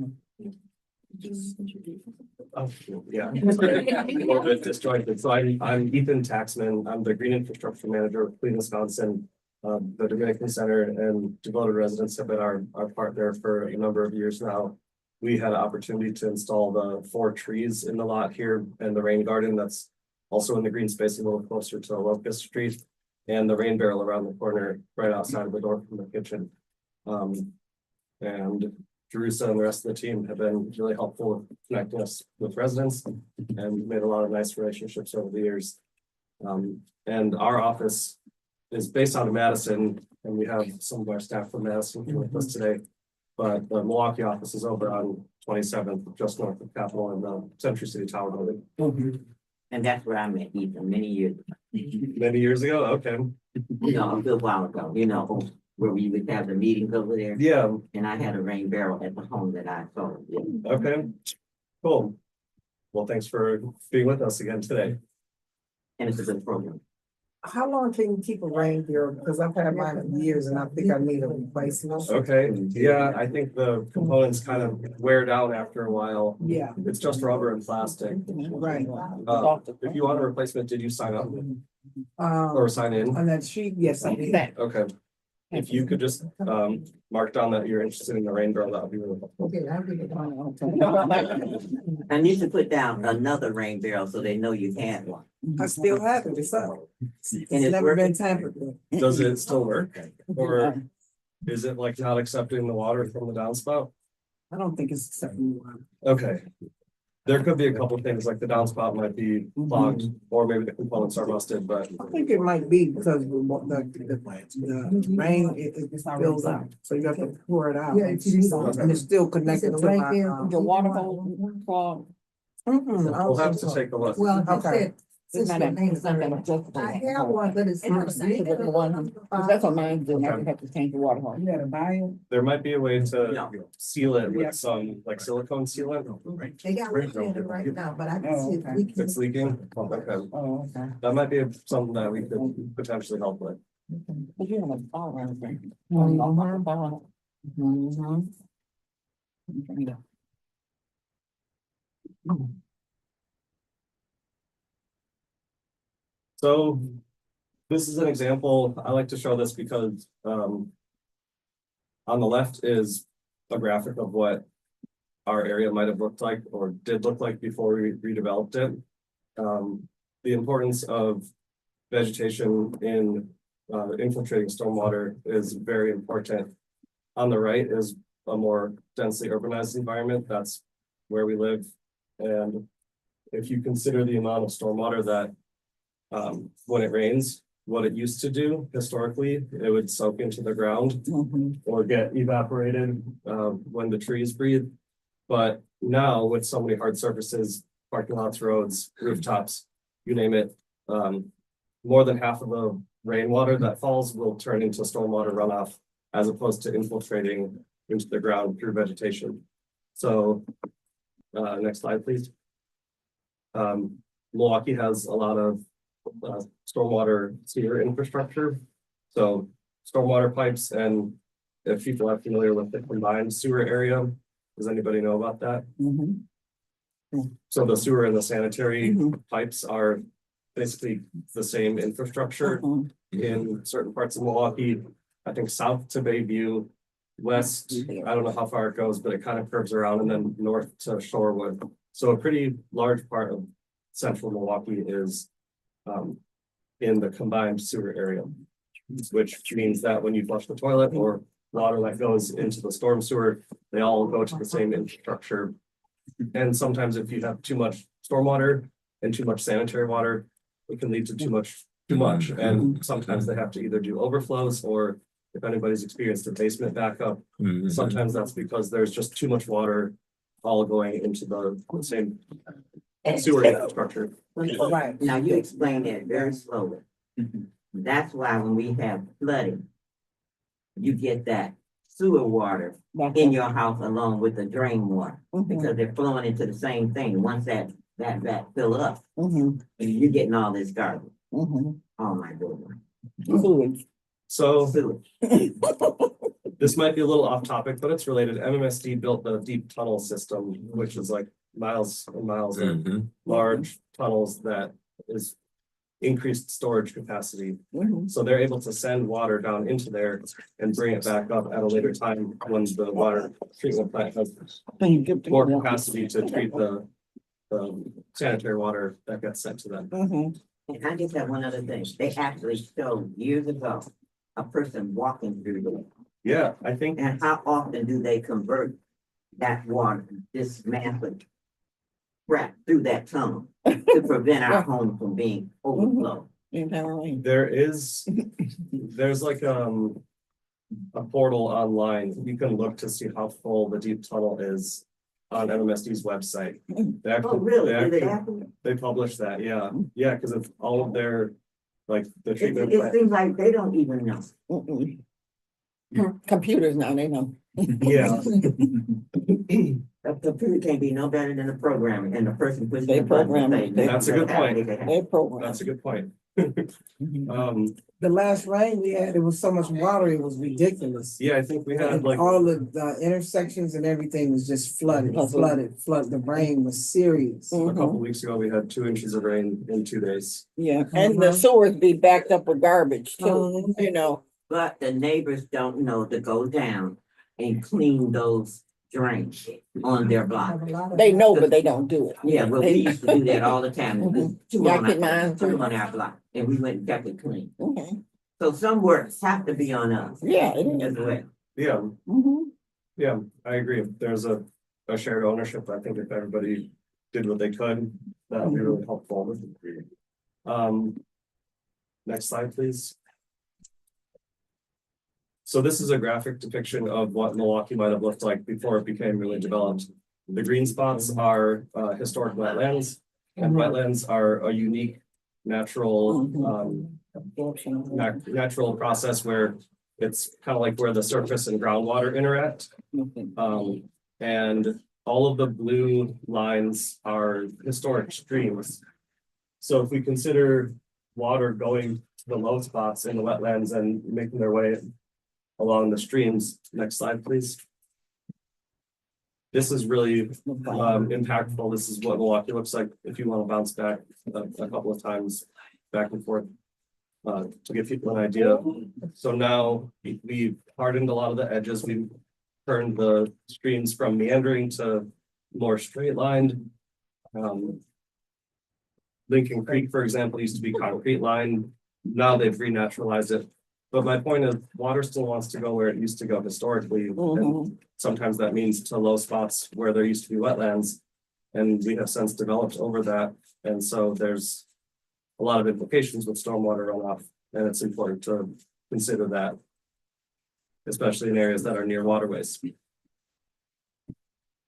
Oh, yeah. A little bit disjointed. So I'm Ethan Taxman. I'm the Green Infrastructure Manager of Clean Wisconsin. The Dominican Center and devoted residents have been our partner for a number of years now. We had an opportunity to install the 4 trees in the lot here and the rain garden that's also in the green space a little closer to Locust Street, and the rain barrel around the corner right outside of the door from the kitchen. And Teresa and the rest of the team have been really helpful with connecting us with residents and made a lot of nice relationships over the years. And our office is based out of Madison, and we have some of our staff from Madison here with us today. But the Milwaukee office is over on 27th, just north of Capitol in the Century City Tower building.
And that's where I met Ethan many years ago.
Many years ago, okay.
You know, a good while ago, you know, where we would have the meetings over there.
Yeah.
And I had a rain barrel at the home that I sold.
Okay, cool. Well, thanks for being with us again today.
And it's a good program.
How long can you keep a rain barrel? Because I've had mine for years and I think I need a replacement.
Okay, yeah, I think the components kind of wear down after a while.
Yeah.
It's just rubber and plastic.
Right.
If you want a replacement, did you sign up or sign in?
On that sheet, yes, I did.
Okay. If you could just mark down that you're interested in the rain barrel, that would be really helpful.
Okay, I'll get it.
I need to put down another rain barrel so they know you had one.
I still have it, it's up.
And
It's
it's
never been
working.
tampered with.
Does it still work? Or is it like not accepting the water from the downspout?
I don't think it's acceptable.
Okay. There could be a couple of things, like the downspout might be clogged, or maybe the components are rusted, but
I think it might be because the rain, it fills up, so you have to pour it out. And it's still connected to my.
The water hole clogged.
we'll have to take a look.
Okay.
It's not that thing, it's not that adjustable.
I have one, but it's not.
That's what mine do, I have to change the water hose. You gotta buy it.
There might be a way to seal it with some like silicone sealant.
They got one in it right now, but I can see if we
If
can.
it's leaking, okay.
Oh, okay.
That might be something that we could potentially help with.
But you have a ball around there.
So this is an example. I like to show this because on the left is a graphic of what our area might have looked like or did look like before we redeveloped it. The importance of vegetation in infiltrating stormwater is very important. On the right is a more densely urbanized environment. That's where we live. And if you consider the amount of stormwater that when it rains, what it used to do historically, it would soak into the ground or get evaporated when the trees breathe. But now with so many hard surfaces, parking lots, roads, rooftops, you name it, more than half of the rainwater that falls will turn into stormwater runoff as opposed to infiltrating into the ground through vegetation. So next slide, please. Milwaukee has a lot of stormwater sewer infrastructure. So stormwater pipes, and if people are familiar with the combined sewer area, does anybody know about that? So the sewer and the sanitary pipes are basically the same infrastructure in certain parts of Milwaukee. I think south to Bayview, west, I don't know how far it goes, but it kind of curves around, and then north to Shorewood. So a pretty large part of central Milwaukee is in the combined sewer area, which means that when you flush the toilet or water that goes into the storm sewer, they all go to the same infrastructure. And sometimes if you have too much stormwater and too much sanitary water, it can lead to too much. And sometimes they have to either do overflows, or if anybody's experienced a basement backup, sometimes that's because there's just too much water all going into the same sewer infrastructure.
Right, now you explain that very slowly. That's why when we have flooding, you get that sewer water in your house along with the drain water, because they're flowing into the same thing. Once that fill up, you're getting all this garbage. Oh my goodness.
So this might be a little off topic, but it's related. MMSD built the deep tunnel system, which is like miles and miles of large tunnels that is increased storage capacity. So they're able to send water down into there and bring it back up at a later time when the water treatment plant has more capacity to treat the sanitary water that gets sent to them.
And I just have one other thing. They actually showed years ago a person walking through there.
Yeah, I think.
And how often do they convert that water, this massive crap through that tunnel to prevent our home from being overflowed?
There's like a portal online. You can look to see how full the deep tunnel is on MMSD's website. They actually, they publish that, yeah, because of all of their, like, the treatment.
It seems like they don't even know.
Computers now, they know.
Yeah.
A computer can't be no better than the programming, and the person pushing
They
the button.
program it.
That's a good point.
They program.
That's a good point.
The last rain we had, it was so much water, it was ridiculous.
Yeah, I think we had
And
like.
all the intersections and everything was just flooded. The rain was serious.
A couple weeks ago, we had 2 inches of rain in 2 days.
Yeah, and the sewers be backed up with garbage too, you know.
But the neighbors don't know to go down and clean those drains on their block.
They know, but they don't do it.
Yeah, well, we used to do that all the time. Two
Yeah, I
on
keep mine too.
our block, and we went and kept it clean. So some works have to be on us.
Yeah, it is.
As well.
Yeah. Yeah, I agree. There's a shared ownership. I think if everybody did what they could, that would be really helpful. Next slide, please. So this is a graphic depiction of what Milwaukee might have looked like before it became really developed. The green spots are historic wetlands, and wetlands are a unique natural, natural process where it's kind of like where the surface and groundwater interact. And all of the blue lines are historic streams. So if we consider water going to the low spots in the wetlands and making their way along the streams, next slide, please. This is really impactful. This is what Milwaukee looks like if you want to bounce back a couple of times back and forth to give people an idea. So now we've hardened a lot of the edges. We've turned the streams from meandering to more straight lined. Lincoln Creek, for example, used to be concrete lined. Now they've renaturalized it. But my point is, water still wants to go where it used to go historically. And sometimes that means to low spots where there used to be wetlands. And we have since developed over that. And so there's a lot of implications with stormwater runoff. And it's important to consider that, especially in areas that are near waterways.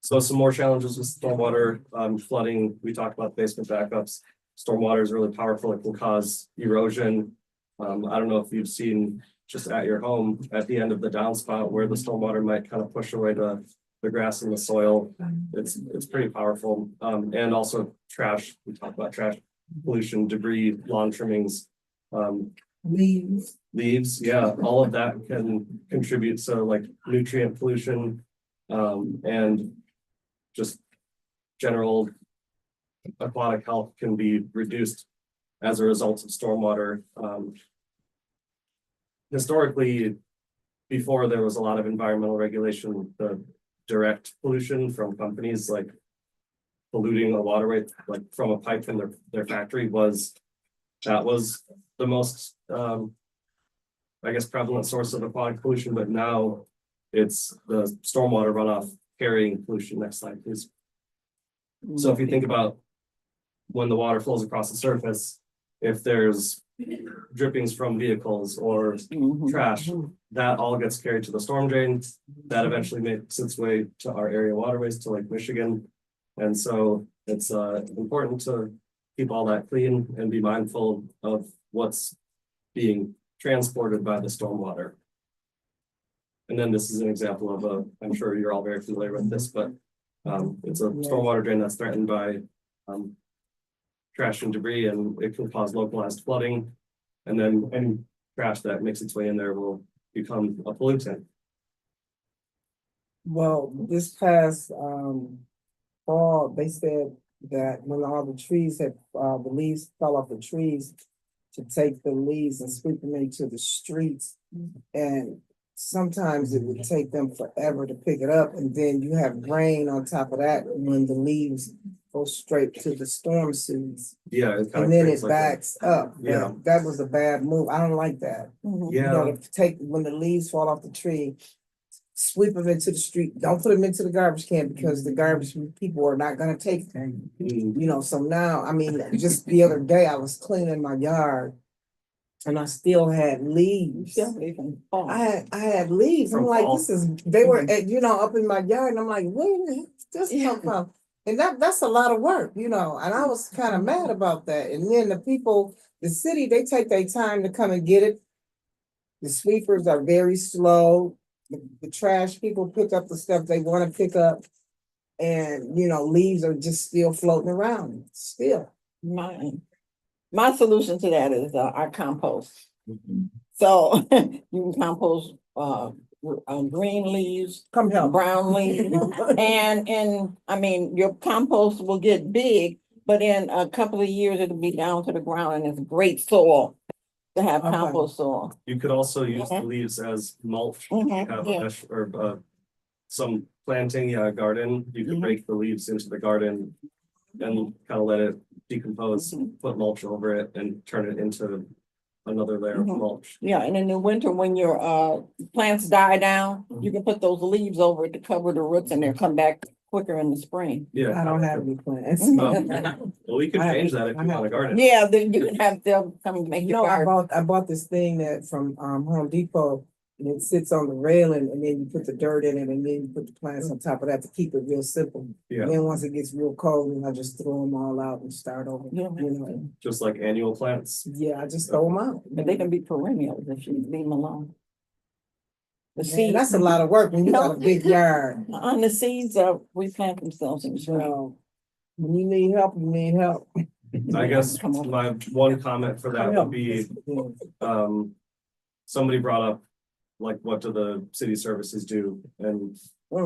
So some more challenges with stormwater, flooding. We talked about basement backups. Stormwater is really powerful. It can cause erosion. I don't know if you've seen just at your home at the end of the downspout where the stormwater might kind of push away the grass and the soil. It's pretty powerful. And also trash. We talked about trash, pollution, debris, lawn trimmings, leaves. Yeah, all of that can contribute. So like nutrient pollution, and just general aquatic health can be reduced as a result of stormwater. Historically, before there was a lot of environmental regulation, the direct pollution from companies like polluting a waterway, like from a pipe in their factory was the most, I guess, prevalent source of aquatic pollution, but now it's the stormwater runoff carrying pollution. Next slide, please. So if you think about when the water flows across the surface, if there's drippings from vehicles or trash, that all gets carried to the storm drain. That eventually makes its way to our area waterways, to Lake Michigan. And so it's important to keep all that clean and be mindful of what's being transported by the stormwater. And then this is an example of I'm sure you're all very familiar with this, but it's a stormwater drain that's threatened by trash and debris, and it can cause localized flooding. And then any trash that makes its way in there will become a pollutant.
Well, this past fall, they said that when all the trees had, the leaves fell off the trees, to take the leaves and sweep them into the streets. And sometimes it would take them forever to pick it up. And then you have rain on top of that when the leaves go straight to the storm seas.
Yeah.
And then it backs up.
Yeah.
But that was a bad move. I don't like that. You know, to take, when the leaves fall off the tree, sweep them into the street. Don't put them into the garbage can because the garbage people are not gonna take them. You know, so now, I mean, just the other day I was cleaning my yard and I still had leaves. I had leaves. I'm like, this is, they were at, you know, up in my yard, and I'm like, where did this come from? And that's a lot of work, you know, and I was kind of mad about that. And then the people, the city, they take their time to come and get it. The sweepers are very slow. The trash people pick up the stuff they want to pick up. And, you know, leaves are just still floating around, still.
My solution to that is our compost. So you can compost green leaves, brown leaves, and I mean your compost will get big, but in a couple of years it'll be down to the ground, and it's great soil to have compost soil.
You could also use the leaves as mulch. Have a mesh or some planting garden. You could break the leaves into the garden and kind of let it decompose, put mulch over it, and turn it into another layer of mulch.
Yeah, and in the winter when your plants die down, you can put those leaves over it to cover the roots, and they'll come back quicker in the spring.
Yeah,
I don't have any plants.
well, we could change that if you want a garden.
Yeah, then you can have them come and make your garden.
I bought this thing that from Home Depot And it sits on the railing and then you put the dirt in it and then you put the plants on top of that to keep it real simple.
Yeah.
And then once it gets real cold, then I just throw them all out and start over, you know.
Just like annual plants.
Yeah, I just throw them out.
But they can be perennials if you leave them alone. The
Man,
seed,
that's a lot of work when you got a big yard.
on the seeds, replant themselves in the spring.
So, when you need help, you need help.
I guess my one comment for that would be, somebody brought up, like, what do the city services do? And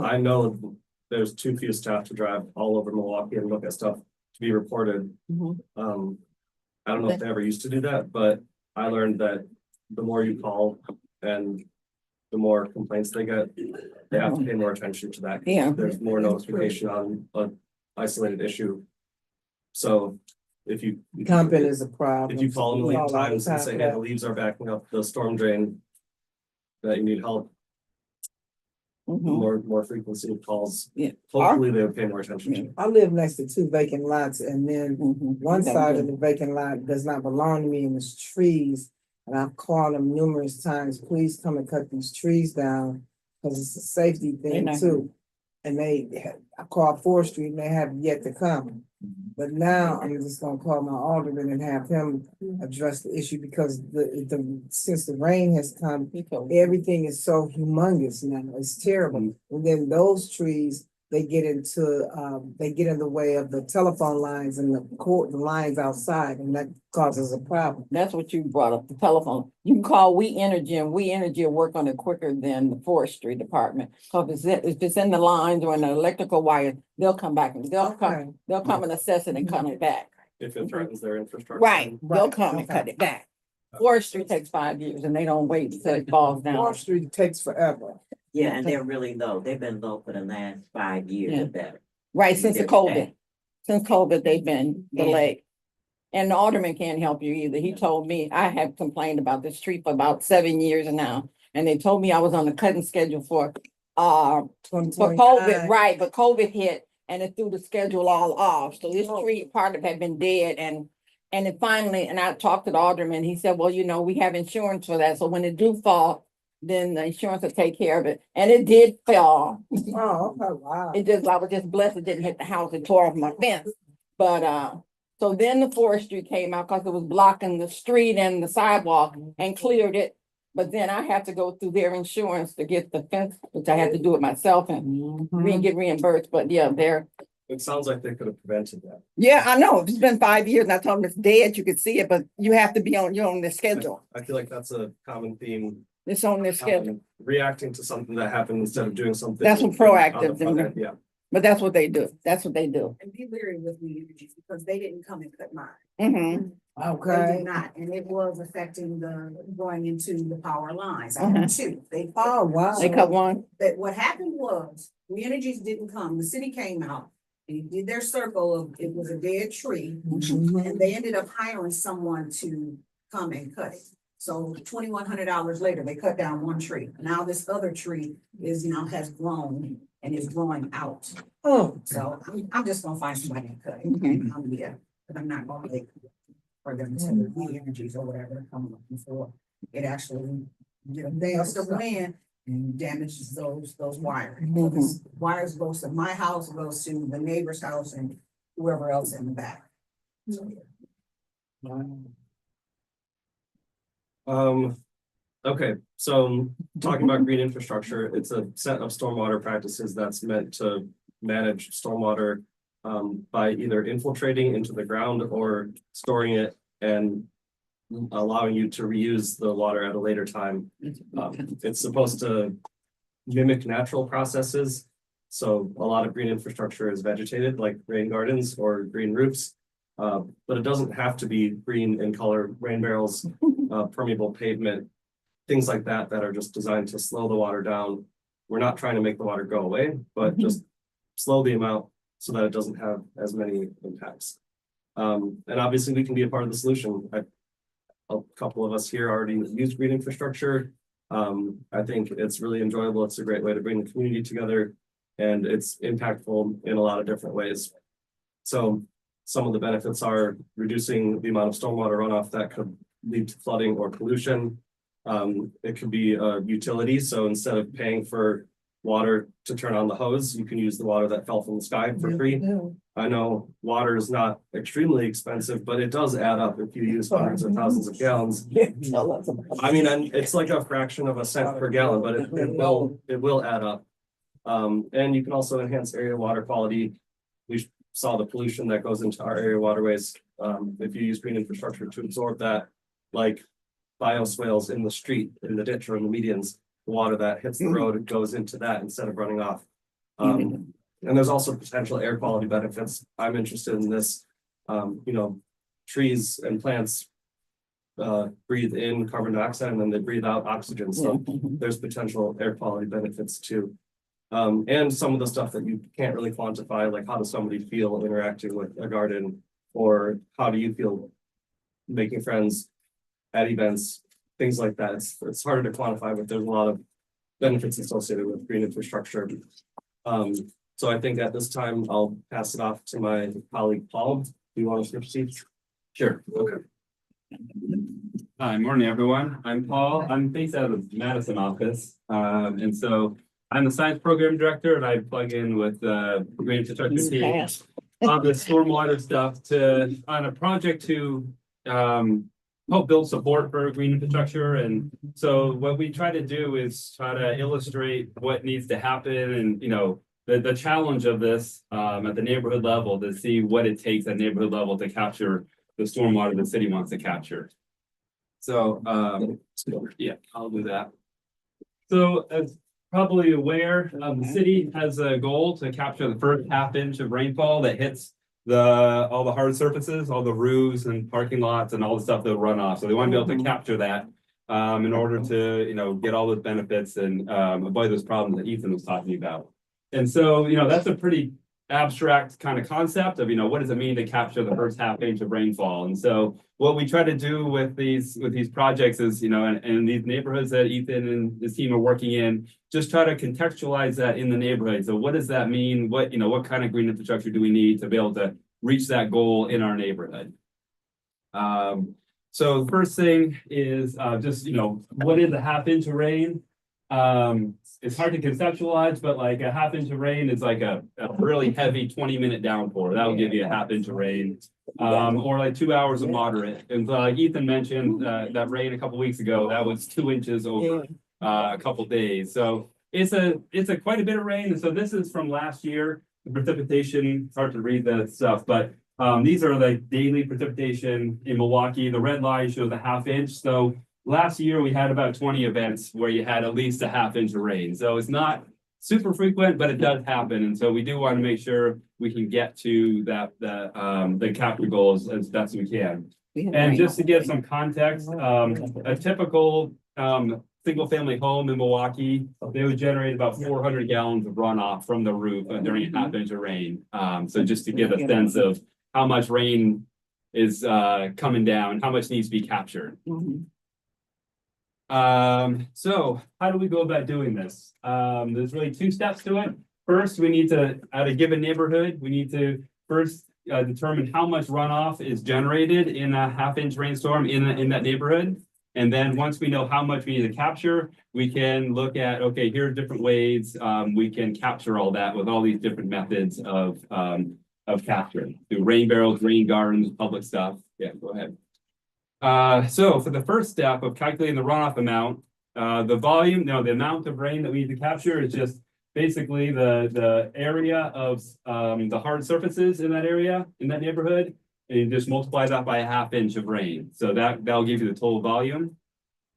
I know there's too few staff to drive all over Milwaukee and look at stuff to be reported. I don't know if they ever used to do that, but I learned that the more you call and the more complaints they get, they have to pay more attention to that.
Yeah.
There's more notification on an isolated issue. So if you.
Dumping is a problem.
If you call them
We all
leave
all the
times and
time
say,
for
hey,
that.
the leaves are backing up the storm drain, that you need help, more frequency of calls.
Yeah.
Hopefully they'll pay more attention to.
I live next to 2 vacant lots and then one side of the vacant lot does not belong to me and it's trees. And I've called them numerous times, please come and cut these trees down, because it's a safety thing too. And I called forestry and they have yet to come. But now I'm just gonna call my alderman and have him address the issue because since the rain has come, everything is so humongous now. It's terrible. And then those trees, they get in the way of the telephone lines and the lines outside, and that causes a problem.
That's what you brought up, the telephone. You can call We Energy and We Energy will work on it quicker than the forestry department. Cause if it's in the lines or in the electrical wire, they'll come back and they'll come and assess it and cut it back.
If it threatens their infrastructure.
Right, they'll come and cut it back. Forestry takes 5 years and they don't wait until it falls down.
Forestry takes forever.
Yeah, and they're really low. They've been low for the last 5 years or better.
Right, since the COVID. Since COVID, they've been delayed. And the alderman can't help you either. He told me, I have complained about this tree for about 7 years now. And they told me I was on the cutting schedule for COVID, right, but COVID hit and it threw the schedule all off. So this tree, part of it had been dead and it finally, and I talked to the alderman, he said, well, we have insurance for that. So when it do fall, then the insurance will take care of it. And it did fall.
Oh, okay, wow.
I was just blessed it didn't hit the house and tore off my fence. But so then the forestry came out because it was blocking the street and the sidewalk and cleared it. But then I have to go through their insurance to get the fence, which I had to do it myself and get reimbursed. But yeah,
It sounds like they could have prevented that.
yeah, I know. It's been 5 years and I told them it's dead. You could see it, but you have to be on the schedule.
I feel like that's a common theme.
It's on their schedule.
Reacting to something that happened instead of doing something.
That's what proactive.
Yeah.
But that's what they do. That's what they do.
And be leery with Me Energy because they didn't come and cut mine. They
Okay.
did not, and it was affecting going into the power lines. I had two.
Oh, wow.
They cut one.
But what happened was, Me Energies didn't come, the city came out. They did their circle of, it was a dead tree. And they ended up hiring someone to come and cut it. So $2,100 later, they cut down one tree. Now this other tree has grown and is growing out.
Oh.
So I'm just gonna find somebody to cut it. But I'm not gonna wait for them to be energies or whatever come up before it actually gets the wind and damages those wires. Because wires goes to my house, goes to the neighbor's house and whoever else in the back. So,
Okay, so talking about green infrastructure, it's a set of stormwater practices that's meant to manage stormwater by either infiltrating into the ground or storing it and allowing you to reuse the water at a later time. It's supposed to mimic natural processes. So a lot of green infrastructure is vegetated, like rain gardens or green roofs. But it doesn't have to be green in color, rain barrels, permeable pavement, things like that are just designed to slow the water down. We're not trying to make the water go away, but just slow the amount so that it doesn't have as many impacts. And obviously we can be a part of the solution. A couple of us here already use green infrastructure. I think it's really enjoyable. It's a great way to bring the community together and it's impactful in a lot of different ways. So some of the benefits are reducing the amount of stormwater runoff that could lead to flooding or pollution. It could be utilities, so instead of paying for water to turn on the hose, you can use the water that fell from the sky for free. I know water is not extremely expensive, but it does add up if you use hundreds of thousands of gallons. I mean, and it's like a fraction of a cent per gallon, but it will add up. And you can also enhance area water quality. We saw the pollution that goes into our area waterways. If you use green infrastructure to absorb that, like bioswales in the street, in the ditch or in the medians, the water that hits the road goes into that instead of running off. And there's also potential air quality benefits. I'm interested in this. Trees and plants breathe in carbon dioxide and then they breathe out oxygen. So there's potential air quality benefits too. And some of the stuff that you can't really quantify, like how does somebody feel interacting with a garden, or how do you feel making friends at events, things like that. It's harder to quantify, but there's a lot of benefits associated with green infrastructure. So I think at this time, I'll pass it off to my colleague, Paul. Do you want us to proceed?
Sure. Okay. Hi, morning, everyone. I'm Paul. I'm based out of the Madison office. And so I'm the science program director, and I plug in with green infrastructure team on the stormwater stuff on a project to help build support for green infrastructure. And so what we try to do is try to illustrate what needs to happen and, the challenge of this at the neighborhood level, to see what it takes at neighborhood level to capture the stormwater the city wants to capture. So, yeah, I'll do that. So as probably aware, the city has a goal to capture the first half inch of rainfall that hits all the hard surfaces, all the roofs and parking lots and all the stuff that run off. So they want to be able to capture that in order to, get all those benefits and avoid those problems that Ethan was talking about. And so, that's a pretty abstract kind of concept of, what does it mean to capture the first half inch of rainfall? And so what we try to do with these projects is, and these neighborhoods that Ethan and his team are working in, just try to contextualize that in the neighborhood. So what does that mean? What kind of green infrastructure do we need to be able to reach that goal in our neighborhood? So the first thing is just, what is a half inch of rain? It's hard to conceptualize, but like a half inch of rain is like a really heavy 20-minute downpour. That will give you a half inch of rain. Or like 2 hours of moderate. And like Ethan mentioned, that rain a couple weeks ago, that was 2 inches over a couple days. So it's a quite a bit of rain. And so this is from last year. The precipitation, it's hard to read that stuff, but these are like daily precipitation in Milwaukee. The red line shows a half inch. So last year we had about 20 events where you had at least a half inch of rain. So it's not super frequent, but it does happen. And so we do want to make sure we can get to the capture goals as best we can. And just to give some context, a typical single family home in Milwaukee, they would generate about 400 gallons of runoff from the roof during a half inch of rain. So just to give a sense of how much rain is coming down, how much needs to be captured. So how do we go about doing this? There's really 2 steps to it. First, we need to, at a given neighborhood, we need to first determine how much runoff is generated in a half inch rainstorm in that neighborhood. And then once we know how much we need to capture, we can look at, okay, here are different ways we can capture all that with all these different methods of capture, through rain barrels, rain gardens, public stuff. Yeah, go ahead. So for the first step of calculating the runoff amount, the volume, the amount of rain that we need to capture is just basically the area of the hard surfaces in that area, in that neighborhood, and you just multiply that by a half inch of rain. So that'll give you the total volume.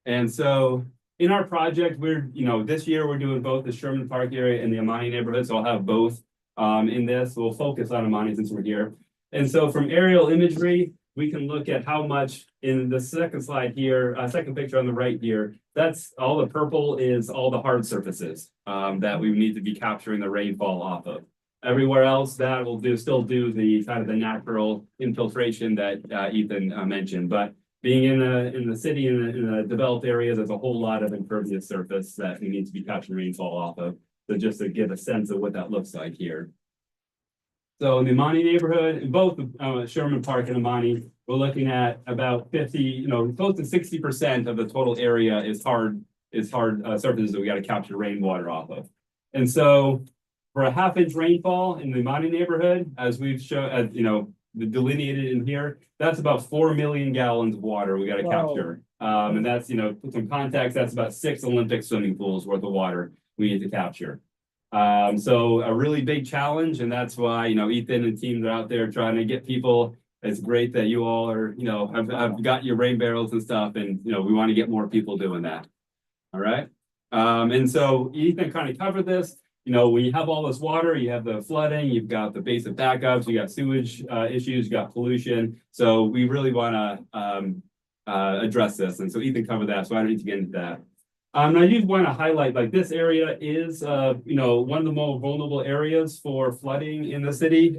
And so in our project, this year we're doing both the Sherman Park area and the Amani neighborhood. So I'll have both in this. We'll focus on Amani since we're here. And so from aerial imagery, we can look at how much in the second slide here, second picture on the right here, that's all the purple is all the hard surfaces that we need to be capturing the rainfall off of. Everywhere else that will still do the kind of the natural infiltration that Ethan mentioned. But being in the city, in the developed areas, there's a whole lot of impervious surface that we need to be capturing rainfall off of. So just to give a sense of what that looks like here. So in the Amani neighborhood, in both Sherman Park and Amani, we're looking at about 50, close to 60% of the total area is hard surfaces that we got to capture rainwater off of. And so for a half-inch rainfall in the Amani neighborhood, as we've shown, delineated in here, that's about 4 million gallons of water we got to capture. And that's, put some context, that's about 6 Olympic swimming pools worth of water we need to capture. So a really big challenge, and that's why, Ethan and teams are out there trying to get people. It's great that you all are, have got your rain barrels and stuff, and, we want to get more people doing that. All right. And so Ethan kind of covered this. When you have all this water, you have the flooding, you've got the basic backups, you got sewage issues, you got pollution. So we really want to address this. And so Ethan covered that, so I don't need to get into that. I just want to highlight, like, this area is, one of the more vulnerable areas for flooding in the city.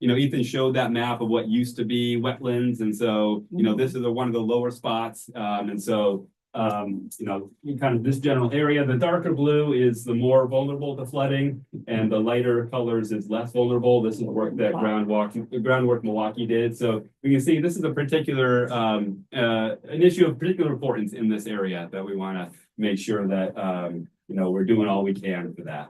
Ethan showed that map of what used to be wetlands. And so, this is one of the lower spots. And so, in kind of this general area, the darker blue is the more vulnerable to flooding, and the lighter colors is less vulnerable. This is work that Groundwork Milwaukee did. So we can see this is a particular, an issue of particular importance in this area that we want to make sure that, we're doing all we can for that.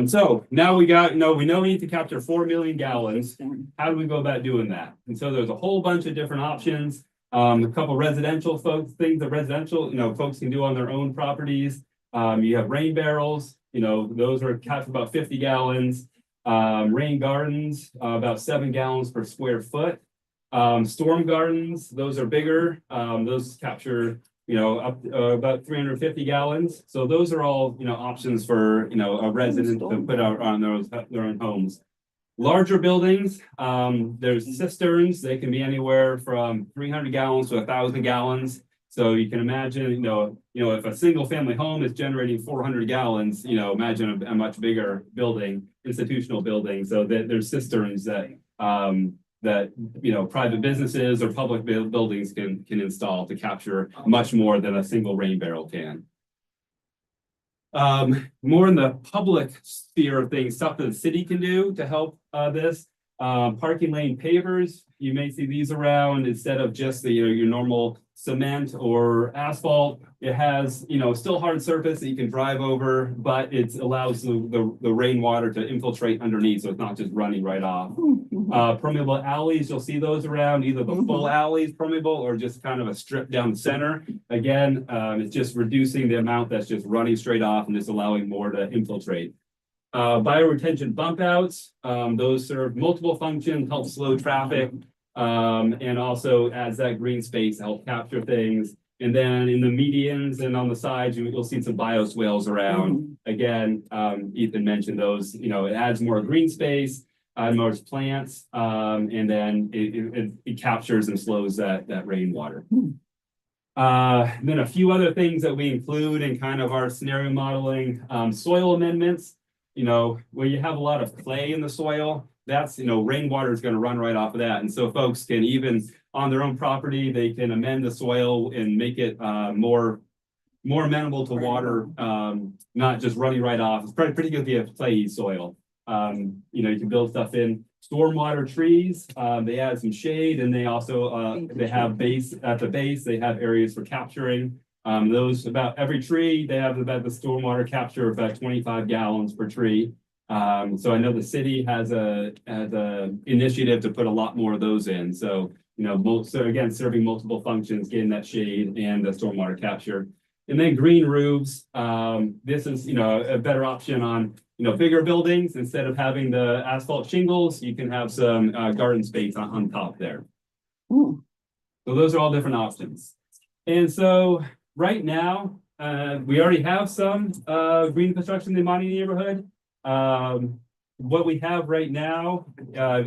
So now we know we need to capture 4 million gallons. How do we go about doing that? And so there's a whole bunch of different options. A couple residential things that residential, folks can do on their own properties. You have rain barrels, those are capture about 50 gallons. Rain gardens, about 7 gallons per square foot. Storm gardens, those are bigger. Those capture, up about 350 gallons. So those are all, options for, a resident to put out on their own homes. Larger buildings, there's cisterns. They can be anywhere from 300 gallons to 1,000 gallons. So you can imagine, if a single family home is generating 400 gallons, imagine a much bigger building, institutional building. So there's cisterns that private businesses or public buildings can install to capture much more than a single rain barrel can. More in the public sphere of things, stuff that the city can do to help this. Parking lane pavers, you may see these around instead of just the your normal cement or asphalt. It has still hard surface that you can drive over, but it allows the rainwater to infiltrate underneath, so it's not just running right off. Permeable alleys, you'll see those around, either the full alleys permeable or just kind of a strip down the center. Again, it's just reducing the amount that's just running straight off and just allowing more to infiltrate. Bioretention bump outs, those serve multiple functions, help slow traffic, and also adds that green space to help capture things. And then in the medians and on the sides, you'll see some bioswales around. Again, Ethan mentioned those, it adds more green space, more plants, and then it captures and slows that rainwater. Then a few other things that we include in kind of our scenario modeling, soil amendments. Where you have a lot of clay in the soil, that's, rainwater is going to run right off of that. And so folks can even on their own property, they can amend the soil and make it more amenable to water, not just running right off. It's pretty good if you have clayey soil. You can build stuff in stormwater trees. They add some shade, and they also they have base at the base. They have areas for capturing. Those about every tree, they have about the stormwater capture about 25 gallons per tree. So I know the city has a initiative to put a lot more of those in. So, so again, serving multiple functions, getting that shade and the stormwater capture. And then green roofs. This is, a better option on, bigger buildings. Instead of having the asphalt shingles, you can have some garden space on top there. So those are all different options. And so right now, we already have some green construction in the Amani neighborhood. What we have right now,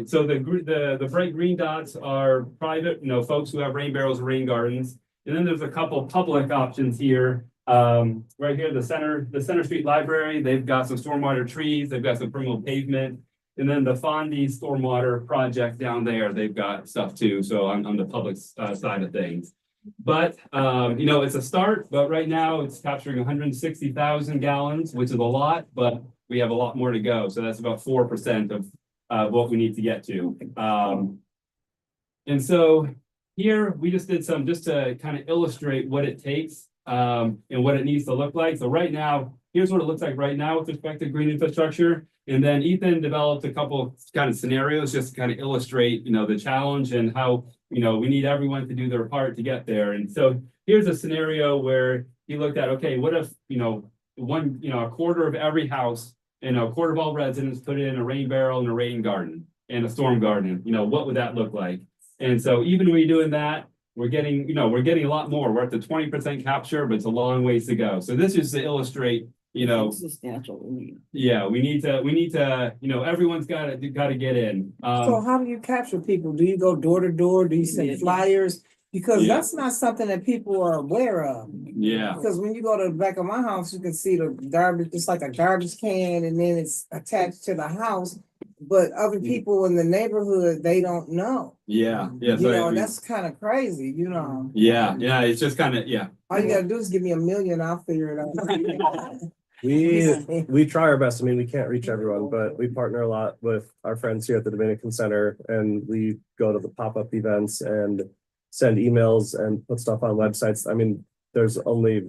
so the bright green dots are private, folks who have rain barrels and rain gardens. And then there's a couple public options here. Right here, the Center Street Library, they've got some stormwater trees, they've got some permeable pavement. And then the Fondy Stormwater Project down there, they've got stuff too. So on the public side of things. But, it's a start, but right now it's capturing 160,000 gallons, which is a lot, but we have a lot more to go. So that's about 4% of what we need to get to. And so here, we just did some, just to kind of illustrate what it takes, and what it needs to look like. So right now, here's what it looks like right now with respect to green infrastructure. And then Ethan developed a couple kind of scenarios just to kind of illustrate, the challenge and how, we need everyone to do their part to get there. And so here's a scenario where he looked at, okay, what if, a quarter of every house and a quarter of all residents put in a rain barrel and a rain garden and a storm garden, what would that look like? And so even when you're doing that, we're getting a lot more. We're at the 20% capture, but it's a long ways to go. So this is to illustrate,
Substantial need.
yeah, we need to, everyone's gotta get in.
So how do you capture people? Do you go door to door? Do you send flyers? Because
Yeah.
that's not something that people are aware of.
Yeah.
Because when you go to the back of my house, you can see the garbage, it's like a garbage can and then it's attached to the house. But other people in the neighborhood, they don't know.
Yeah, yeah.
You know, and that's kind of crazy,
Yeah, it's just kind of, yeah.
All you gotta do is give me $1 million, I'll figure it out.
We try our best. I mean, we can't reach everyone, but we partner a lot with our friends here at the Dominican Center, and we go to the pop-up events and send emails and put stuff on websites. I mean, there's only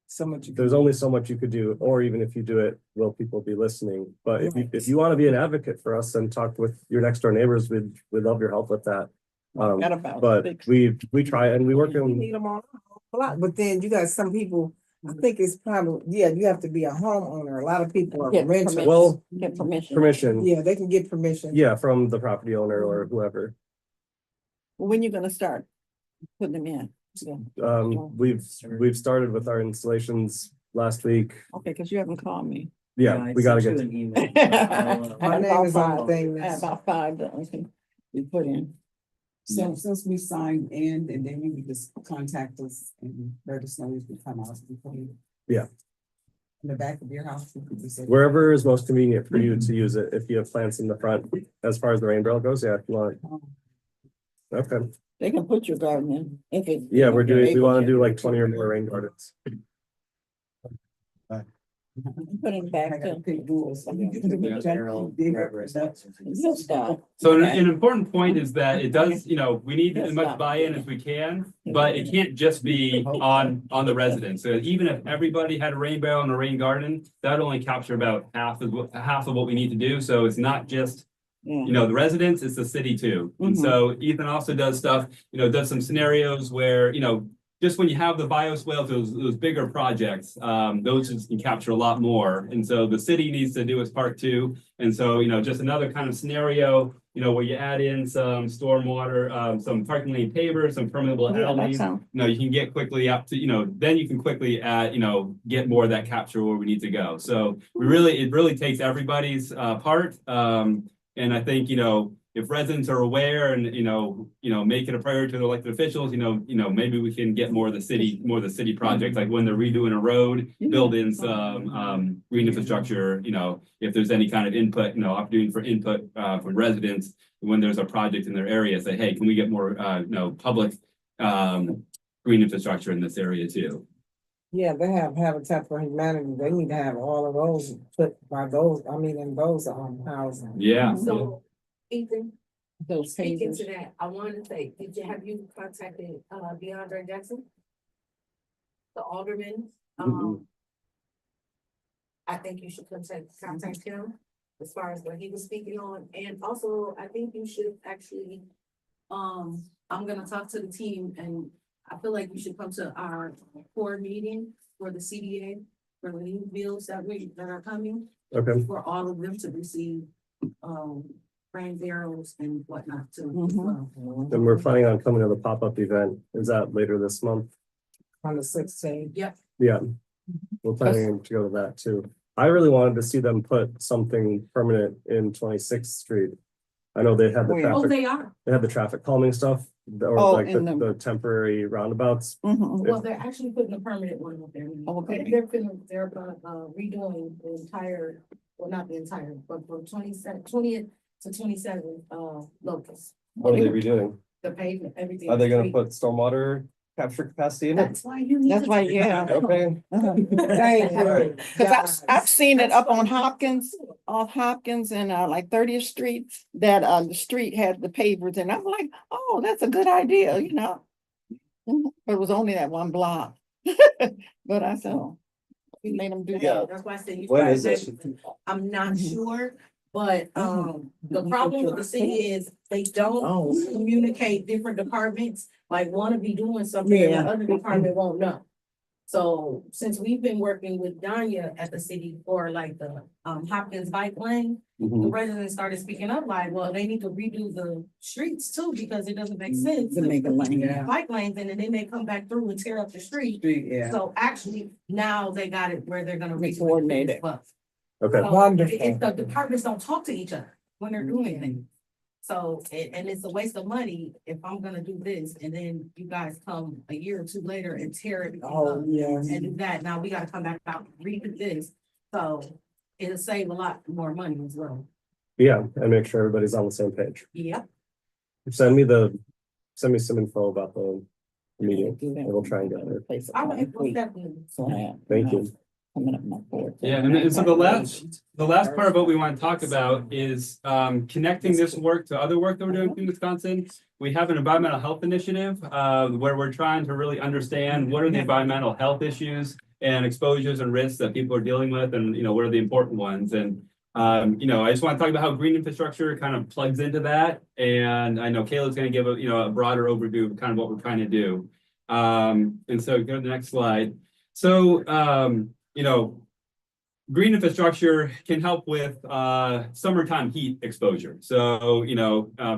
so much you could do, or even if you do it, will people be listening? But if you want to be an advocate for us and talk with your next door neighbors, we'd love your help with that. But we try and we work
You
on.
need them on a lot, but then you got some people, I think it's probably, you have to be a homeowner. A lot of people are
Get
renters.
permission.
Well,
Get permission.
Permission.
Yeah, they can get permission.
Yeah, from the property owner or whoever.
When you gonna start putting them in?
We've started with our installations last week.
Okay, because you haven't called me.
Yeah, we gotta get.
My name is on the thing.
I have about 5 that we put in.
So since we signed in, and then you can just contact us and let us know if we come out.
Yeah.
In the back of your house.
Wherever is most convenient for you to use it. If you have plants in the front, as far as the rain barrel goes, yeah, if you want. Okay.
They can put your garden in. If it.
Yeah, we want to do like 20 or more rain gardens.
Put it back to.
So an important point is that it does, we need as much buy-in as we can, but it can't just be on the residents. So even if everybody had a rain barrel and a rain garden, that would only capture about half of what we need to do. So it's not just, the residents, it's the city too. And so Ethan also does stuff, does some scenarios where, just when you have the bioswales, those bigger projects, those just can capture a lot more. And so the city needs to do its part too. And so, just another kind of scenario, where you add in some stormwater, some parking lane pavers, some permeable alleys. You can get quickly up to, then you can quickly add, get more of that capture where we need to go. So it really takes everybody's part. And I think, if residents are aware and, make it a priority to the elected officials, maybe we can get more of the city projects, like when they're redoing a road, build in some green infrastructure, if there's any kind of input, opportunity for input from residents, when there's a project in their area, say, hey, can we get more, public green infrastructure in this area too?
Yeah, they have Habitat for Humanity. They need to have all of those put by those, in those housing.
Yeah.
So, Ethan,
Those
speaking
pages.
to that, I wanted to say, have you contacted DeAndre Jackson? The alderman, I think you should contact him as far as what he was speaking on, and also I think you should actually, I'm gonna talk to the team, and I feel like you should come to our core meeting for the CDA, for the new bills that are coming.
Okay.
For all of them to receive, rain barrels and whatnot too. as well.
And we're planning on coming to the pop-up event. Is that later this month?
On the 16th.
Yep.
Yeah. We're planning to go to that too. I really wanted to see them put something permanent in 26th Street. I know they had the
Where?
Oh,
traffic,
they are.
they had the traffic calming stuff, or
Oh,
like
in
the temporary roundabouts.
Well, they're actually putting a permanent one up there.
Okay.
They're redoing the entire, well, not the entire, but from 20th to 27th, Locust.
What are they redoing?
The pavement, everything.
Are they gonna put stormwater capture capacity in it.
That's why, yeah.
Okay.
Thank you. Cause I've seen it up on Hopkins, off Hopkins and like 30th Street, that the street had the pavers and I'm like, oh, that's a good idea, you know? But it was only that one block. But I said, oh, we made them do
Yeah,
that.
that's why I said you
When
try
is this?
I'm not sure, but the problem with the city is they don't communicate different departments. Like wanna be doing something and the other department won't know. So since we've been working with Danya at the city for like the Hopkins bike lane, the residents started speaking up like, well, they need to redo the streets too, because it doesn't make sense.
To make a lane,
to
yeah.
Bike lanes, and then they come back through and tear up the street.
Yeah.
So actually, now they got it where they're gonna
Coordinate it.
Okay.
The departments don't talk to each other when they're doing anything. So, and it's a waste of money if I'm gonna do this and then you guys come a year or two later and tear it up and do that. Now we gotta come back out, redo this. So it'll save a lot more money as well.
Yeah, and make sure everybody's on the same page.
Yep.
Send me some info about the meeting, and we'll try and get there.
All right, well, definitely.
Thank you.
Yeah, and so the last part of what we want to talk about is connecting this work to other work that we're doing in Wisconsin. We have an environmental health initiative where we're trying to really understand what are the environmental health issues and exposures and risks that people are dealing with, and what are the important ones. And I just want to talk about how green infrastructure kind of plugs into that. And I know Kayla's going to give a broader overview of kind of what we're trying to do. And so go to the next slide. So green infrastructure can help with summertime heat exposure. So,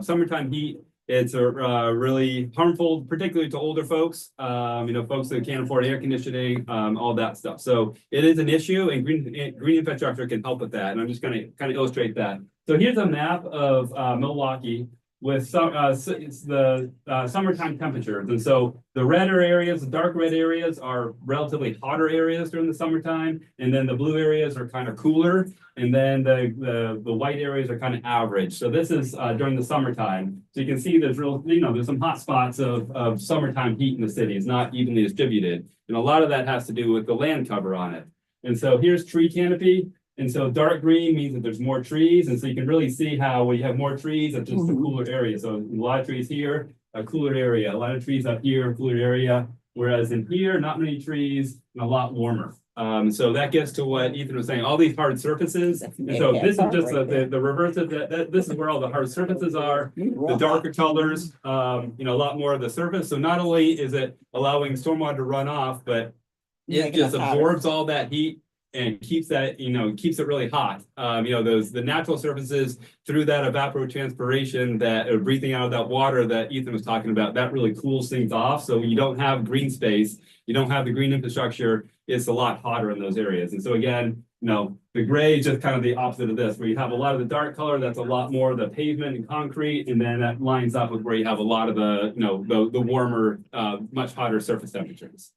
summertime heat, it's really harmful, particularly to older folks, folks that can't afford air conditioning, all that stuff. So it is an issue, and green infrastructure can help with that. And I'm just going to kind of illustrate that. So here's a map of Milwaukee with the summertime temperatures. And so the redder areas, the dark red areas are relatively hotter areas during the summertime. And then the blue areas are kind of cooler. And then the white areas are kind of average. So this is during the summertime. So you can see there's there's some hot spots of summertime heat in the city. It's not evenly distributed. And a lot of that has to do with the land cover on it. And so here's tree canopy. And so dark green means that there's more trees. And so you can really see how when you have more trees, it's just a cooler area. So a lot of trees here, a cooler area, a lot of trees up here, a cooler area. Whereas in here, not many trees and a lot warmer. So that gets to what Ethan was saying, all these hard surfaces. And so this is just the reverse of that. This is where all the hard surfaces are, the darker colors, a lot more of the surface. So not only is it allowing stormwater to run off, but it just absorbs all that heat and keeps that, keeps it really hot. The natural surfaces through that evapotranspiration that are breathing out of that water that Ethan was talking about, that really cools things off. So when you don't have green space, you don't have the green infrastructure, it's a lot hotter in those areas. And so again, the gray is just kind of the opposite of this, where you have a lot of the dark color, that's a lot more of the pavement and concrete, and then that lines up with where you have a lot of the warmer, much hotter surface temperatures.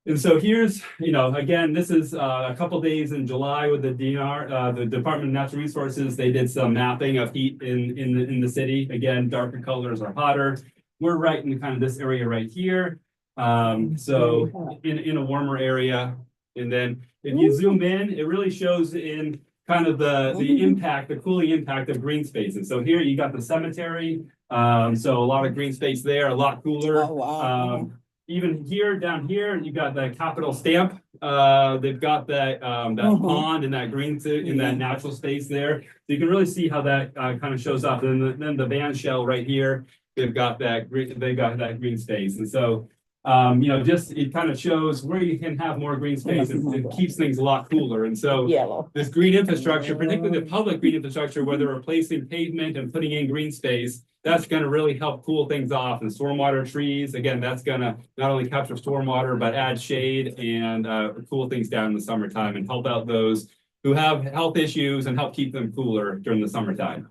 And so here's, again, this is a couple days in July with the DNR, the Department of Natural Resources. They did some mapping of heat in the city. Again, darker colors are hotter. We're right in kind of this area right here. So in a warmer area. And then if you zoom in, it really shows in kind of the impact, the cooling impact of green spaces. So here you got the cemetery. So a lot of green space there, a lot cooler.
Oh, wow.
Even here, down here, you got the Capitol stamp. They've got that pond and that green in that natural space there. So you can really see how that kind of shows up. And then the band shell right here, they've got that green space. And so just it kind of shows where you can have more green space. It keeps things a lot cooler. And so this green infrastructure, particularly the public green infrastructure, where they're replacing pavement and putting in green space, that's going to really help cool things off. And stormwater trees, again, that's going to not only capture stormwater, but add shade and cool things down in the summertime and help out those who have health issues and help keep them cooler during the summertime.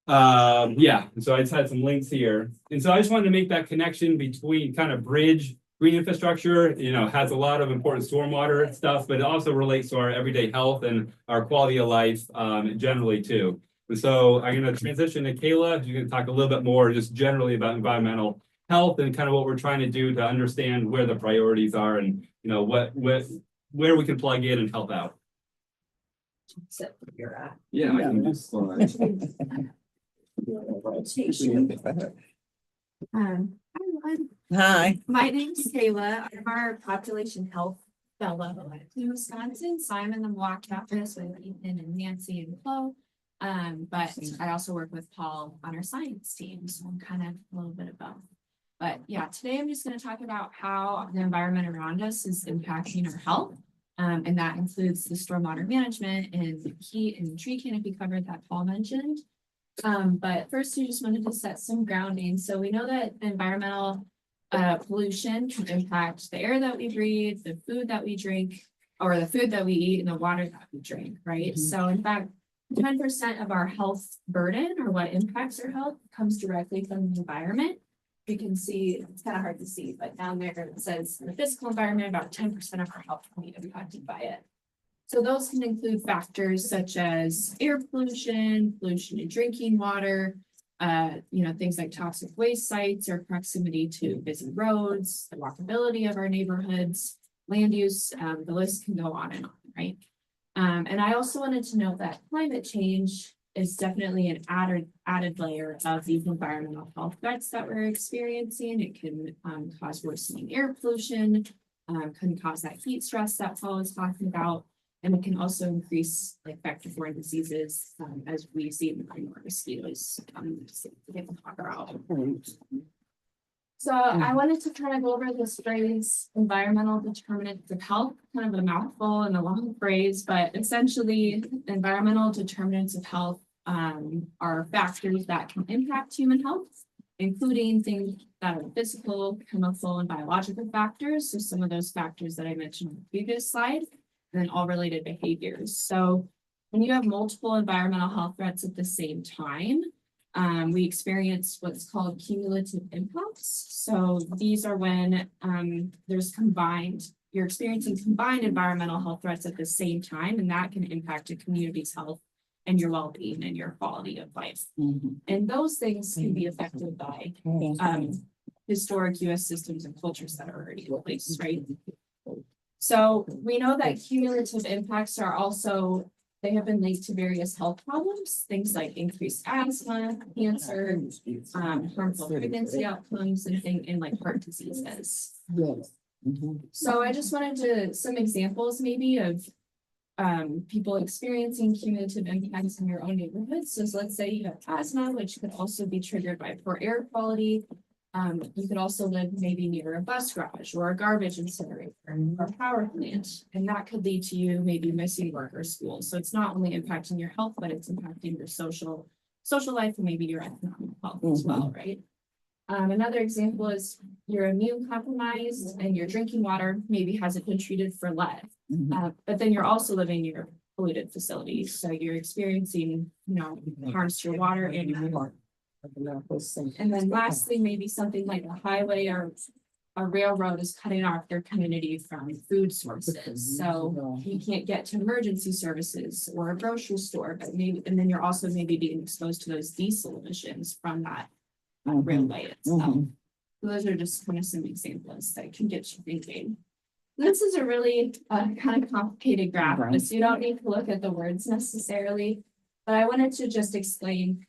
So I just had some links here. And so I just wanted to make that connection between kind of bridge green infrastructure, has a lot of important stormwater stuff, but it also relates to our everyday health and our quality of life generally too. And so I'm going to transition to Kayla. You're going to talk a little bit more just generally about environmental health and kind of what we're trying to do to understand where the priorities are and, you know, where we can plug in and help out. Yeah, I can just.
Hi, everyone.
Hi.
My name's Kayla. I'm our population health fellow in Wisconsin. So I'm in the Milwaukee office with Ethan and Nancy and Flo. But I also work with Paul on our science team. So I'm kind of a little bit of both. But yeah, today I'm just going to talk about how the environment around us is impacting our health. And that includes the stormwater management and the heat and tree canopy cover that Paul mentioned. But first, we just wanted to set some grounding. So we know that environmental pollution can impact the air that we breathe, the food that we drink, or the food that we eat, and the water that we drink, right? So in fact, 10% of our health burden, or what impacts our health, comes directly from the environment. You can see, it's kind of hard to see, but down there it says the physical environment, about 10% of our health can be impacted by it. So those can include factors such as air pollution, pollution in drinking water, you know, things like toxic waste sites or proximity to busy roads, the walkability of our neighborhoods, land use, the list can go on, right? And I also wanted to note that climate change is definitely an added layer of these environmental health threats that we're experiencing. It can cause worsening air pollution, can cause that heat stress that Paul was talking about. And it can also increase like vector-borne diseases, as we see in the rain or mosquitoes. So I wanted to kind of go over this phrase, environmental determinants of health, kind of a mouthful and a long phrase, but essentially environmental determinants of health are factors that can impact human health, including things that are physical, chemical, and biological factors. So some of those factors that I mentioned on the previous slide, and then all related behaviors. So when you have multiple environmental health threats at the same time, we experience what's called cumulative impacts. So these are when you're experiencing combined environmental health threats at the same time, and that can impact a community's health and your well-being and your quality of life. And those things can be affected by historic US systems and cultures that are already in place, right? So we know that cumulative impacts are also, they have been linked to various health problems, things like increased asthma, cancer, harmful pregnancy outcomes, and like heart diseases. So I just wanted some examples maybe of people experiencing cumulative impacts in your own neighborhood. So let's say you have asthma, which could also be triggered by poor air quality. You could also live maybe near a bus garage or a garbage incinerator or a power plant, and that could lead to you maybe missing work or school. So it's not only impacting your health, but it's impacting your social life and maybe your economic health as well, right? Another example is you're immune compromised and your drinking water maybe hasn't been treated for lead, but then you're also living near polluted facilities. So you're experiencing, you know, harms to your water and your heart. And then lastly, maybe something like a highway or a railroad is cutting off their community from food sources. So you can't get to emergency services or a grocery store, but maybe, and then you're also maybe being exposed to those diesel emissions from that railway itself. So those are just kind of some examples that can get you thinking. This is a really kind of complicated graph, so you don't need to look at the words necessarily, but I wanted to just explain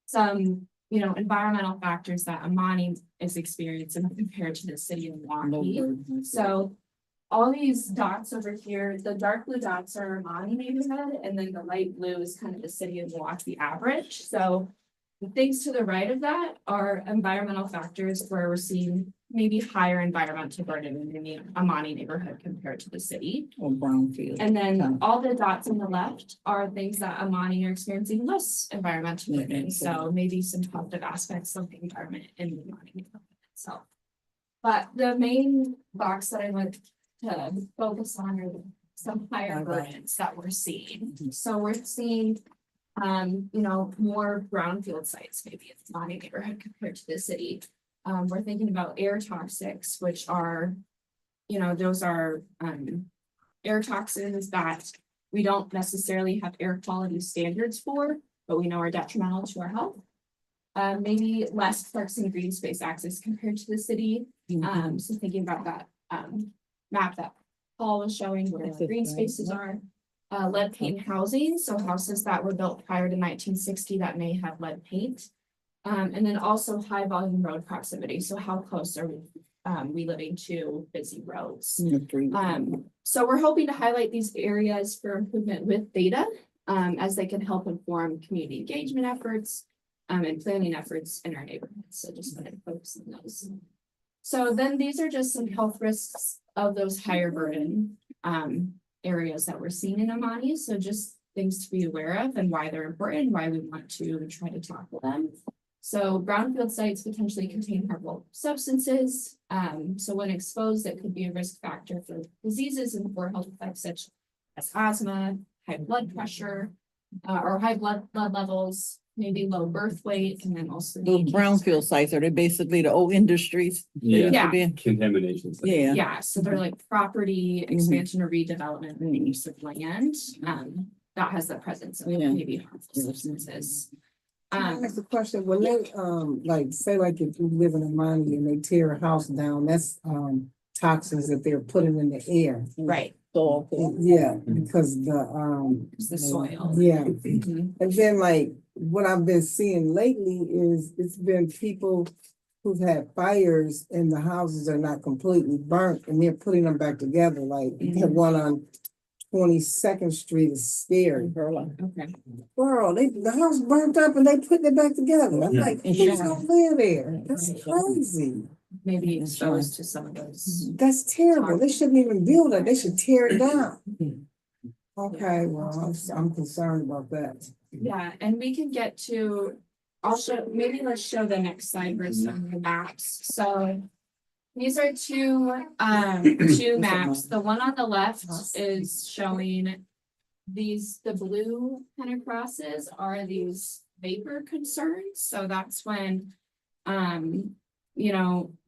some, you know, environmental factors that Amani is experiencing compared to the city of Milwaukee. So all these dots over here, the dark blue dots are Amani neighborhood, and then the light blue is kind of the city of Milwaukee average. So the things to the right of that are environmental factors where we're seeing maybe higher environmental burden in the Amani neighborhood compared to the city.
Or brownfield.
And then all the dots on the left are things that Amani are experiencing less environmental burden. So maybe some positive aspects of the environment in the Amani neighborhood itself. But the main box that I want to focus on are some higher burdens that we're seeing. So we're seeing you know, more brownfield sites, maybe in the Amani neighborhood compared to the city. We're thinking about air toxics, which are, you know, those are air toxins that we don't necessarily have air quality standards for, but we know are detrimental to our health. maybe less parks and green space access compared to the city. So thinking about that, map that Paul was showing where the green spaces are. Lead paint housing, so houses that were built prior to 1960 that may have lead paint. And then also high volume road proximity, so how close are we living to busy roads? So we're hoping to highlight these areas for improvement with data, as they can help inform community engagement efforts, and planning efforts in our neighborhoods. So just wanted to focus on those. So then these are just some health risks of those higher burden, areas that we're seeing in Amani. So just things to be aware of and why they're important, why we want to try to tackle them. So brownfield sites potentially contain harmful substances. So when exposed, it could be a risk factor for diseases and poor health effects such as asthma, high blood pressure, or high blood levels, maybe low birth weight, and then also
Those brownfield sites, are they basically the old industries?
Yeah, contamination.
Yeah.
Yeah, so they're like property expansion or redevelopment and use of land, that has the presence of maybe harmful substances.
That's the question, when they, like, say like if you live in a mine and they tear a house down, that's, toxins that they're putting in the air.
Right.
So, yeah, because
the soil.
Yeah, and then like, what I've been seeing lately is it's been people who've had fires and the houses are not completely burnt and they're putting them back together, like the one on 22nd Street is scary.
Okay.
Girl, the house burnt up and they put it back together. I'm like, who's gonna live there? That's crazy.
Maybe exposed to some of those.
That's terrible. They shouldn't even build it. They should tear it down. Okay, well, I'm concerned about that.
Yeah, and we can get to, maybe let's show the next slide versus some of the maps. So these are two maps. The one on the left is showing the blue kind of crosses are these vapor concerns. So that's when,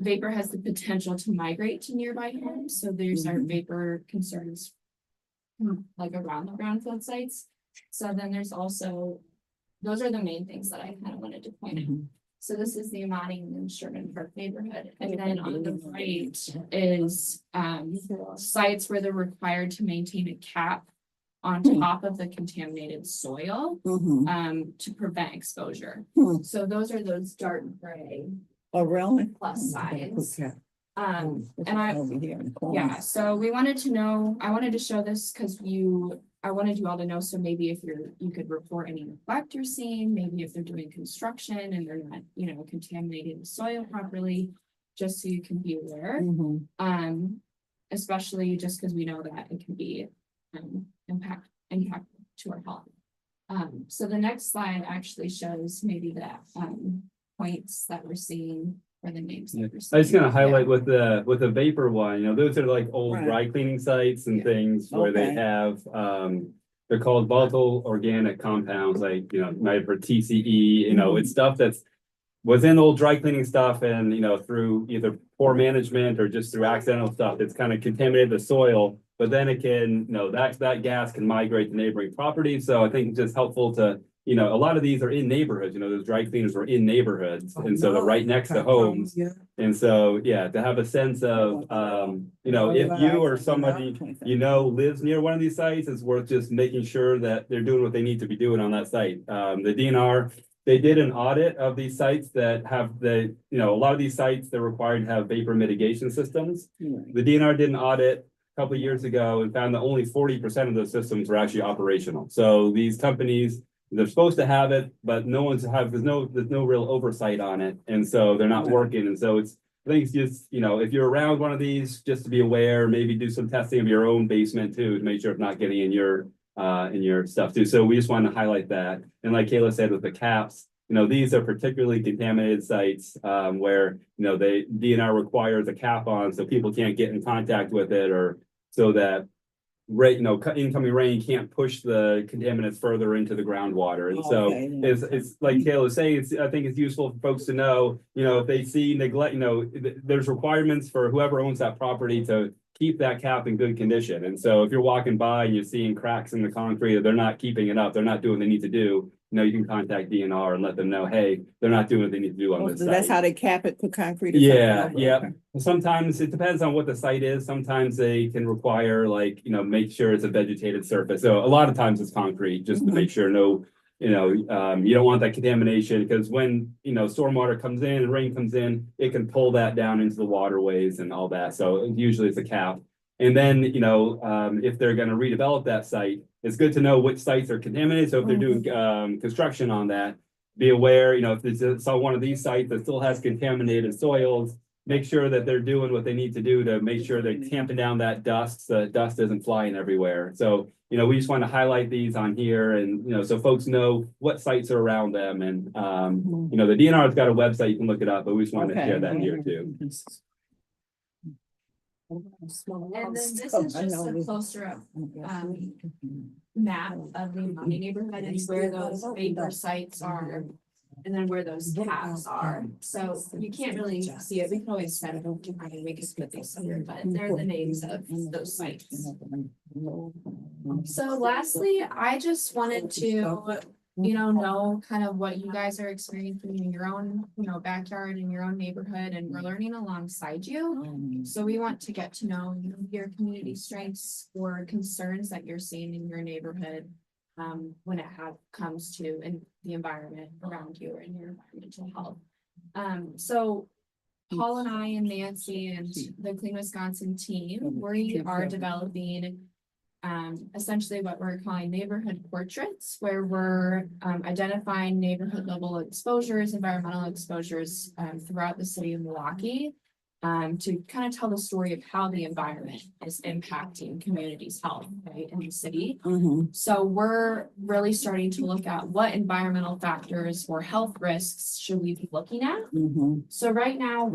vapor has the potential to migrate to nearby homes. So there's our vapor concerns like around the brownfield sites. So then there's also, those are the main things that I kind of wanted to point out. So this is the Amani and Sherman Park neighborhood. And then on the right is sites where they're required to maintain a cap on top of the contaminated soil to prevent exposure. So those are those dark gray plus signs. So we wanted to know, I wanted to show this because I wanted you all to know, so maybe if you could report any neglect you're seeing, maybe if they're doing construction and they're not, contaminating the soil properly, just so you can be aware. Especially just because we know that it can be impact to our health. So the next slide actually shows maybe the points that we're seeing for the names.
I just gonna highlight with the vapor one, those are like old dry cleaning sites and things where they have, they're called volatile organic compounds, like, made for TCE, it's stuff that's within old dry cleaning stuff and, through either poor management or just through accidental stuff, it's kind of contaminated the soil, but then it can, that gas can migrate to neighboring properties. So I think it's just helpful to, a lot of these are in neighborhoods, those dry cleaners are in neighborhoods. And so they're right next to homes. And so, to have a sense of, if you or somebody, lives near one of these sites, it's worth just making sure that they're doing what they need to be doing on that site. The DNR, they did an audit of these sites that have a lot of these sites, they're required to have vapor mitigation systems. The DNR did an audit a couple of years ago and found that only 40% of those systems were actually operational. So these companies, they're supposed to have it, but there's no real oversight on it. And so they're not working. And so I think it's just, if you're around one of these, just to be aware, maybe do some testing of your own basement too, to make sure it's not getting in your stuff too. So we just wanted to highlight that. And like Kayla said, with the caps, these are particularly contaminated sites, where, the DNR requires a cap on so people can't get in contact with it, or so that incoming rain can't push the contaminants further into the groundwater. And so it's like Kayla was saying, I think it's useful for folks to know, if they see neglect, there's requirements for whoever owns that property to keep that cap in good condition. And so if you're walking by and you're seeing cracks in the concrete, or they're not keeping it up, they're not doing what they need to do, you can contact DNR and let them know, hey, they're not doing what they need to do on this site.
That's how they cap it, put concrete. or
Yeah,
something over it.
yeah.
Okay.
Sometimes it depends on what the site is. Sometimes they can require make sure it's a vegetated surface. So a lot of times it's concrete, just to make sure you don't want that contamination, because when, stormwater comes in and rain comes in, it can pull that down into the waterways and all that. So usually it's a cap. And then, if they're gonna redevelop that site, it's good to know which sites are contaminated. So if they're doing construction on that, be aware, if there's one of these sites that still has contaminated soils, make sure that they're doing what they need to do to make sure they're tamping down that dust, so that dust isn't flying everywhere. So, we just want to highlight these on here, and, so folks know what sites are around them. And, the DNR's got a website, you can look it up, but we just wanted to share that here too.
And then this is just a closer up, map of the Amani neighborhood and where those vapor sites are. And then where those caps are, so you can't really see it, we can always set it up to kind of make us put these here, but they're the names of those sites. So lastly, I just wanted to, know kind of what you guys are experiencing in your own, backyard, in your own neighborhood, and we're learning alongside you. So we want to get to know your community strengths or concerns that you're seeing in your neighborhood. When it comes to the environment around you and your environmental health. So Paul and I and Nancy and the Clean Wisconsin team, we are developing essentially what we're calling neighborhood portraits, where we're identifying neighborhood level exposures, environmental exposures throughout the city of Milwaukee. To kind of tell the story of how the environment is impacting communities' health, right, in the city. So we're really starting to look at what environmental factors or health risks should we be looking at. So right now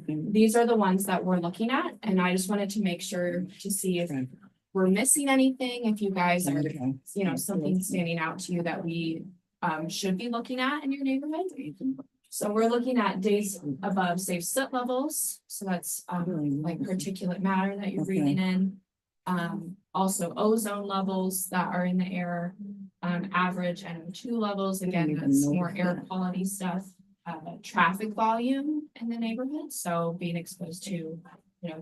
these are the ones that we're looking at, and I just wanted to make sure to see if we're missing anything, if you guys are, something standing out to you that we should be looking at in your neighborhood. So we're looking at days above safe soot levels. So that's like particulate matter that you're breathing in. Also ozone levels that are in the air, average NO2 levels. Again, that's more air quality stuff. Traffic volume in the neighborhood. So being exposed to,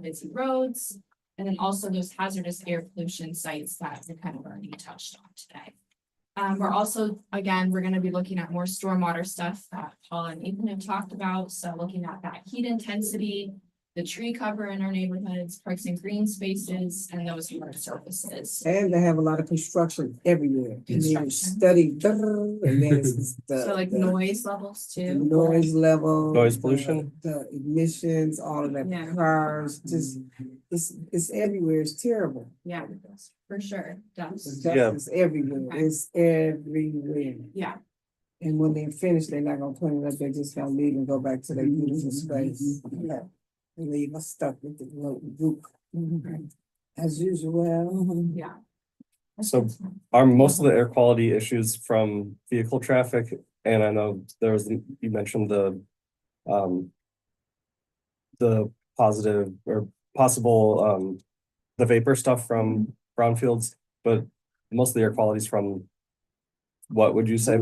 busy roads. And then also those hazardous air pollution sites that we kind of already touched on today. We're also, again, we're going to be looking at more stormwater stuff that Paul and Ethan have talked about. So looking at that heat intensity, the tree cover in our neighborhoods, parks and green spaces, and those hard surfaces.
And they have a lot of construction everywhere.
Construction.
Study, and then it's
So like noise levels too.
noise level.
Noise pollution.
The emissions, all of that, cars, just, it's everywhere, it's terrible.
Yeah, for sure,
It's
dust.
it's everywhere, it's everywhere.
Yeah.
And when they finish, they're not gonna clean it up, they're just gonna leave and go back to their beautiful space. Yeah. And leave us stuck with the group. As usual.
Yeah.
So are most of the air quality issues from vehicle traffic? And I know you mentioned the positive or possible, the vapor stuff from brownfields, but most of the air quality is from, what would you say?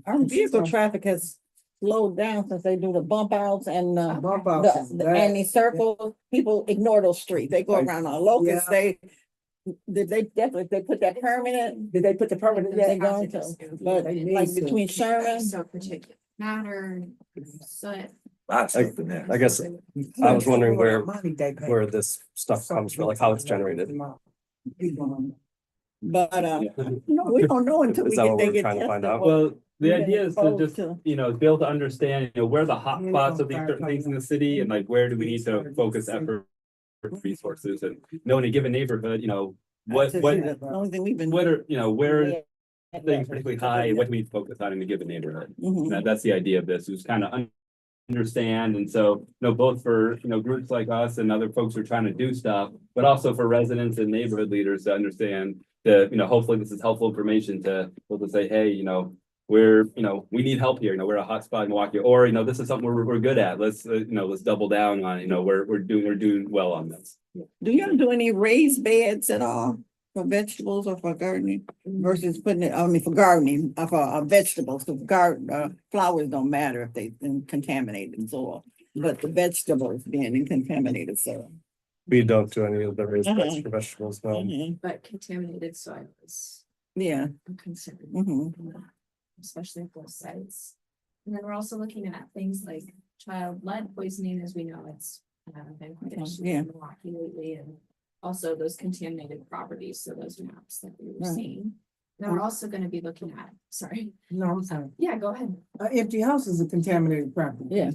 Our vehicle traffic has slowed down since they do the bump outs and
Bump outs is bad.
and the circle. People ignore those streets. They go around on Locust.
Yeah.
They put that permanent? Did they put the permanent? They going to, but like between Sherman.
So particulate matter, soot.
I guess I was wondering where this stuff comes from, like how it's generated.
But we don't know until we
Is that what
get
we're
they
trying to find
tested.
out?
Well, the idea is to
Oh,
just,
to-
be able to understand, where the hot spots of these certain things in the city, and like where do we need to focus effort, resources, and know in a given neighborhood, what
The only thing we've been.
what are, where are things particularly high, and what do we need to focus on in a given neighborhood?
Mhm.
That's the idea of this, is kind of understand, and so, both for, groups like us and other folks who are trying to do stuff, but also for residents and neighborhood leaders to understand that, hopefully this is helpful information to, say, hey, we're, we need help here, we're a hot spot in Milwaukee, or, this is something we're good at. Let's, let's double down on, we're doing well on this.
Do you ever do any raised beds at all for vegetables or for gardening versus putting it, for gardening, for vegetables, so flowers don't matter if they've been contaminated soil, but the vegetables being in contaminated soil.
We don't do any of the raised beds for vegetables, no.
But contaminated soil is.
Yeah.
A concern. Especially at those sites. And then we're also looking at things like child lead poisoning, as we know, it's been quite an issue in Milwaukee lately, and also those contaminated properties, so those maps that we were seeing. Now we're also gonna be looking at, sorry.
No, I'm sorry.
Yeah, go ahead.
Empty house is a contaminated property.
Yeah.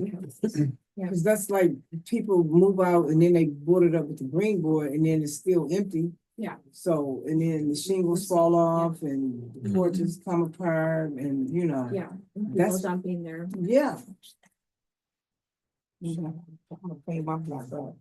Cause that's like people move out and then they board it up with the green board and then it's still empty.
Yeah.
So, and then the shingles fall off and the porches come apart and,
Yeah.
That's-
People dumping there.
Yeah. I'm gonna clean my block up.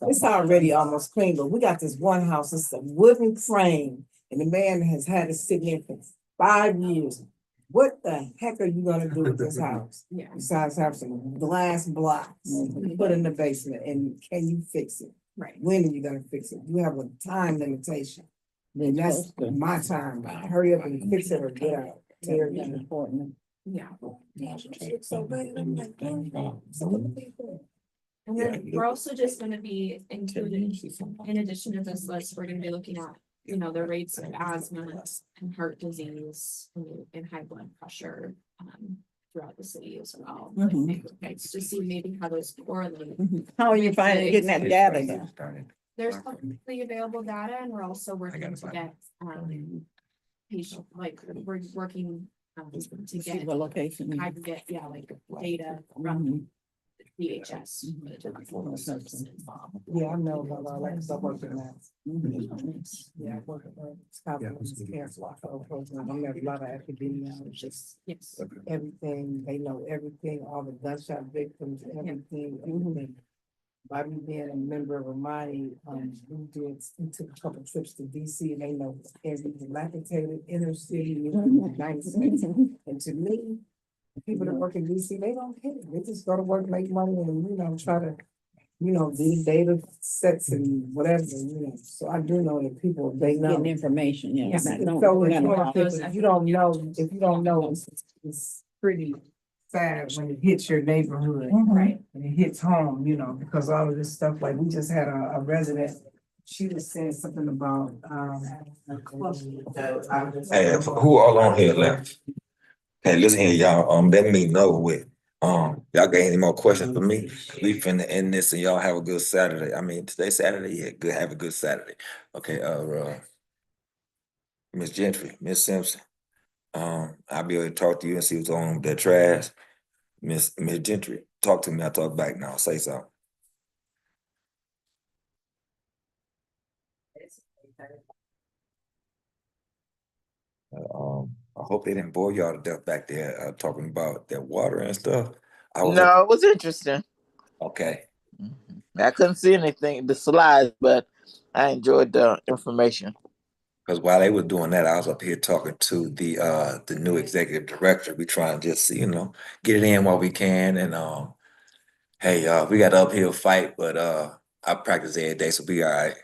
It's already almost clean, but we got this one house, it's a wooden frame, and the man has had it sitting there for 5 years. What the heck are you gonna do with this house?
Yeah.
Besides have some glass blocks put in the basement, and can you fix it?
Right.
When are you gonna fix it? You have a time limitation. And that's my time. Hurry up and fix it or get out. Tear it down.
Important.
Yeah.
So bad, I'm like,
And then we're also just gonna be including, in addition to this list, we're gonna be looking at, the rates of asthma and heart disease and high blood pressure throughout the city as well. It's to see maybe how those correlate.
How are you finding, getting that data then?
There's publicly available data, and we're also working to get patient, we're working to get
The location.
I can get, data from DHS.
Yeah, I know about all that, 'cause I work in that. Yeah, I work at I'm a lot of epidemiologists.
Yes.
Everything, they know everything, all the gunshot victims, everything. By me being a member of Amani, we took a couple trips to DC and they know every dilapidated inner city in the United States. And to me, the people that work in DC, they don't care. They just go to work, make money and, try to, do data sets and whatever, So I do know that people, they know.
Getting information, yeah.
So if you don't know, it's pretty sad when it hits your neighborhood.
Right.
And it hits home, because all of this stuff, like we just had a resident, she was saying something about,
Hey, who all on here left? Hey, listen here, y'all, that meeting over with. Y'all got any more questions for me? We finna end this and y'all have a good Saturday. I mean, today's Saturday, yeah, good, have a good Saturday. Okay, Miss Gentry, Miss Simpson, I'll be able to talk to you and see what's on with that trash. Miss Gentry, talk to me, I'll talk back now, say something. I hope they didn't bore y'all to death back there, talking about that water and stuff.
No, it was interesting.
Okay.
I couldn't see anything, the slides, but I enjoyed the information.
Because while they were doing that, I was up here talking to the new executive director. We trying to just, get it in while we can. And hey, we got an uphill fight, but I practice every day, so be all right.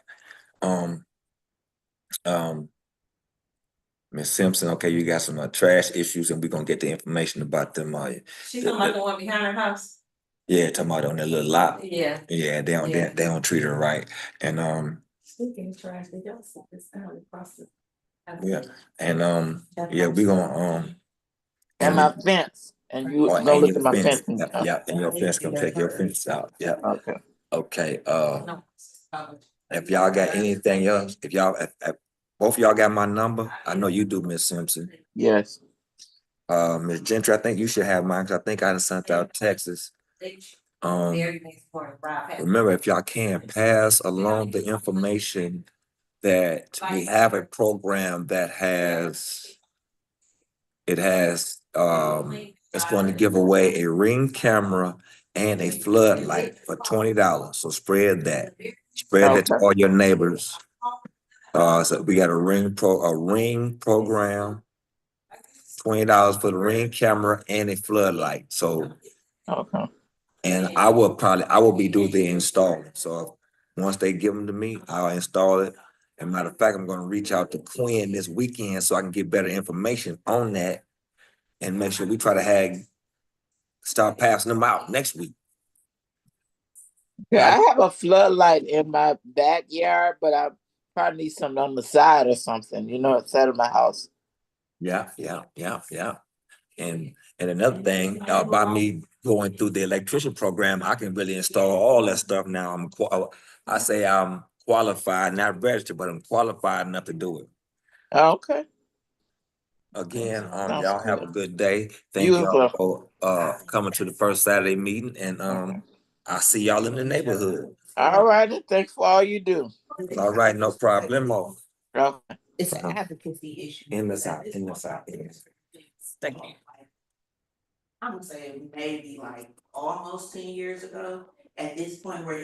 Miss Simpson, okay, you got some trash issues, and we're gonna get the information about them.
She's talking about the one behind her house.
Yeah, talking about on that little lot.
Yeah.
Yeah, they don't treat her right, and
Speaking of trash, they don't set this down across the.
yeah, and yeah, we gonna
And my fence, and you
and
go look
your
at my
fence,
fence.
yeah, and your fence, come check your fence out. Yeah. Okay. If y'all got anything else, if both of y'all got my number, I know you do, Miss Simpson.
Yes.
Miss Gentry, I think you should have mine, 'cause I think I done sent out texts. Remember, if y'all can, pass along the information that we have a program that it's going to give away a Ring camera and a floodlight for $20. So spread that to all your neighbors. So we got a Ring program $20 for the Ring camera and a floodlight, so.
Okay.
And I will be doing the install, so once they give them to me, I'll install it. And matter of fact, I'm gonna reach out to Quinn this weekend so I can get better information on that. And make sure we try to start passing them out next week.
Yeah, I have a floodlight in my backyard, but I probably need something on the side or something, outside of my house.
Yeah. And another thing, by me going through the electrician program, I can really install all that stuff now. I say I'm qualified, not registered, but I'm qualified enough to do it.
Okay.
Again,
Sounds
y'all have a
good.
good day. Thank
You as
y'all for coming to the first Saturday meeting, and I'll see y'all in the neighborhood.
All right, thanks for all you do.
All right, no problemo.
Okay.
It's an advocacy issue.
In the south.
Thank you. I'm gonna say maybe like almost 10 years ago, at this point where